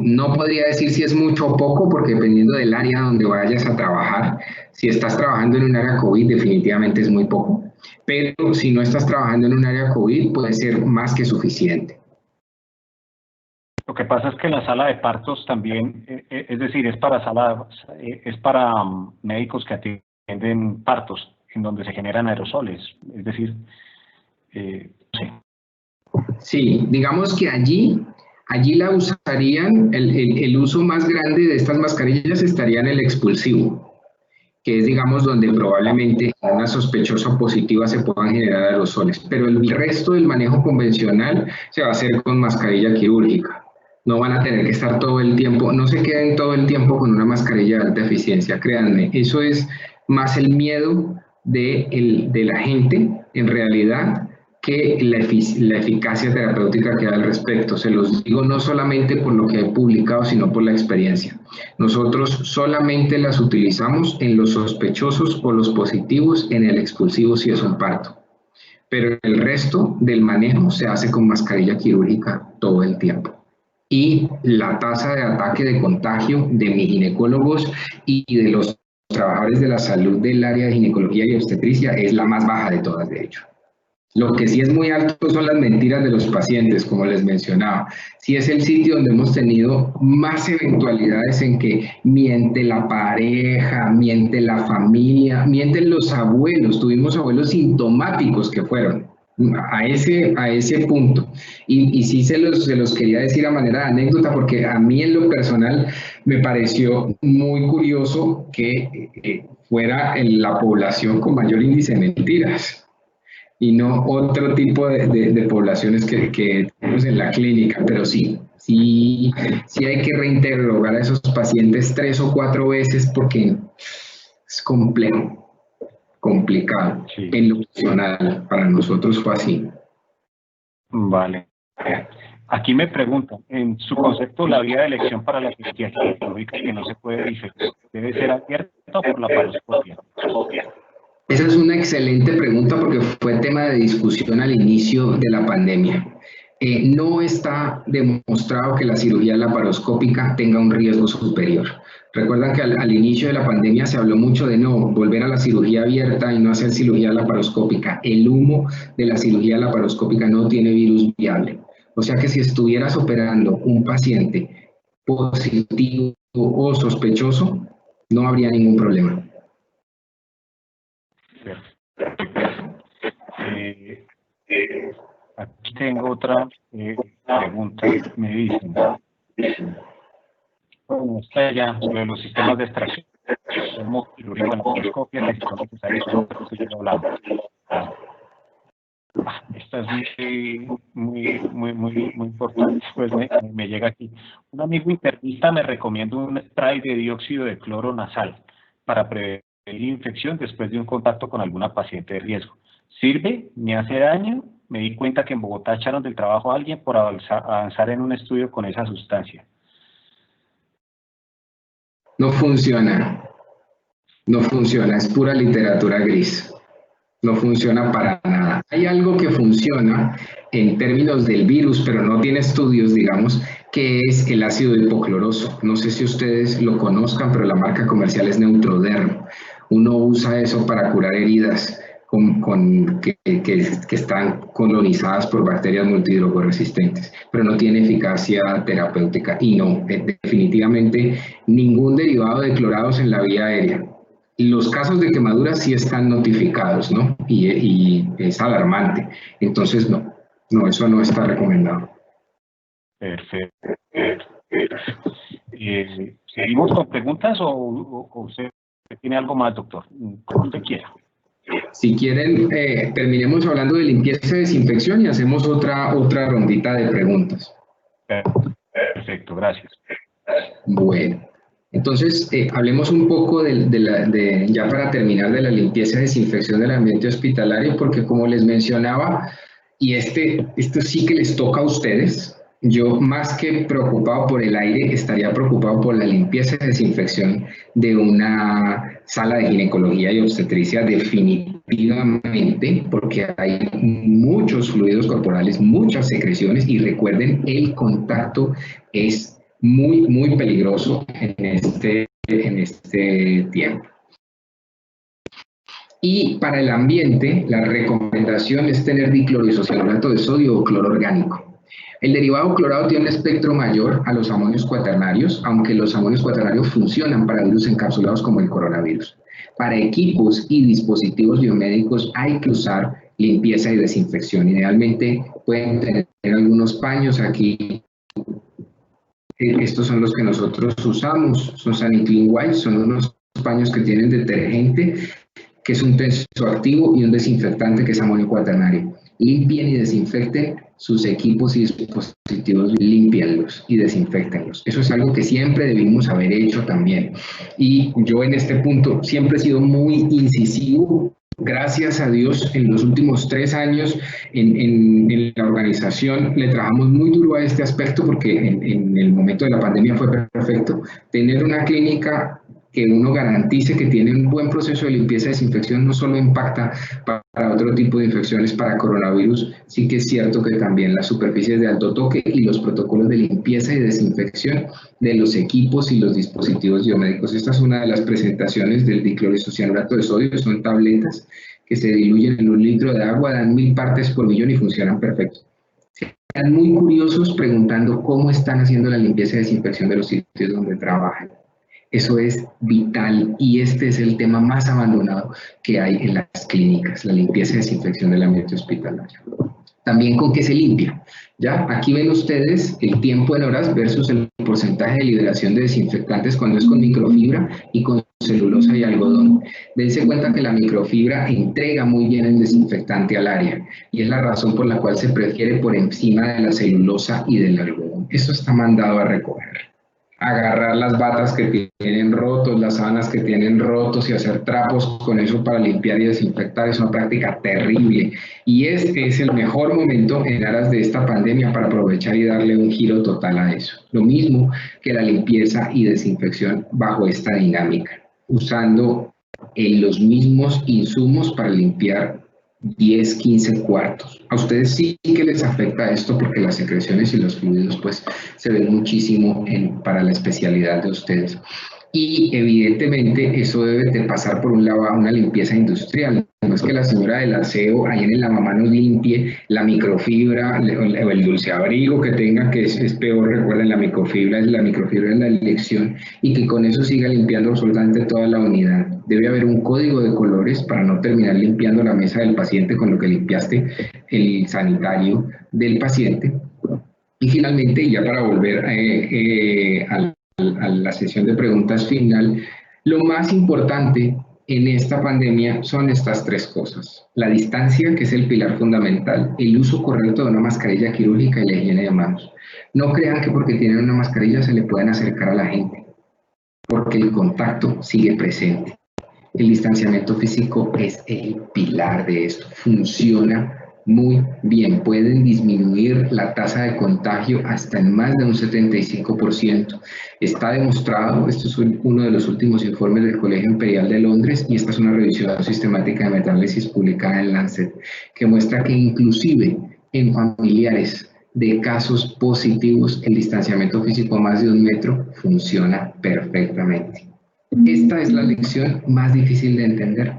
No podría decir si es mucho o poco, porque dependiendo del área donde vayas a trabajar, si estás trabajando en un área COVID, definitivamente es muy poco, pero si no estás trabajando en un área COVID, puede ser más que suficiente. Lo que pasa es que la sala de partos también, es decir, es para médicos que atienden partos, en donde se generan aerosoles, es decir, no sé. Sí, digamos que allí la usarían, el uso más grande de estas mascarillas estaría en el expulsivo, que es, digamos, donde probablemente en una sospechosa positiva se puedan generar aerosoles, pero el resto del manejo convencional se va a hacer con mascarilla quirúrgica. No van a tener que estar todo el tiempo, no se queden todo el tiempo con una mascarilla de alta eficiencia, créanme, eso es más el miedo de la gente, en realidad, que la eficacia terapéutica que da al respecto. Se los digo no solamente por lo que he publicado, sino por la experiencia. Nosotros solamente las utilizamos en los sospechosos o los positivos, en el expulsivo si es un parto. Pero el resto del manejo se hace con mascarilla quirúrgica todo el tiempo. y la tasa de ataque de contagio de mis ginecólogos y de los trabajadores de la salud del área de ginecología y obstetricia es la más baja de todas, de hecho. Lo que sí es muy alto son las mentiras de los pacientes, como les mencionaba. Sí es el sitio donde hemos tenido más eventualidades en que miente la pareja, miente la familia, mienten los abuelos. Tuvimos abuelos sintomáticos que fueron a ese punto. Y sí se los quería decir a manera de anécdota, porque a mí en lo personal me pareció muy curioso que fuera en la población con mayor índice de mentiras y no otro tipo de poblaciones que tenemos en la clínica, pero sí hay que reinterrogar a esos pacientes 3 o 4 veces porque es complejo, complicado. Sí. En lo emocional, para nosotros fue así. Vale. Aquí me preguntan, en su concepto, la vía de elección para la cirugía ginecológica que no se puede diferenciar, ¿debe ser abierta por la laparoscopia? Esa es una excelente pregunta porque fue tema de discusión al inicio de la pandemia. No está demostrado que la cirugía laparoscópica tenga un riesgo superior. Recuerdan que al inicio de la pandemia se habló mucho de no volver a la cirugía abierta y no hacer cirugía laparoscópica. El humo de la cirugía laparoscópica no tiene virus viable. O sea que si estuvieras operando un paciente positivo o sospechoso, no habría ningún problema. Aquí tengo otra pregunta. Me dicen, bueno, está ya sobre los sistemas de extracción, como cirugía con laparoscopia, que son necesarios para esto ya lo hablamos. Esta es muy importante, pues me llega aquí. Un amigo internista me recomienda un spray de dióxido de cloro nasal para prevenir infección después de un contacto con alguna paciente de riesgo. ¿Sirve? ¿Me hace daño? Me di cuenta que en Bogotá echaron del trabajo a alguien por avanzar en un estudio con esa sustancia. No funciona. No funciona, es pura literatura gris. No funciona para nada. Hay algo que funciona en términos del virus, pero no tiene estudios, digamos, que es el ácido hipocloroso. No sé si ustedes lo conozcan, pero la marca comercial es Neutroderm. Uno usa eso para curar heridas que están colonizadas por bacterias multidrogoresistentes, pero no tiene eficacia terapéutica y no, definitivamente ningún derivado de clorados en la vía aérea. Los casos de quemaduras sí están notificados, ¿no? Y es alarmante. Entonces, no, eso no está recomendado. Perfecto. ¿Seguimos con preguntas o usted tiene algo más, doctor? Como usted quiera. Si quieren, terminemos hablando de limpieza y desinfección y hacemos otra rondita de preguntas. Perfecto, gracias. Bueno. Entonces, hablemos un poco ya para terminar, de la limpieza y desinfección del ambiente hospitalario, porque como les mencionaba, y esto sí que les toca a ustedes, yo más que preocupado por el aire, estaría preocupado por la limpieza y desinfección de una sala de ginecología y obstetricia definitivamente, porque hay muchos fluidos corporales, muchas secreciones, y recuerden, el contacto es muy peligroso en este tiempo. Y para el ambiente, la recomendación es tener dicloroisocianato de sodio o cloro orgánico. El derivado clorado tiene un espectro mayor a los amonios cuaternarios, aunque los amonios cuaternarios funcionan para virus encapsulados como el coronavirus. Para equipos y dispositivos biomédicos hay que usar limpieza y desinfección. Idealmente pueden tener algunos paños aquí. Estos son los que nosotros usamos, son Saniclean White, son unos paños que tienen detergente, que es un tensoactivo, y un desinfectante que es amonio cuaternario. Limpien y desinfecten sus equipos y dispositivos, límpianlos y desinfectenlos. Eso es algo que siempre debimos haber hecho también. Y yo en este punto siempre he sido muy incisivo. Gracias a Dios, en los últimos 3 años en la organización le trabajamos muy duro a este aspecto porque en el momento de la pandemia fue perfecto. Tener una clínica que uno garantice que tiene un buen proceso de limpieza y desinfección no solo impacta para otro tipo de infecciones, para coronavirus, sí que es cierto que también las superficies de alto toque y los protocolos de limpieza y desinfección de los equipos y los dispositivos biomédicos. Esta es una de las presentaciones del dicloroisocianato de sodio, son tabletas que se diluyen en 1 litro de agua, dan 1000 partes por millón y funcionan perfecto. Están muy curiosos preguntando cómo están haciendo la limpieza y desinfección de los sitios donde trabajan. Eso es vital y este es el tema más abandonado que hay en las clínicas, la limpieza y desinfección del ambiente hospitalario. También con qué se limpia. ¿Ya? Aquí ven ustedes el tiempo en horas versus el porcentaje de liberación de desinfectantes cuando es con microfibra y con celulosa y algodón. Dense cuenta que la microfibra entrega muy bien el desinfectante al área y es la razón por la cual se prefiere por encima de la celulosa y del algodón. Eso está mandado a recoger. Agarrar las batas que tienen rotos, las sábanas que tienen rotos y hacer trapos con eso para limpiar y desinfectar es una práctica terrible. Y este es el mejor momento en aras de esta pandemia para aprovechar y darle un giro total a eso. Lo mismo que la limpieza y desinfección bajo esta dinámica, usando los mismos insumos para limpiar 10, 15 cuartos. A ustedes sí que les afecta esto porque las secreciones y los fluidos pues se ven muchísimo para la especialidad de ustedes. Y evidentemente eso debe de pasar por un lavado, una limpieza industrial. No es que la señora del aseo ahí en el lavamanos limpie la microfibra o el dulceabrigo que tenga, que es peor, recuerden, la microfibra es la elección, y que con eso siga limpiando absolutamente toda la unidad. Debe haber un código de colores para no terminar limpiando la mesa del paciente con lo que limpiaste el sanitario del paciente. Y finalmente, ya para volver a la sesión de preguntas final, lo más importante en esta pandemia son estas 3 cosas. La distancia, que es el pilar fundamental, el uso correcto de una mascarilla quirúrgica y la higiene de manos. No crean que porque tienen una mascarilla se le pueden acercar a la gente, porque el contacto sigue presente. El distanciamiento físico es el pilar de esto, funciona muy bien, pueden disminuir la tasa de contagio hasta en más de un 75%. Está demostrado, esto es uno de los últimos informes del Colegio Imperial de Londres y esta es una revisión sistemática de metálisis publicada en Lancet, que muestra que inclusive en familiares de casos positivos el distanciamiento físico a más de 1 metro funciona perfectamente. Esta es la lección más difícil de entender,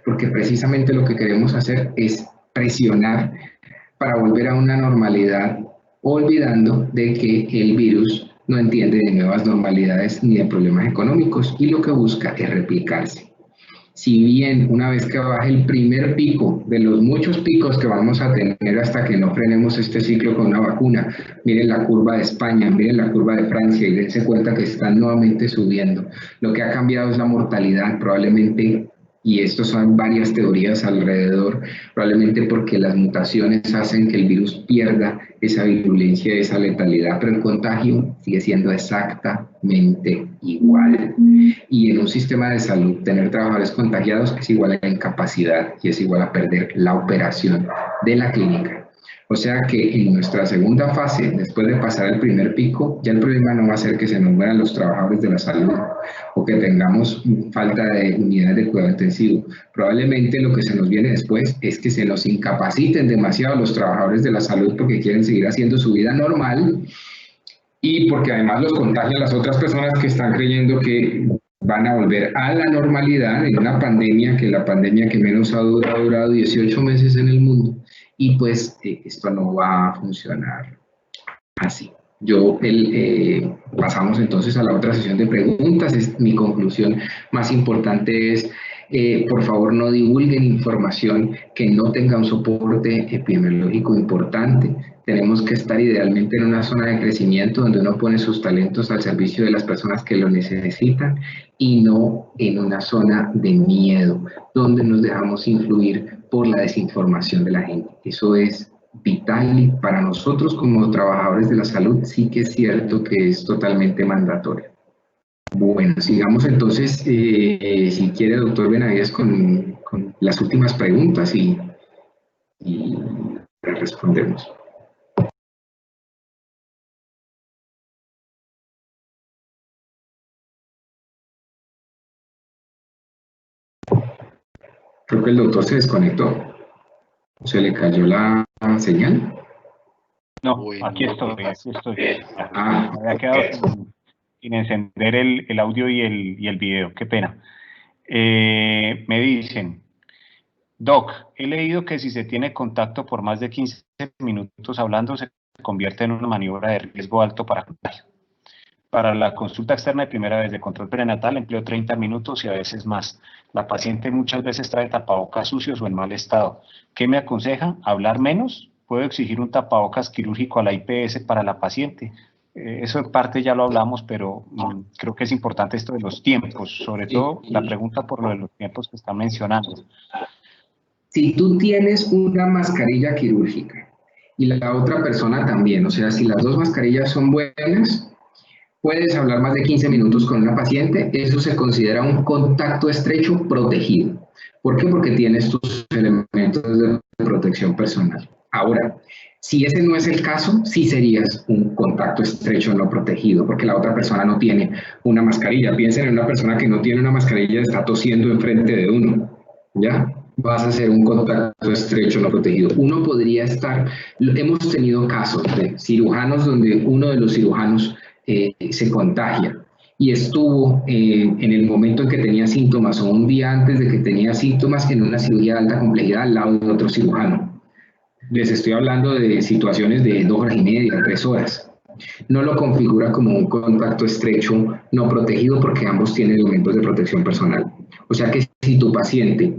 porque precisamente lo que queremos hacer es presionar para volver a una normalidad, olvidando de que el virus no entiende de nuevas normalidades ni de problemas económicos y lo que busca es replicarse. Si bien una vez que baje el primer pico de los muchos picos que vamos a tener hasta que no frenemos este ciclo con una vacuna, miren la curva de España, miren la curva de Francia y dense cuenta que están nuevamente subiendo. Lo que ha cambiado es la mortalidad, probablemente, y esto son varias teorías alrededor, probablemente porque las mutaciones hacen que el virus pierda esa virulencia, esa letalidad, pero el contagio sigue siendo exactamente igual. Y en un sistema de salud, tener trabajadores contagiados es igual a incapacidad y es igual a perder la operación de la clínica. O sea que en nuestra segunda fase, después de pasar el primer pico, ya el problema no va a ser que se nos mueran los trabajadores de la salud o que tengamos falta de unidades de cuidado intensivo. Probablemente lo que se nos viene después es que se nos incapaciten demasiado los trabajadores de la salud porque quieren seguir haciendo su vida normal y porque además los contagian las otras personas que están creyendo que van a volver a la normalidad en una pandemia, que la pandemia que menos ha durado 18 meses en el mundo, y pues esto no va a funcionar así. Pasamos entonces a la otra sesión de preguntas. Mi conclusión más importante es, por favor no divulguen información que no tenga un soporte epidemiológico importante. Tenemos que estar idealmente en una zona de crecimiento donde uno pone sus talentos al servicio de las personas que lo necesitan y no en una zona de miedo, donde nos dejamos influir por la desinformación de la gente. Eso es vital y para nosotros como trabajadores de la salud sí que es cierto que es totalmente mandatorio. Bueno, sigamos entonces, si quiere, doctor Benavides, con las últimas preguntas y respondemos. Creo que el doctor se desconectó. ¿Se le cayó la señal? No, Bueno, aquí estoy. Ah, Me había quedado sin encender el audio y el video, qué pena. Me dicen, Doc, he leído que si se tiene contacto por más de 15 minutos hablando, se convierte en una maniobra de riesgo alto para contagio. Para la consulta externa de primera vez de control prenatal empleo 30 minutos y a veces más. La paciente muchas veces trae tapabocas sucios o en mal estado. ¿Qué me aconseja? ¿Hablar menos? ¿Puedo exigir un tapabocas quirúrgico a la IPS para la paciente? Eso en parte ya lo hablamos, pero creo que es importante esto de los tiempos, sobre todo la pregunta por lo de los tiempos que están mencionando. si tú tienes una mascarilla quirúrgica y la otra persona también, o sea, si las dos mascarillas son buenas, puedes hablar más de 15 minutos con una paciente, eso se considera un contacto estrecho protegido. ¿Por qué? Porque tienes tus elementos de protección personal. Ahora, si ese no es el caso, sí serías un contacto estrecho no protegido, porque la otra persona no tiene una mascarilla. Piensen en una persona que no tiene una mascarilla y está tosiendo enfrente de uno, ¿ya? Vas a hacer un contacto estrecho no protegido. Uno podría estar, hemos tenido casos de cirujanos donde uno de los cirujanos se contagia y estuvo en el momento en que tenía síntomas o un día antes de que tenía síntomas en una cirugía de alta complejidad al lado de otro cirujano. Les estoy hablando de situaciones de 2 horas y media, 3 horas. No lo configura como un contacto estrecho no protegido porque ambos tienen elementos de protección personal. O sea que si tu paciente,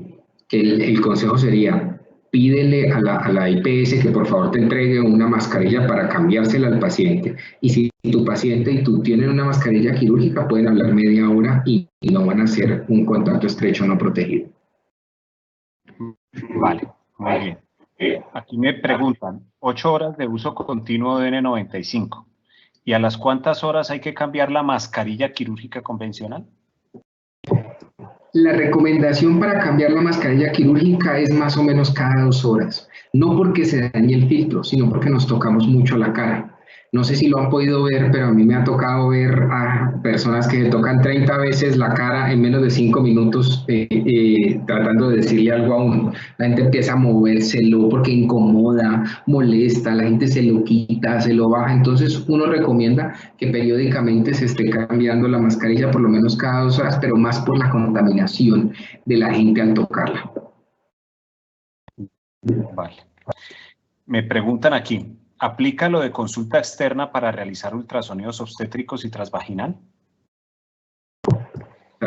que el consejo sería, pídele a la IPS que por favor te entregue una mascarilla para cambiársela al paciente. Y si tu paciente y tú tienen una mascarilla quirúrgica, pueden hablar media hora y no van a hacer un contacto estrecho no protegido. Vale, muy bien. Aquí me preguntan, 8 horas de uso continuo de N95. ¿Y a las cuántas horas hay que cambiar la mascarilla quirúrgica convencional? La recomendación para cambiar la mascarilla quirúrgica es más o menos cada 2 horas. No porque se dañe el filtro, sino porque nos tocamos mucho la cara. No sé si lo han podido ver, pero a mí me ha tocado ver a personas que tocan 30 veces la cara en menos de 5 minutos tratando de decirle algo a uno. La gente empieza a movérselo porque incomoda, molesta, la gente se lo quita, se lo baja. Entonces uno recomienda que periódicamente se esté cambiando la mascarilla por lo menos cada 2 horas, pero más por la contaminación de la gente al tocarla. Vale. Me preguntan aquí, ¿aplica lo de consulta externa para realizar ultrasonidos obstétricos y transvaginal?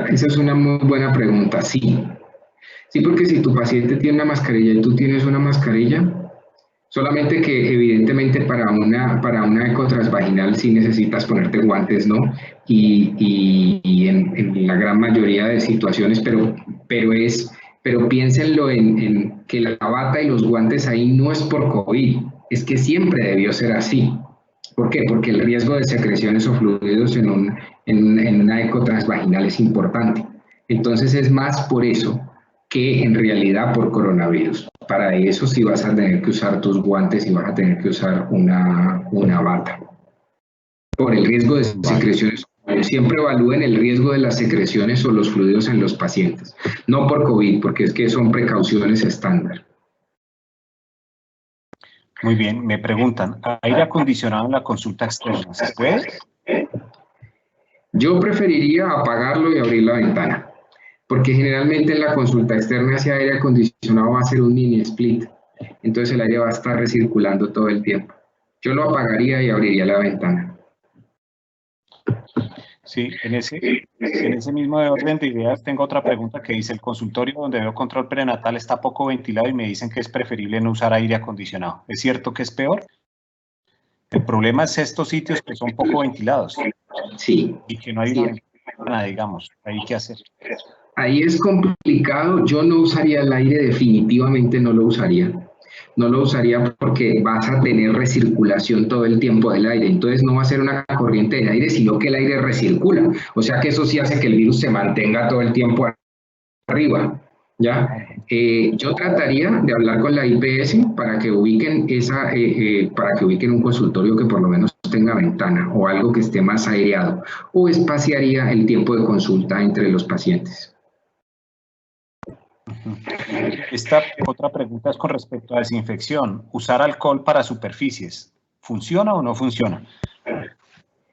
Esa es una muy buena pregunta, sí. Sí, porque si tu paciente tiene una mascarilla y tú tienes una mascarilla, solamente que evidentemente para una eco transvaginal sí necesitas ponerte guantes, ¿no? Y en la gran mayoría de situaciones, pero piénsenlo en que la bata y los guantes ahí no es por COVID, es que siempre debió ser así. ¿Por qué? Porque el riesgo de secreciones o fluidos en una eco transvaginal es importante. Entonces es más por eso que en realidad por coronavirus. Para eso sí vas a tener que usar tus guantes y vas a tener que usar una bata. Por el riesgo de secreciones. Siempre evalúen el riesgo de las secreciones o los fluidos en los pacientes. No por COVID, porque es que son precauciones estándar. Muy bien, me preguntan, ¿aire acondicionado en la consulta externa se puede? Yo preferiría apagarlo y abrir la ventana, porque generalmente en la consulta externa ese aire acondicionado va a ser un mini split, entonces el aire va a estar recirculando todo el tiempo. Yo lo apagaría y abriría la ventana. Sí, en ese mismo orden de ideas tengo otra pregunta que dice, el consultorio donde veo control prenatal está poco ventilado y me dicen que es preferible no usar aire acondicionado. ¿Es cierto que es peor? El problema es estos sitios que son poco ventilados. Sí. Y que no hay una ventana, digamos. ¿Ahí qué hacer? Ahí es complicado. Yo no usaría el aire, definitivamente no lo usaría. No lo usaría porque vas a tener recirculación todo el tiempo del aire. Entonces no va a ser una corriente de aire, sino que el aire recircula. O sea que eso sí hace que el virus se mantenga todo el tiempo arriba. ¿Ya? Yo trataría de hablar con la IPS para que ubiquen para que ubiquen un consultorio que por lo menos tenga ventana o algo que esté más aireado, o espaciaría el tiempo de consulta entre los pacientes. Esta otra pregunta es con respecto a desinfección. ¿Usar alcohol para superficies funciona o no funciona?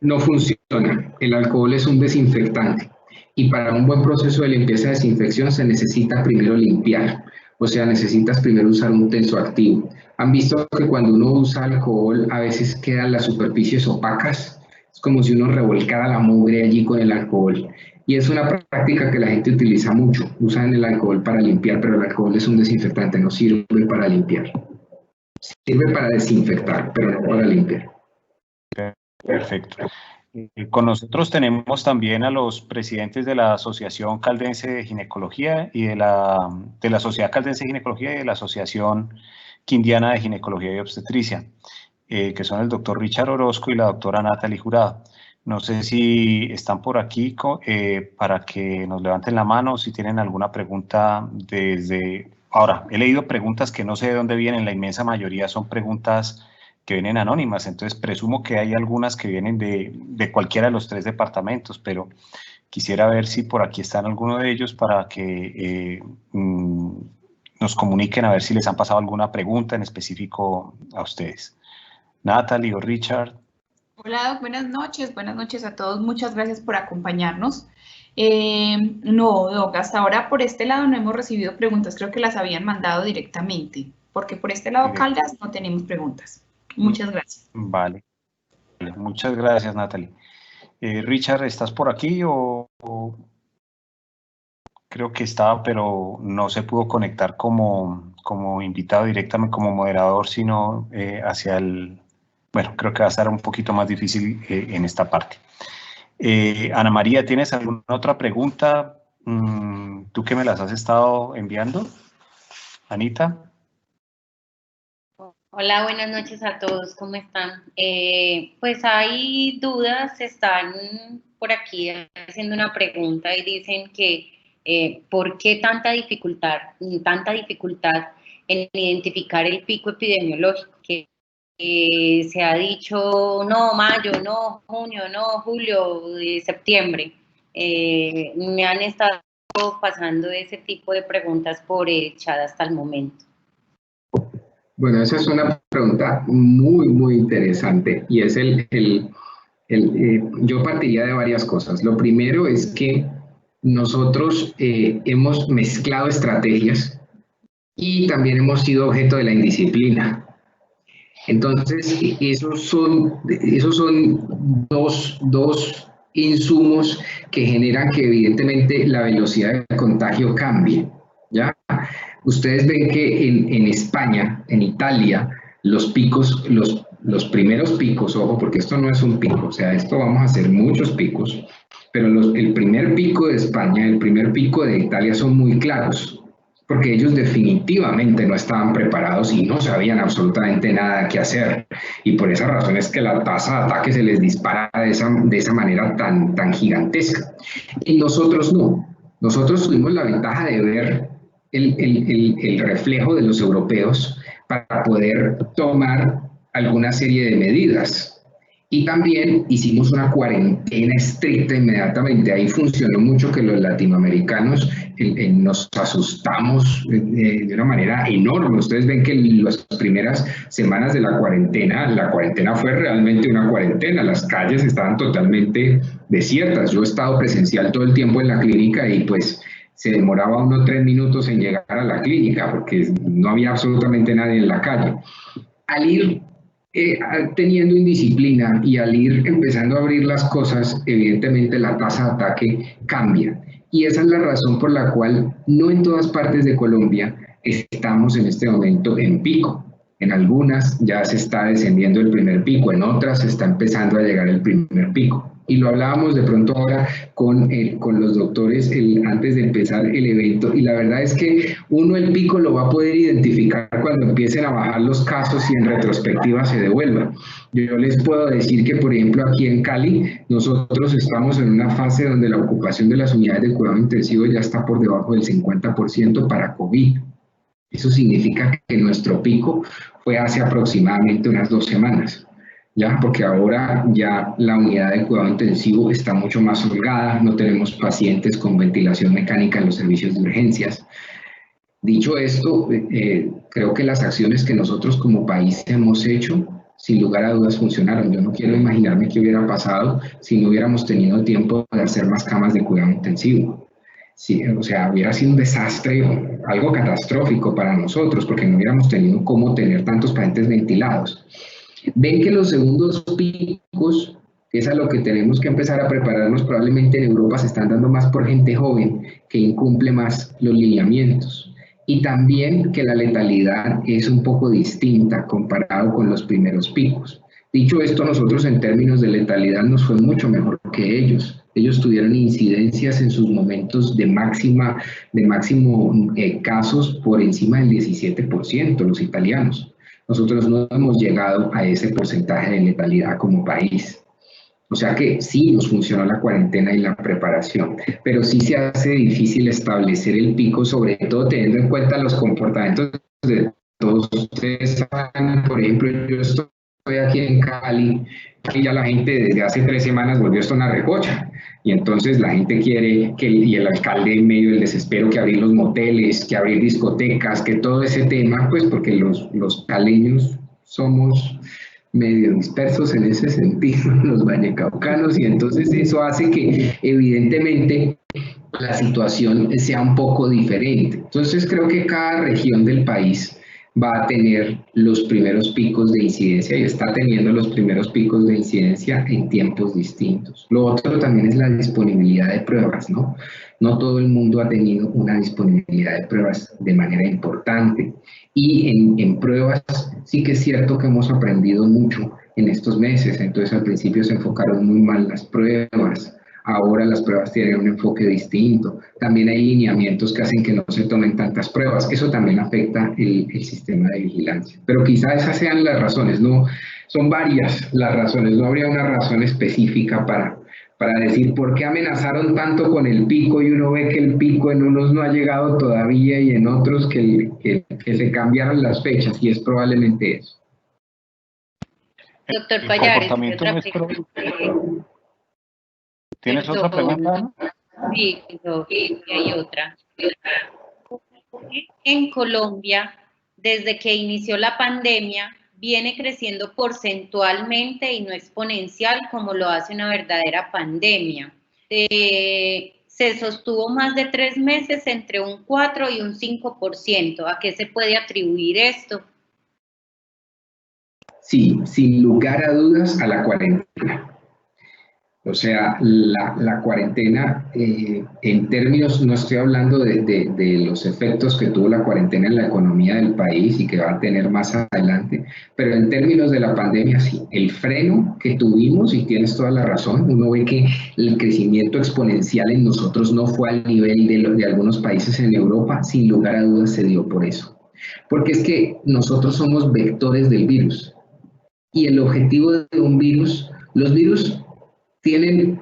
No funciona. El alcohol es un desinfectante y para un buen proceso de limpieza y desinfección se necesita primero limpiar, o sea, necesitas primero usar un tensoactivo. ¿Han visto que cuando uno usa alcohol a veces quedan las superficies opacas? Es como si uno revolcara la mugre allí con el alcohol. Y es una práctica que la gente utiliza mucho. Usan el alcohol para limpiar, pero el alcohol es un desinfectante, no sirve para limpiar. Sirve para desinfectar, pero no para limpiar. Perfecto. Con nosotros tenemos también a los presidentes de la Asociación Caldense de Ginecología y de la Sociedad Caldense de Ginecología y de la Asociación Quindiana de Ginecología y Obstetricia, que son el doctor Richard Orozco y la doctora Natalie Jurado. No sé si están por aquí para que nos levanten la mano si tienen alguna pregunta desde... Ahora, he leído preguntas que no sé de dónde vienen, la inmensa mayoría son preguntas que vienen anónimas, entonces presumo que hay algunas que vienen de cualquiera de los 3 departamentos, pero quisiera ver si por aquí están alguno de ellos para que nos comuniquen a ver si les han pasado alguna pregunta en específico a ustedes. Natalie o Richard. Hola, Doc, buenas noches a todos, muchas gracias por acompañarnos. No, Doc, hasta ahora por este lado no hemos recibido preguntas, creo que las habían mandado directamente, porque por este lado Caldas no tenemos preguntas. Muchas gracias. Vale, muchas gracias, Natalie. Richard, ¿estás por aquí o...? Creo que estaba, pero no se pudo conectar como invitado directamente, como moderador, sino hacia el... Bueno, creo que va a estar un poquito más difícil en esta parte. Ana María, ¿tienes alguna otra pregunta? ¿Tú que me las has estado enviando? Anita. Hola, buenas noches a todos, ¿cómo están? Pues hay dudas, están por aquí haciendo una pregunta y dicen que ¿por qué tanta dificultad en identificar el pico epidemiológico? Que se ha dicho no, mayo, no, junio, no, julio, septiembre. Me han estado pasando ese tipo de preguntas por el chat hasta el momento. Bueno, esa es una pregunta muy interesante y es yo partiría de varias cosas. Lo primero es que nosotros hemos mezclado estrategias y también hemos sido objeto de la indisciplina. Entonces, esos son dos insumos que generan que evidentemente la velocidad de contagio cambie, ¿ya? Ustedes ven que en España, en Italia, los picos, los primeros picos, ojo, porque esto no es un pico, o sea, esto vamos a hacer muchos picos, pero el primer pico de España, el primer pico de Italia son muy claros, porque ellos definitivamente no estaban preparados y no sabían absolutamente nada qué hacer. Y por esa razón es que la tasa de ataque se les dispara de esa manera tan gigantesca. Y nosotros no. Nosotros tuvimos la ventaja de ver el reflejo de los europeos para poder tomar alguna serie de medidas. Y también hicimos una cuarentena estricta inmediatamente. Ahí funcionó mucho que los latinoamericanos nos asustamos de una manera enorme. Ustedes ven que en las primeras semanas de la cuarentena fue realmente una cuarentena. Las calles estaban totalmente desiertas. Yo he estado presencial todo el tiempo en la clínica y pues se demoraba unos 3 minutos en llegar a la clínica porque no había absolutamente nadie en la calle. Al ir teniendo indisciplina y al ir empezando a abrir las cosas, evidentemente la tasa de ataque cambia. Y esa es la razón por la cual no en todas partes de Colombia estamos en este momento en pico. En algunas ya se está descendiendo el primer pico, en otras se está empezando a llegar el primer pico. Y lo hablábamos de pronto ahora con los doctores antes de empezar el evento, y la verdad es que uno el pico lo va a poder identificar cuando empiecen a bajar los casos y en retrospectiva se devuelva. Yo les puedo decir que, por ejemplo, aquí en Cali, nosotros estamos en una fase donde la ocupación de las unidades de cuidado intensivo ya está por debajo del 50% para COVID. Eso significa que nuestro pico fue hace aproximadamente unas 2 semanas. ¿Ya? Porque ahora ya la unidad de cuidado intensivo está mucho más holgada, no tenemos pacientes con ventilación mecánica en los servicios de urgencias. Dicho esto, creo que las acciones que nosotros como país hemos hecho, sin lugar a dudas funcionaron. Yo no quiero imaginarme qué hubiera pasado si no hubiéramos tenido tiempo de hacer más camas de cuidado intensivo. Sí, o sea, hubiera sido un desastre, algo catastrófico para nosotros, porque no hubiéramos tenido cómo tener tantos pacientes ventilados. Ven que los segundos picos, que es a lo que tenemos que empezar a prepararnos, probablemente en Europa se están dando más por gente joven que incumple más los lineamientos. Y también que la letalidad es un poco distinta comparado con los primeros picos. Dicho esto, nosotros en términos de letalidad nos fue mucho mejor que ellos. Ellos tuvieron incidencias en sus momentos de máximo casos por encima del 17%, los italianos. Nosotros no hemos llegado a ese porcentaje de letalidad como país. O sea que sí nos funcionó la cuarentena y la preparación, pero sí se hace difícil establecer el pico, sobre todo teniendo en cuenta los comportamientos de todos ustedes. Por ejemplo, yo estoy aquí en Cali y ya la gente desde hace 3 semanas volvió esto una recocha. Y entonces la gente quiere que, y el alcalde en medio del desespero, que abrir los moteles, que abrir discotecas, que todo ese tema, pues porque los caleños somos medio dispersos en ese sentido, los vallecaucanos, y entonces eso hace que evidentemente la situación sea un poco diferente. Entonces creo que cada región del país va a tener los primeros picos de incidencia y está teniendo los primeros picos de incidencia en tiempos distintos. Lo otro también es la disponibilidad de pruebas, ¿no? No todo el mundo ha tenido una disponibilidad de pruebas de manera importante. Y en pruebas sí que es cierto que hemos aprendido mucho en estos meses. Entonces al principio se enfocaron muy mal las pruebas. Ahora las pruebas tienen un enfoque distinto. También hay lineamientos que hacen que no se tomen tantas pruebas. Eso también afecta el sistema de vigilancia. Pero quizá esas sean las razones, ¿no? Son varias las razones. No habría una razón específica para decir por qué amenazaron tanto con el pico y uno ve que el pico en unos no ha llegado todavía y en otros que se cambiaron las fechas, y es probablemente eso. Doctor Pallares, ¿Tienes otra pregunta, Ana? Sí, hay otra. En Colombia, desde que inició la pandemia, viene creciendo porcentualmente y no exponencial como lo hace una verdadera pandemia. Se sostuvo más de 3 meses entre un 4 y un 5%. ¿A qué se puede atribuir esto? Sí, sin lugar a dudas, a la cuarentena. O sea, la cuarentena, en términos, no estoy hablando de los efectos que tuvo la cuarentena en la economía del país y que va a tener más adelante, pero en términos de la pandemia, sí, el freno que tuvimos, y tienes toda la razón, uno ve que el crecimiento exponencial en nosotros no fue al nivel de algunos países en Europa, sin lugar a dudas se dio por eso. Porque es que nosotros somos vectores del virus, y el objetivo de un virus, los virus tienen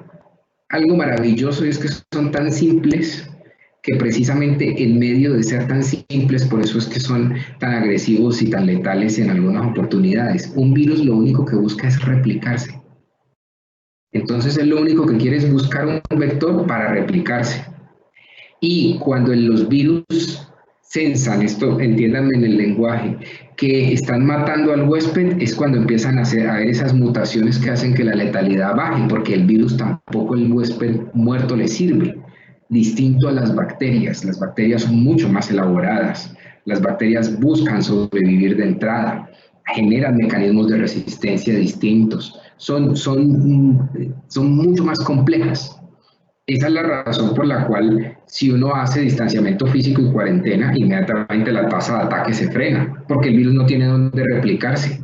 algo maravilloso, y es que son tan simples que precisamente en medio de ser tan simples, por eso es que son tan agresivos y tan letales en algunas oportunidades. Un virus lo único que busca es replicarse. Entonces él lo único que quiere es buscar un vector para replicarse. Y cuando los virus sensan, esto entiéndanme en el lenguaje, que están matando al huésped, es cuando empiezan a haber esas mutaciones que hacen que la letalidad baje, porque el virus tampoco, el huésped muerto le sirve. Distinto a las bacterias son mucho más elaboradas. Las bacterias buscan sobrevivir de entrada, generan mecanismos de resistencia distintos, son mucho más complejas. Esa es la razón por la cual, si uno hace distanciamiento físico y cuarentena, inmediatamente la tasa de ataque se frena, porque el virus no tiene dónde replicarse,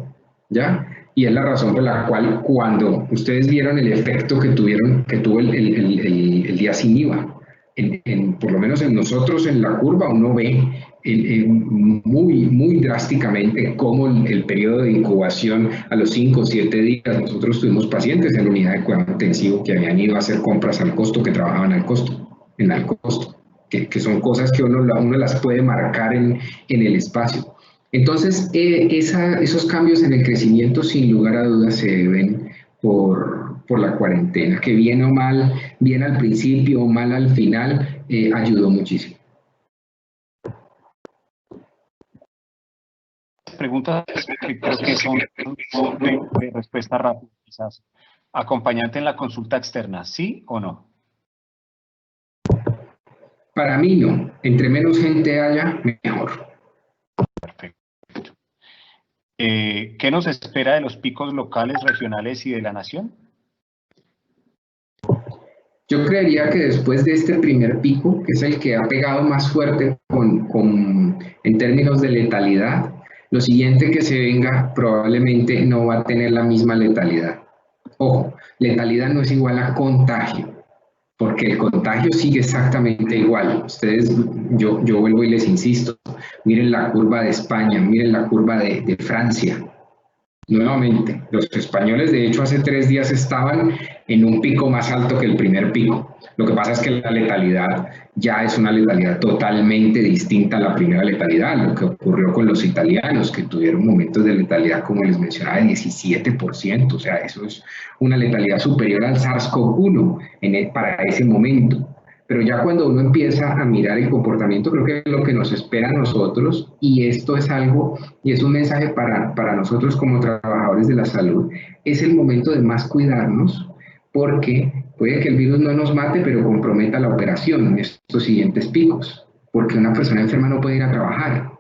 ¿ya? Y es la razón por la cual, cuando ustedes vieron el efecto que tuvo el día sin IVA, por lo menos en nosotros en la curva uno ve muy drásticamente cómo el periodo de incubación a los 5 o 7 días, nosotros tuvimos pacientes en la unidad de cuidado intensivo que habían ido a hacer compras al costo, que trabajaban al costo, que son cosas que uno las puede marcar en el espacio. Entonces, esos cambios en el crecimiento, sin lugar a dudas, se deben por la cuarentena, que bien o mal, bien al principio o mal al final, ayudó muchísimo. preguntas que creo que son de respuesta rápida, quizás. ¿Acompañante en la consulta externa, sí o no? Para mí no. Entre menos gente haya, mejor. Perfecto. ¿Qué nos espera de los picos locales, regionales y de la nación? Yo creería que después de este primer pico, que es el que ha pegado más fuerte en términos de letalidad, lo siguiente que se venga probablemente no va a tener la misma letalidad. Ojo, letalidad no es igual a contagio, porque el contagio sigue exactamente igual. Ustedes, yo vuelvo y les insisto, miren la curva de España, miren la curva de Francia. Nuevamente, los españoles de hecho hace 3 días estaban en un pico más alto que el primer pico. Lo que pasa es que la letalidad ya es una letalidad totalmente distinta a la primera letalidad, lo que ocurrió con los italianos, que tuvieron momentos de letalidad, como les mencionaba, de 17%, o sea, eso es una letalidad superior al SARS-CoV-1 para ese momento. Pero ya cuando uno empieza a mirar el comportamiento, creo que es lo que nos espera a nosotros, y esto es algo, y es un mensaje para nosotros como trabajadores de la salud, es el momento de más cuidarnos, porque puede que el virus no nos mate, pero comprometa la operación en estos siguientes picos, porque una persona enferma no puede ir a trabajar.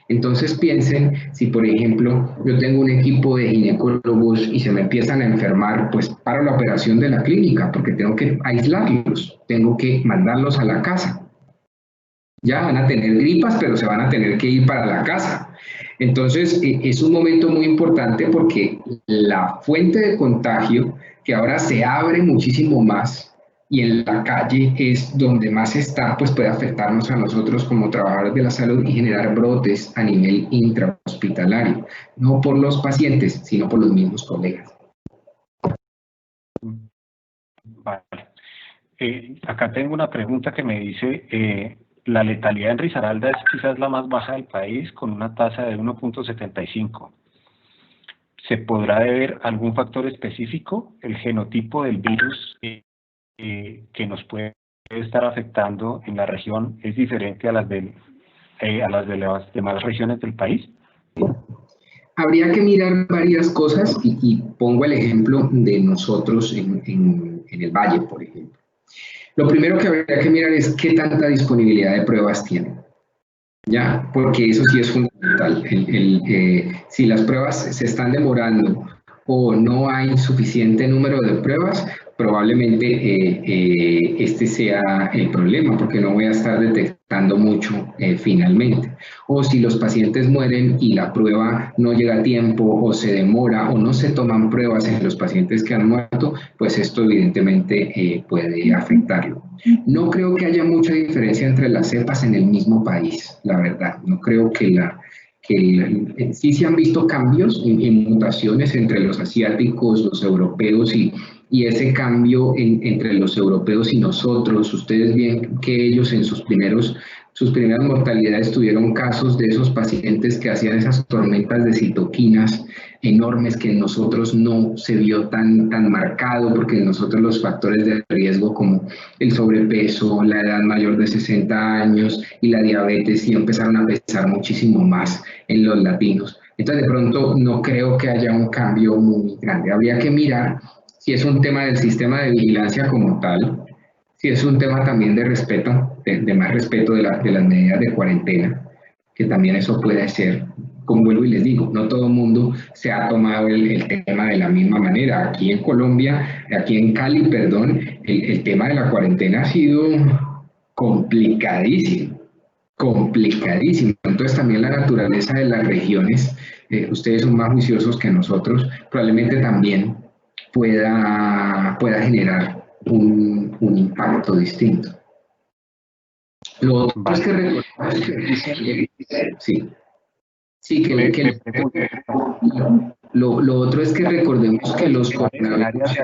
Entonces piensen, si por ejemplo yo tengo un equipo de ginecólogos y se me empiezan a enfermar, pues paro la operación de la clínica porque tengo que aislarlos, tengo que mandarlos a la casa. Ya van a tener gripas, pero se van a tener que ir para la casa. Entonces es un momento muy importante porque la fuente de contagio, que ahora se abre muchísimo más, y en la calle es donde más está, pues puede afectarnos a nosotros como trabajadores de la salud y generar brotes a nivel intrahospitalario, no por los pacientes, sino por los mismos colegas. Vale. Acá tengo una pregunta que me dice, la letalidad en Risaralda es quizás la más baja del país, con una tasa de 1.75. ¿Se podrá deber a algún factor específico, el genotipo del virus que nos puede estar afectando en la región es diferente a las de las demás regiones del país? Habría que mirar varias cosas y pongo el ejemplo de nosotros en el Valle, por ejemplo. Lo primero que habría que mirar es qué tanta disponibilidad de pruebas tienen. ¿Ya? Porque eso sí es fundamental. Si las pruebas se están demorando o no hay suficiente número de pruebas, probablemente este sea el problema, porque no voy a estar detectando mucho finalmente. O si los pacientes mueren y la prueba no llega a tiempo o se demora o no se toman pruebas en los pacientes que han muerto, pues esto evidentemente puede afectarlo. No creo que haya mucha diferencia entre las cepas en el mismo país, la verdad. No creo que sí se han visto cambios en mutaciones entre los asiáticos, los europeos y ese cambio entre los europeos y nosotros. Ustedes ven que ellos en sus primeras mortalidades tuvieron casos de esos pacientes que hacían esas tormentas de citoquinas enormes que en nosotros no se vio tan marcado, porque en nosotros los factores de riesgo como el sobrepeso, la edad mayor de 60 años y la diabetes sí empezaron a pesar muchísimo más en los latinos. Entonces de pronto no creo que haya un cambio muy grande. Habría que mirar si es un tema del sistema de vigilancia como tal, si es un tema también de respeto, de más respeto de las medidas de cuarentena, que también eso puede ser. Como vuelvo y les digo, no todo el mundo se ha tomado el tema de la misma manera. Aquí en Colombia, aquí en Cali, perdón, el tema de la cuarentena ha sido complicadísimo. Entonces también la naturaleza de las regiones, ustedes son más juiciosos que nosotros, probablemente también pueda generar un impacto distinto. Lo otro es que lo otro es que recordemos que los coronavirus.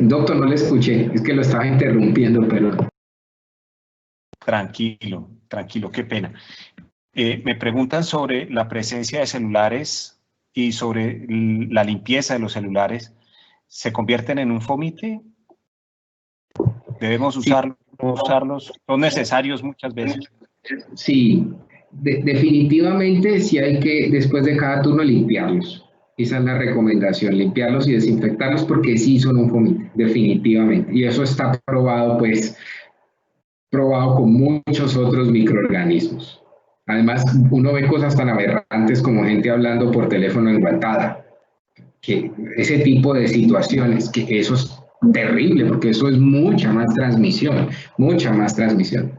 Doctor, no le escuché, es que lo estaba interrumpiendo, pero... Tranquilo, qué pena. Me preguntan sobre la presencia de celulares y sobre la limpieza de los celulares. ¿Se convierten en un fomite? ¿Debemos usarlos? ¿Son necesarios muchas veces? Sí, definitivamente sí hay que, después de cada turno, limpiarlos. Esa es la recomendación, limpiarlos y desinfectarlos porque sí son un fomite, definitivamente. Y eso está probado, pues, probado con muchos otros microorganismos. Además, uno ve cosas tan aberrantes como gente hablando por teléfono enguatada, que ese tipo de situaciones, que eso es terrible porque eso es mucha más transmisión, mucha más transmisión.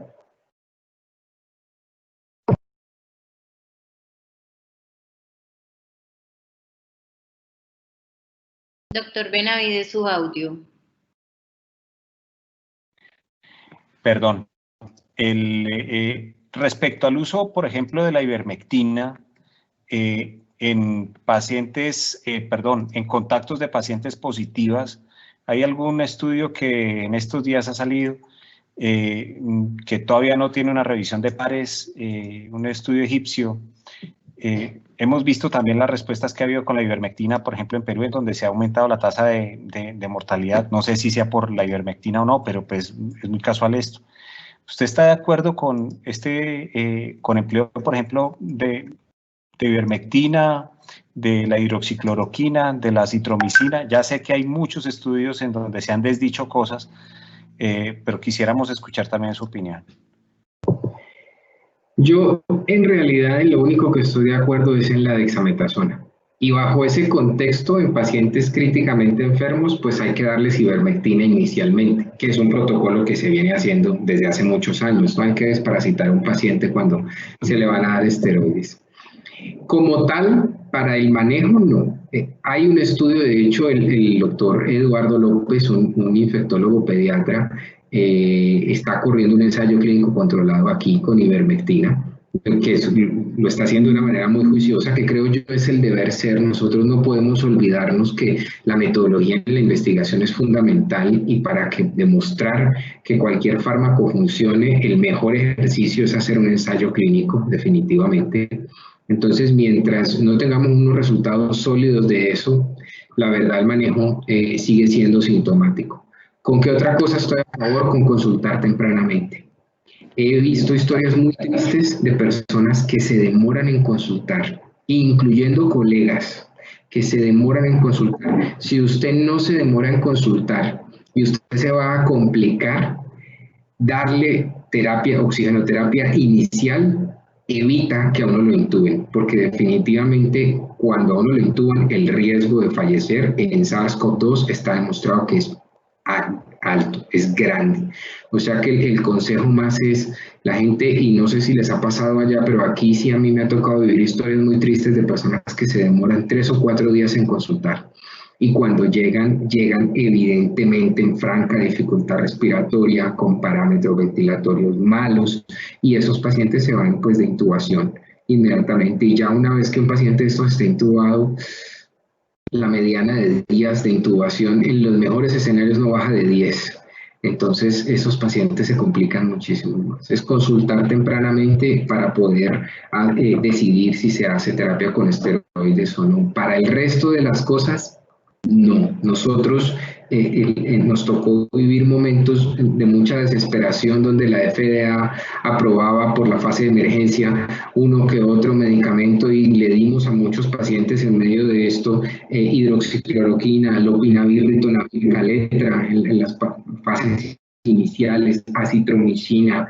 Doctor Benavides, su audio. Perdón. Respecto al uso, por ejemplo, de la ivermectina en pacientes, en contactos de pacientes positivas, hay algún estudio que en estos días ha salido que todavía no tiene una revisión de pares, un estudio egipcio. Hemos visto también las respuestas que ha habido con la ivermectina, por ejemplo, en Perú, en donde se ha aumentado la tasa de mortalidad. No sé si sea por la ivermectina o no, pero pues es muy casual esto. ¿Usted está de acuerdo con con empleo, por ejemplo, de ivermectina, de la hidroxicloroquina, de la acitromicina? Ya sé que hay muchos estudios en donde se han desdicho cosas, pero quisiéramos escuchar también su opinión. Yo en realidad lo único que estoy de acuerdo es en la dexametasona. Y bajo ese contexto, en pacientes críticamente enfermos, pues hay que darles ivermectina inicialmente, que es un protocolo que se viene haciendo desde hace muchos años. No hay que desparasitar a un paciente cuando se le van a dar esteroides. Como tal, para el manejo, no. Hay un estudio, de hecho, el doctor Eduardo López, un infectólogo pediatra, está corriendo un ensayo clínico controlado aquí con ivermectina, que lo está haciendo de una manera muy juiciosa, que creo yo es el deber ser. Nosotros no podemos olvidarnos que la metodología en la investigación es fundamental y para que demostrar que cualquier fármaco funcione, el mejor ejercicio es hacer un ensayo clínico, definitivamente. Entonces, mientras no tengamos unos resultados sólidos de eso, la verdad el manejo sigue siendo sintomático. ¿Con qué otra cosa estoy a favor? Con consultar tempranamente. He visto historias muy tristes de personas que se demoran en consultar, incluyendo colegas que se demoran en consultar. Si usted no se demora en consultar y usted se va a complicar, darle terapia, oxigenoterapia inicial evita que a uno lo intuben, porque definitivamente cuando a uno lo intuban, el riesgo de fallecer en SARS-CoV-2 está demostrado que es alto, es grande. O sea que el consejo más es la gente, y no sé si les ha pasado allá, pero aquí sí a mí me ha tocado vivir historias muy tristes de personas que se demoran 3 o 4 días en consultar. Y cuando llegan evidentemente en franca dificultad respiratoria, con parámetros ventilatorios malos, y esos pacientes se van pues de intubación inmediatamente. Y ya una vez que un paciente de estos esté intubado, la mediana de días de intubación en los mejores escenarios no baja de 10. Entonces esos pacientes se complican muchísimo más. Es consultar tempranamente para poder decidir si se hace terapia con esteroides o no. Para el resto de las cosas, no. Nosotros nos tocó vivir momentos de mucha desesperación donde la FDA aprobaba por la fase de emergencia uno que otro medicamento y le dimos a muchos pacientes en medio de esto hidroxicloroquina, lopinavir, ritonavir, caletra en las fases iniciales, acitromicina,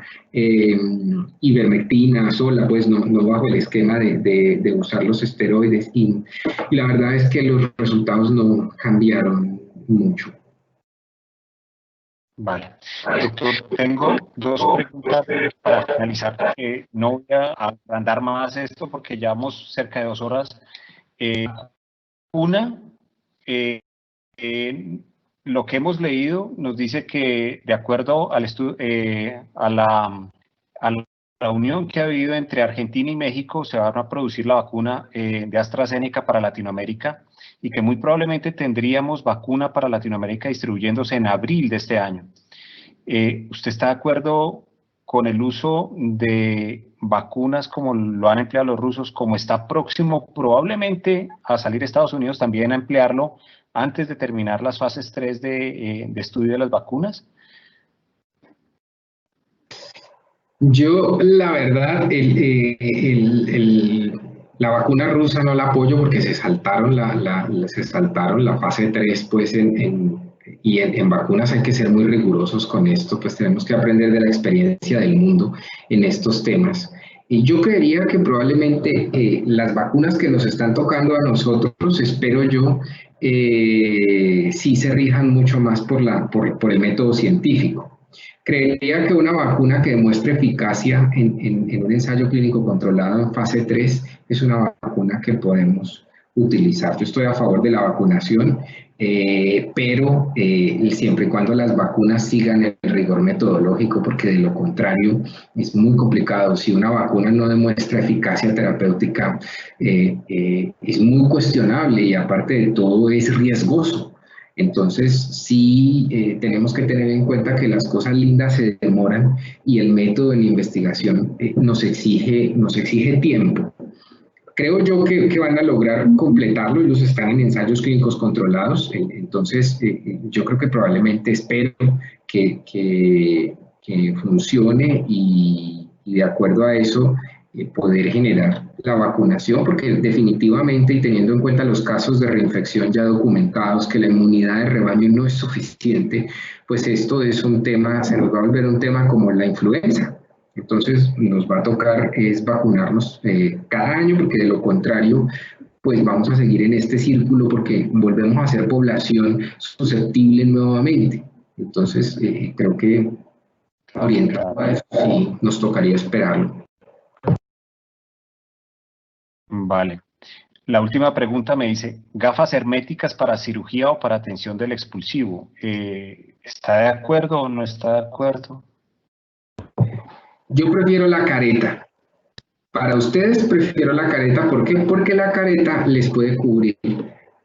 ivermectina sola, pues no bajo el esquema de usar los esteroides y la verdad es que los resultados no cambiaron mucho. Vale. Doctor, tengo dos preguntas para finalizar, porque no voy a agrandar más esto porque llevamos cerca de 2 horas. Una, lo que hemos leído nos dice que de acuerdo al a la unión que ha habido entre Argentina y México, se va a producir la vacuna de AstraZeneca para Latinoamérica y que muy probablemente tendríamos vacuna para Latinoamérica distribuyéndose en abril de este año. ¿Usted está de acuerdo con el uso de vacunas como lo han empleado los rusos, como está próximo probablemente a salir Estados Unidos también a emplearlo antes de terminar las fases 3 de estudio de las vacunas? Yo, la verdad, la vacuna rusa no la apoyo porque se saltaron se saltaron la fase 3, pues en vacunas hay que ser muy rigurosos con esto, pues tenemos que aprender de la experiencia del mundo en estos temas. Y yo creería que probablemente las vacunas que nos están tocando a nosotros, espero yo, sí se rijan mucho más por el método científico. Creería que una vacuna que demuestre eficacia en un ensayo clínico controlado en fase 3 es una vacuna que podemos utilizar. Yo estoy a favor de la vacunación, pero siempre y cuando las vacunas sigan el rigor metodológico, porque de lo contrario es muy complicado. Si una vacuna no demuestra eficacia terapéutica, es muy cuestionable y aparte de todo es riesgoso. Entonces, sí tenemos que tener en cuenta que las cosas lindas se demoran y el método de la investigación nos exige tiempo. Creo yo que van a lograr completarlo, ellos están en ensayos clínicos controlados, entonces yo creo que probablemente espero que funcione y de acuerdo a eso poder generar la vacunación, porque definitivamente y teniendo en cuenta los casos de reinfección ya documentados, que la inmunidad de rebaño no es suficiente, pues esto es un tema, se nos va a volver un tema como la influenza. Entonces nos va a tocar es vacunarnos cada año, porque de lo contrario pues vamos a seguir en este círculo porque volvemos a ser población susceptible nuevamente. Entonces creo que orientado a eso sí nos tocaría esperarlo. Vale. La última pregunta me dice, ¿gafas herméticas para cirugía o para atención del expulsivo? ¿Está de acuerdo o no está de acuerdo? Yo prefiero la careta. Para ustedes prefiero la careta, ¿por qué? Porque la careta les puede cubrir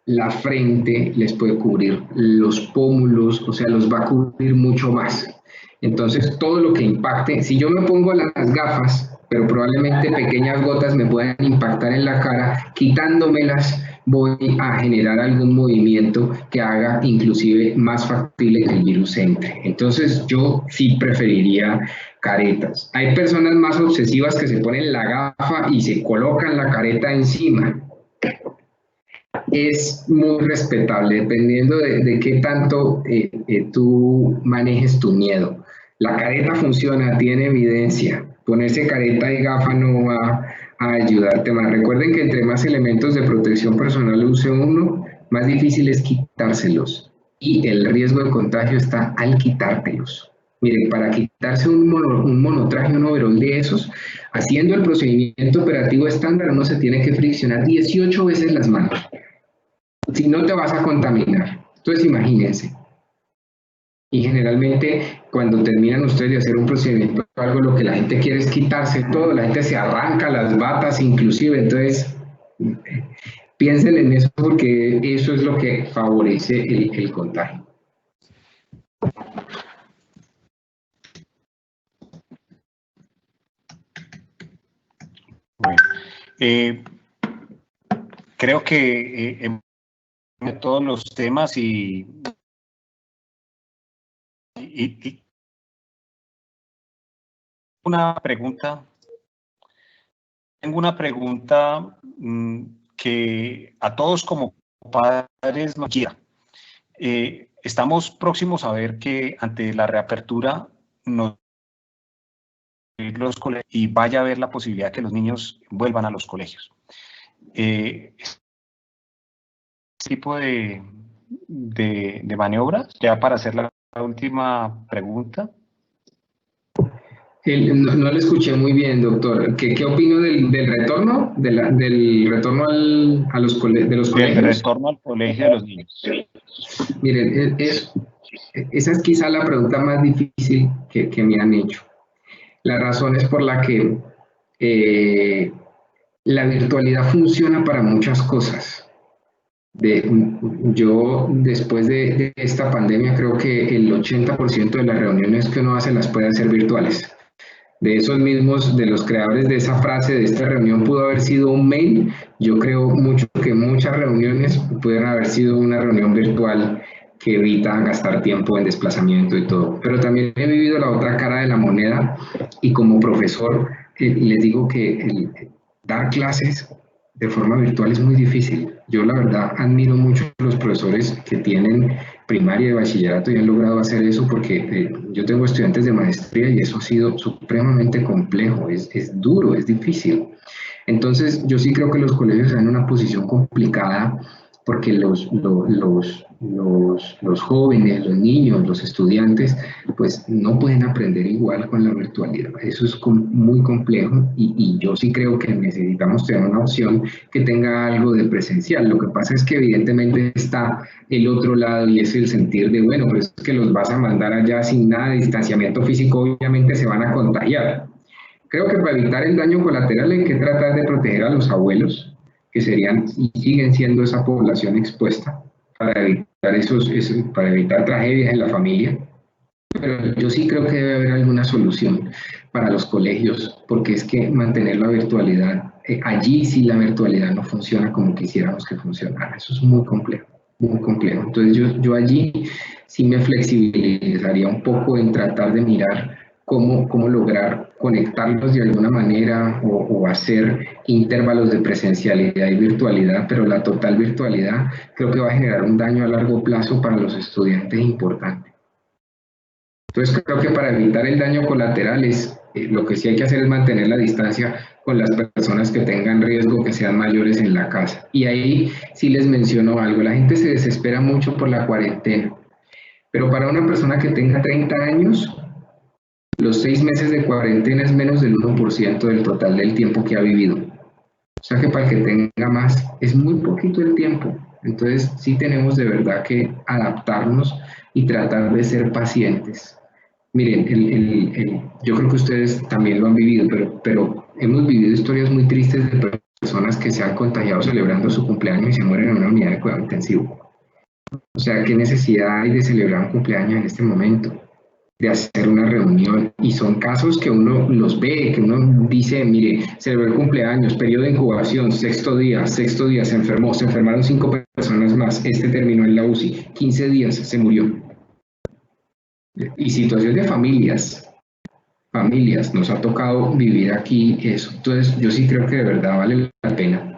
la frente, les puede cubrir los pómulos, o sea, los va a cubrir mucho más. Entonces, todo lo que impacte, si yo me pongo las gafas, pero probablemente pequeñas gotas me puedan impactar en la cara, quitándomelas voy a generar algún movimiento que haga inclusive más factible que el virus entre. Entonces, yo sí preferiría caretas. Hay personas más obsesivas que se ponen la gafa y se colocan la careta encima. Es muy respetable, dependiendo de qué tanto tú manejes tu miedo. La careta funciona, tiene evidencia. Ponerse careta y gafa no va a ayudarte más. Recuerden que entre más elementos de protección personal use uno, más difícil es quitárselos. Y el riesgo de contagio está al quitártelos. Miren, para quitarse un monotraje, un overol de esos, haciendo el procedimiento operativo estándar, uno se tiene que friccionar 18 veces las manos. Si no, te vas a contaminar. Entonces, imagínense. Y generalmente, cuando terminan ustedes de hacer un procedimiento, algo lo que la gente quiere es quitarse todo, la gente se arranca las batas inclusive, entonces piensen en eso porque eso es lo que favorece el contagio. Bueno, creo que en todos los temas y una pregunta. Tengo una pregunta que a todos como padres nos quiera. Estamos próximos a ver que ante la reapertura los colegios y vaya a haber la posibilidad de que los niños vuelvan a los colegios. Este tipo de maniobras, ya para hacer la última pregunta. No le escuché muy bien, doctor. ¿Qué opino del retorno? ¿Del retorno a los colegios? Del retorno al colegio de los niños. Miren, esa es quizá la pregunta más difícil que me han hecho. La razón es por la que la virtualidad funciona para muchas cosas. Yo, después de esta pandemia, creo que el 80% de las reuniones que uno hace las puede hacer virtuales. De esos mismos, de los creadores de esa frase, de esta reunión pudo haber sido un mail, yo creo mucho que muchas reuniones pudieron haber sido una reunión virtual que evita gastar tiempo en desplazamiento y todo. Pero también he vivido la otra cara de la moneda y como profesor les digo que dar clases de forma virtual es muy difícil. Yo la verdad admiro mucho a los profesores que tienen primaria y bachillerato y han logrado hacer eso porque yo tengo estudiantes de maestría y eso ha sido supremamente complejo, es duro, es difícil. Entonces yo sí creo que los colegios están en una posición complicada porque los jóvenes, los niños, los estudiantes, pues no pueden aprender igual con la virtualidad. Eso es muy complejo y yo sí creo que necesitamos tener una opción que tenga algo de presencial. Lo que pasa es que evidentemente está el otro lado y es el sentir de, bueno, pero es que los vas a mandar allá sin nada de distanciamiento físico, obviamente se van a contagiar. Creo que para evitar el daño colateral hay que tratar de proteger a los abuelos, que serían y siguen siendo esa población expuesta, para evitar, para evitar tragedias en la familia. Pero yo sí creo que debe haber alguna solución para los colegios, porque es que mantener la virtualidad, allí sí la virtualidad no funciona como quisiéramos que funcionara. Eso es muy complejo, muy complejo. Entonces yo allí sí me flexibilizaría un poco en tratar de mirar cómo lograr conectarlos de alguna manera o hacer intervalos de presencialidad y virtualidad, pero la total virtualidad creo que va a generar un daño a largo plazo para los estudiantes importante. Entonces creo que para evitar el daño colateral lo que sí hay que hacer es mantener la distancia con las personas que tengan riesgo, que sean mayores en la casa. Y ahí sí les menciono algo, la gente se desespera mucho por la cuarentena, pero para una persona que tenga 30 años, los 6 meses de cuarentena es menos del 1% del total del tiempo que ha vivido. O sea que para el que tenga más es muy poquito el tiempo. Entonces sí tenemos de verdad que adaptarnos y tratar de ser pacientes. Miren, yo creo que ustedes también lo han vivido, pero hemos vivido historias muy tristes de personas que se han contagiado celebrando su cumpleaños y se mueren en una unidad de cuidado intensivo. O sea, ¿qué necesidad hay de celebrar un cumpleaños en este momento? De hacer una reunión, y son casos que uno los ve, que uno dice, mire, celebró el cumpleaños, periodo de incubación, sexto día, se enfermó, se enfermaron 5 personas más, terminó en la UCI, 15 días, se murió. Y situación de familias, nos ha tocado vivir aquí eso. Entonces yo sí creo que de verdad vale la pena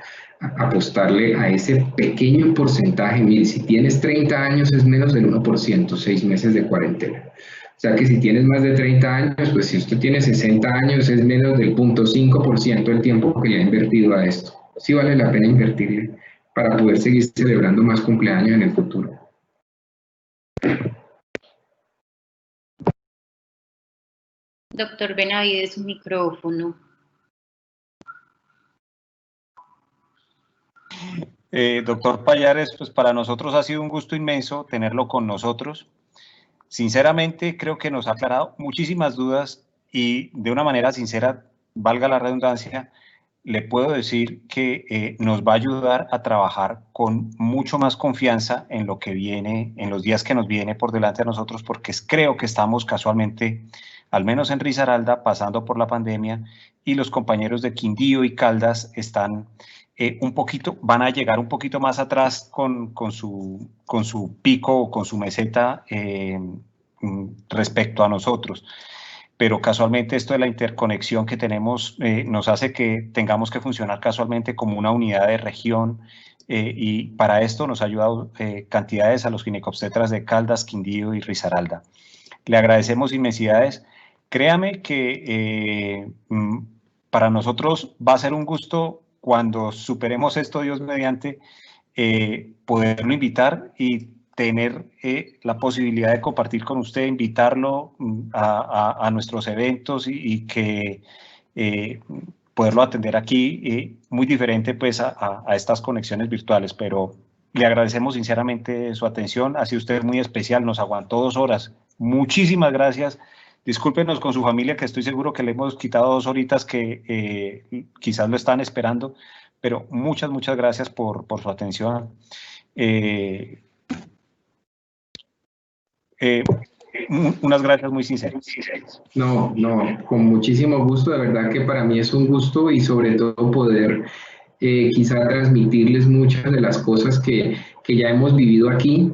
apostarle a ese pequeño porcentaje. Mire, si tienes 30 años es menos del 1%, 6 meses de cuarentena. O sea que si tienes más de 30 años, pues si usted tiene 60 años es menos del 0.5% del tiempo que le ha invertido a esto. Sí vale la pena invertirle para poder seguir celebrando más cumpleaños en el futuro. Doctor Benavides, su micrófono. Doctor Pallares, pues para nosotros ha sido un gusto inmenso tenerlo con nosotros. Sinceramente, creo que nos ha aclarado muchísimas dudas y de una manera sincera, valga la redundancia, le puedo decir que nos va a ayudar a trabajar con mucho más confianza en lo que viene, en los días que nos viene por delante de nosotros, porque creo que estamos casualmente, al menos en Risaralda, pasando por la pandemia y los compañeros de Quindío y Caldas están van a llegar un poquito más atrás con su pico o con su meseta respecto a nosotros. Pero casualmente esto de la interconexión que tenemos nos hace que tengamos que funcionar casualmente como una unidad de región y para esto nos ha ayudado cantidades a los ginecobstetras de Caldas, Quindío y Risaralda. Le agradecemos inmensidades. Créame que para nosotros va a ser un gusto cuando superemos esto, Dios mediante, poderlo invitar y tener la posibilidad de compartir con usted, invitarlo a nuestros eventos y que poderlo atender aquí, muy diferente pues a estas conexiones virtuales, pero le agradecemos sinceramente su atención, ha sido usted muy especial, nos aguantó 2 horas, muchísimas gracias. Discúlpenos con su familia, que estoy seguro que le hemos quitado 2 horitas que quizás lo están esperando, pero muchas gracias por su atención. Unas gracias muy sinceras. No, con muchísimo gusto, de verdad que para mí es un gusto y sobre todo poder quizá transmitirles muchas de las cosas que ya hemos vivido aquí,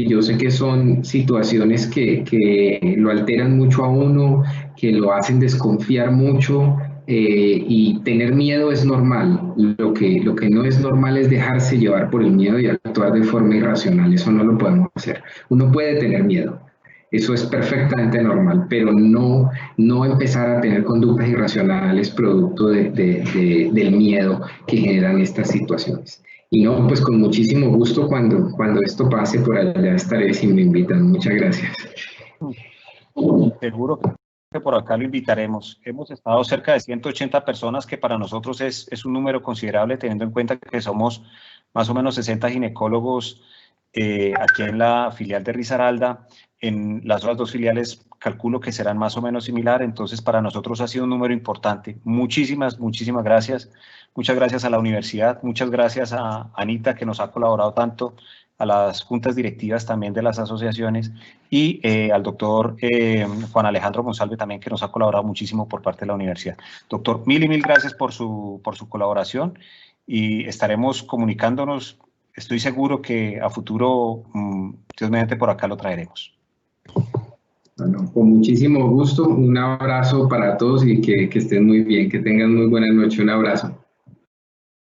que yo sé que son situaciones que lo alteran mucho a uno, que lo hacen desconfiar mucho, y tener miedo es normal. Lo que no es normal es dejarse llevar por el miedo y actuar de forma irracional. Eso no lo podemos hacer. Uno puede tener miedo, eso es perfectamente normal, pero no empezar a tener conductas irracionales producto del miedo que generan estas situaciones. Y no, pues con muchísimo gusto cuando esto pase por allá estaré si me invitan. Muchas gracias. Seguro que por acá lo invitaremos. Hemos estado cerca de 180 personas, que para nosotros es un número considerable, teniendo en cuenta que somos más o menos 60 ginecólogos aquí en la filial de Risaralda. En las otras dos filiales calculo que serán más o menos similar, entonces para nosotros ha sido un número importante. Muchísimas gracias. Muchas gracias a la universidad, muchas gracias a Anita, que nos ha colaborado tanto, a las juntas directivas también de las asociaciones, y al doctor Juan Alejandro Monsalve también, que nos ha colaborado muchísimo por parte de la universidad. Doctor, mil gracias por su colaboración, y estaremos comunicándonos. Estoy seguro que a futuro, Dios mediante, por acá lo traeremos. Bueno, con muchísimo gusto, un abrazo para todos y que estén muy bien, que tengan muy buena noche, un abrazo.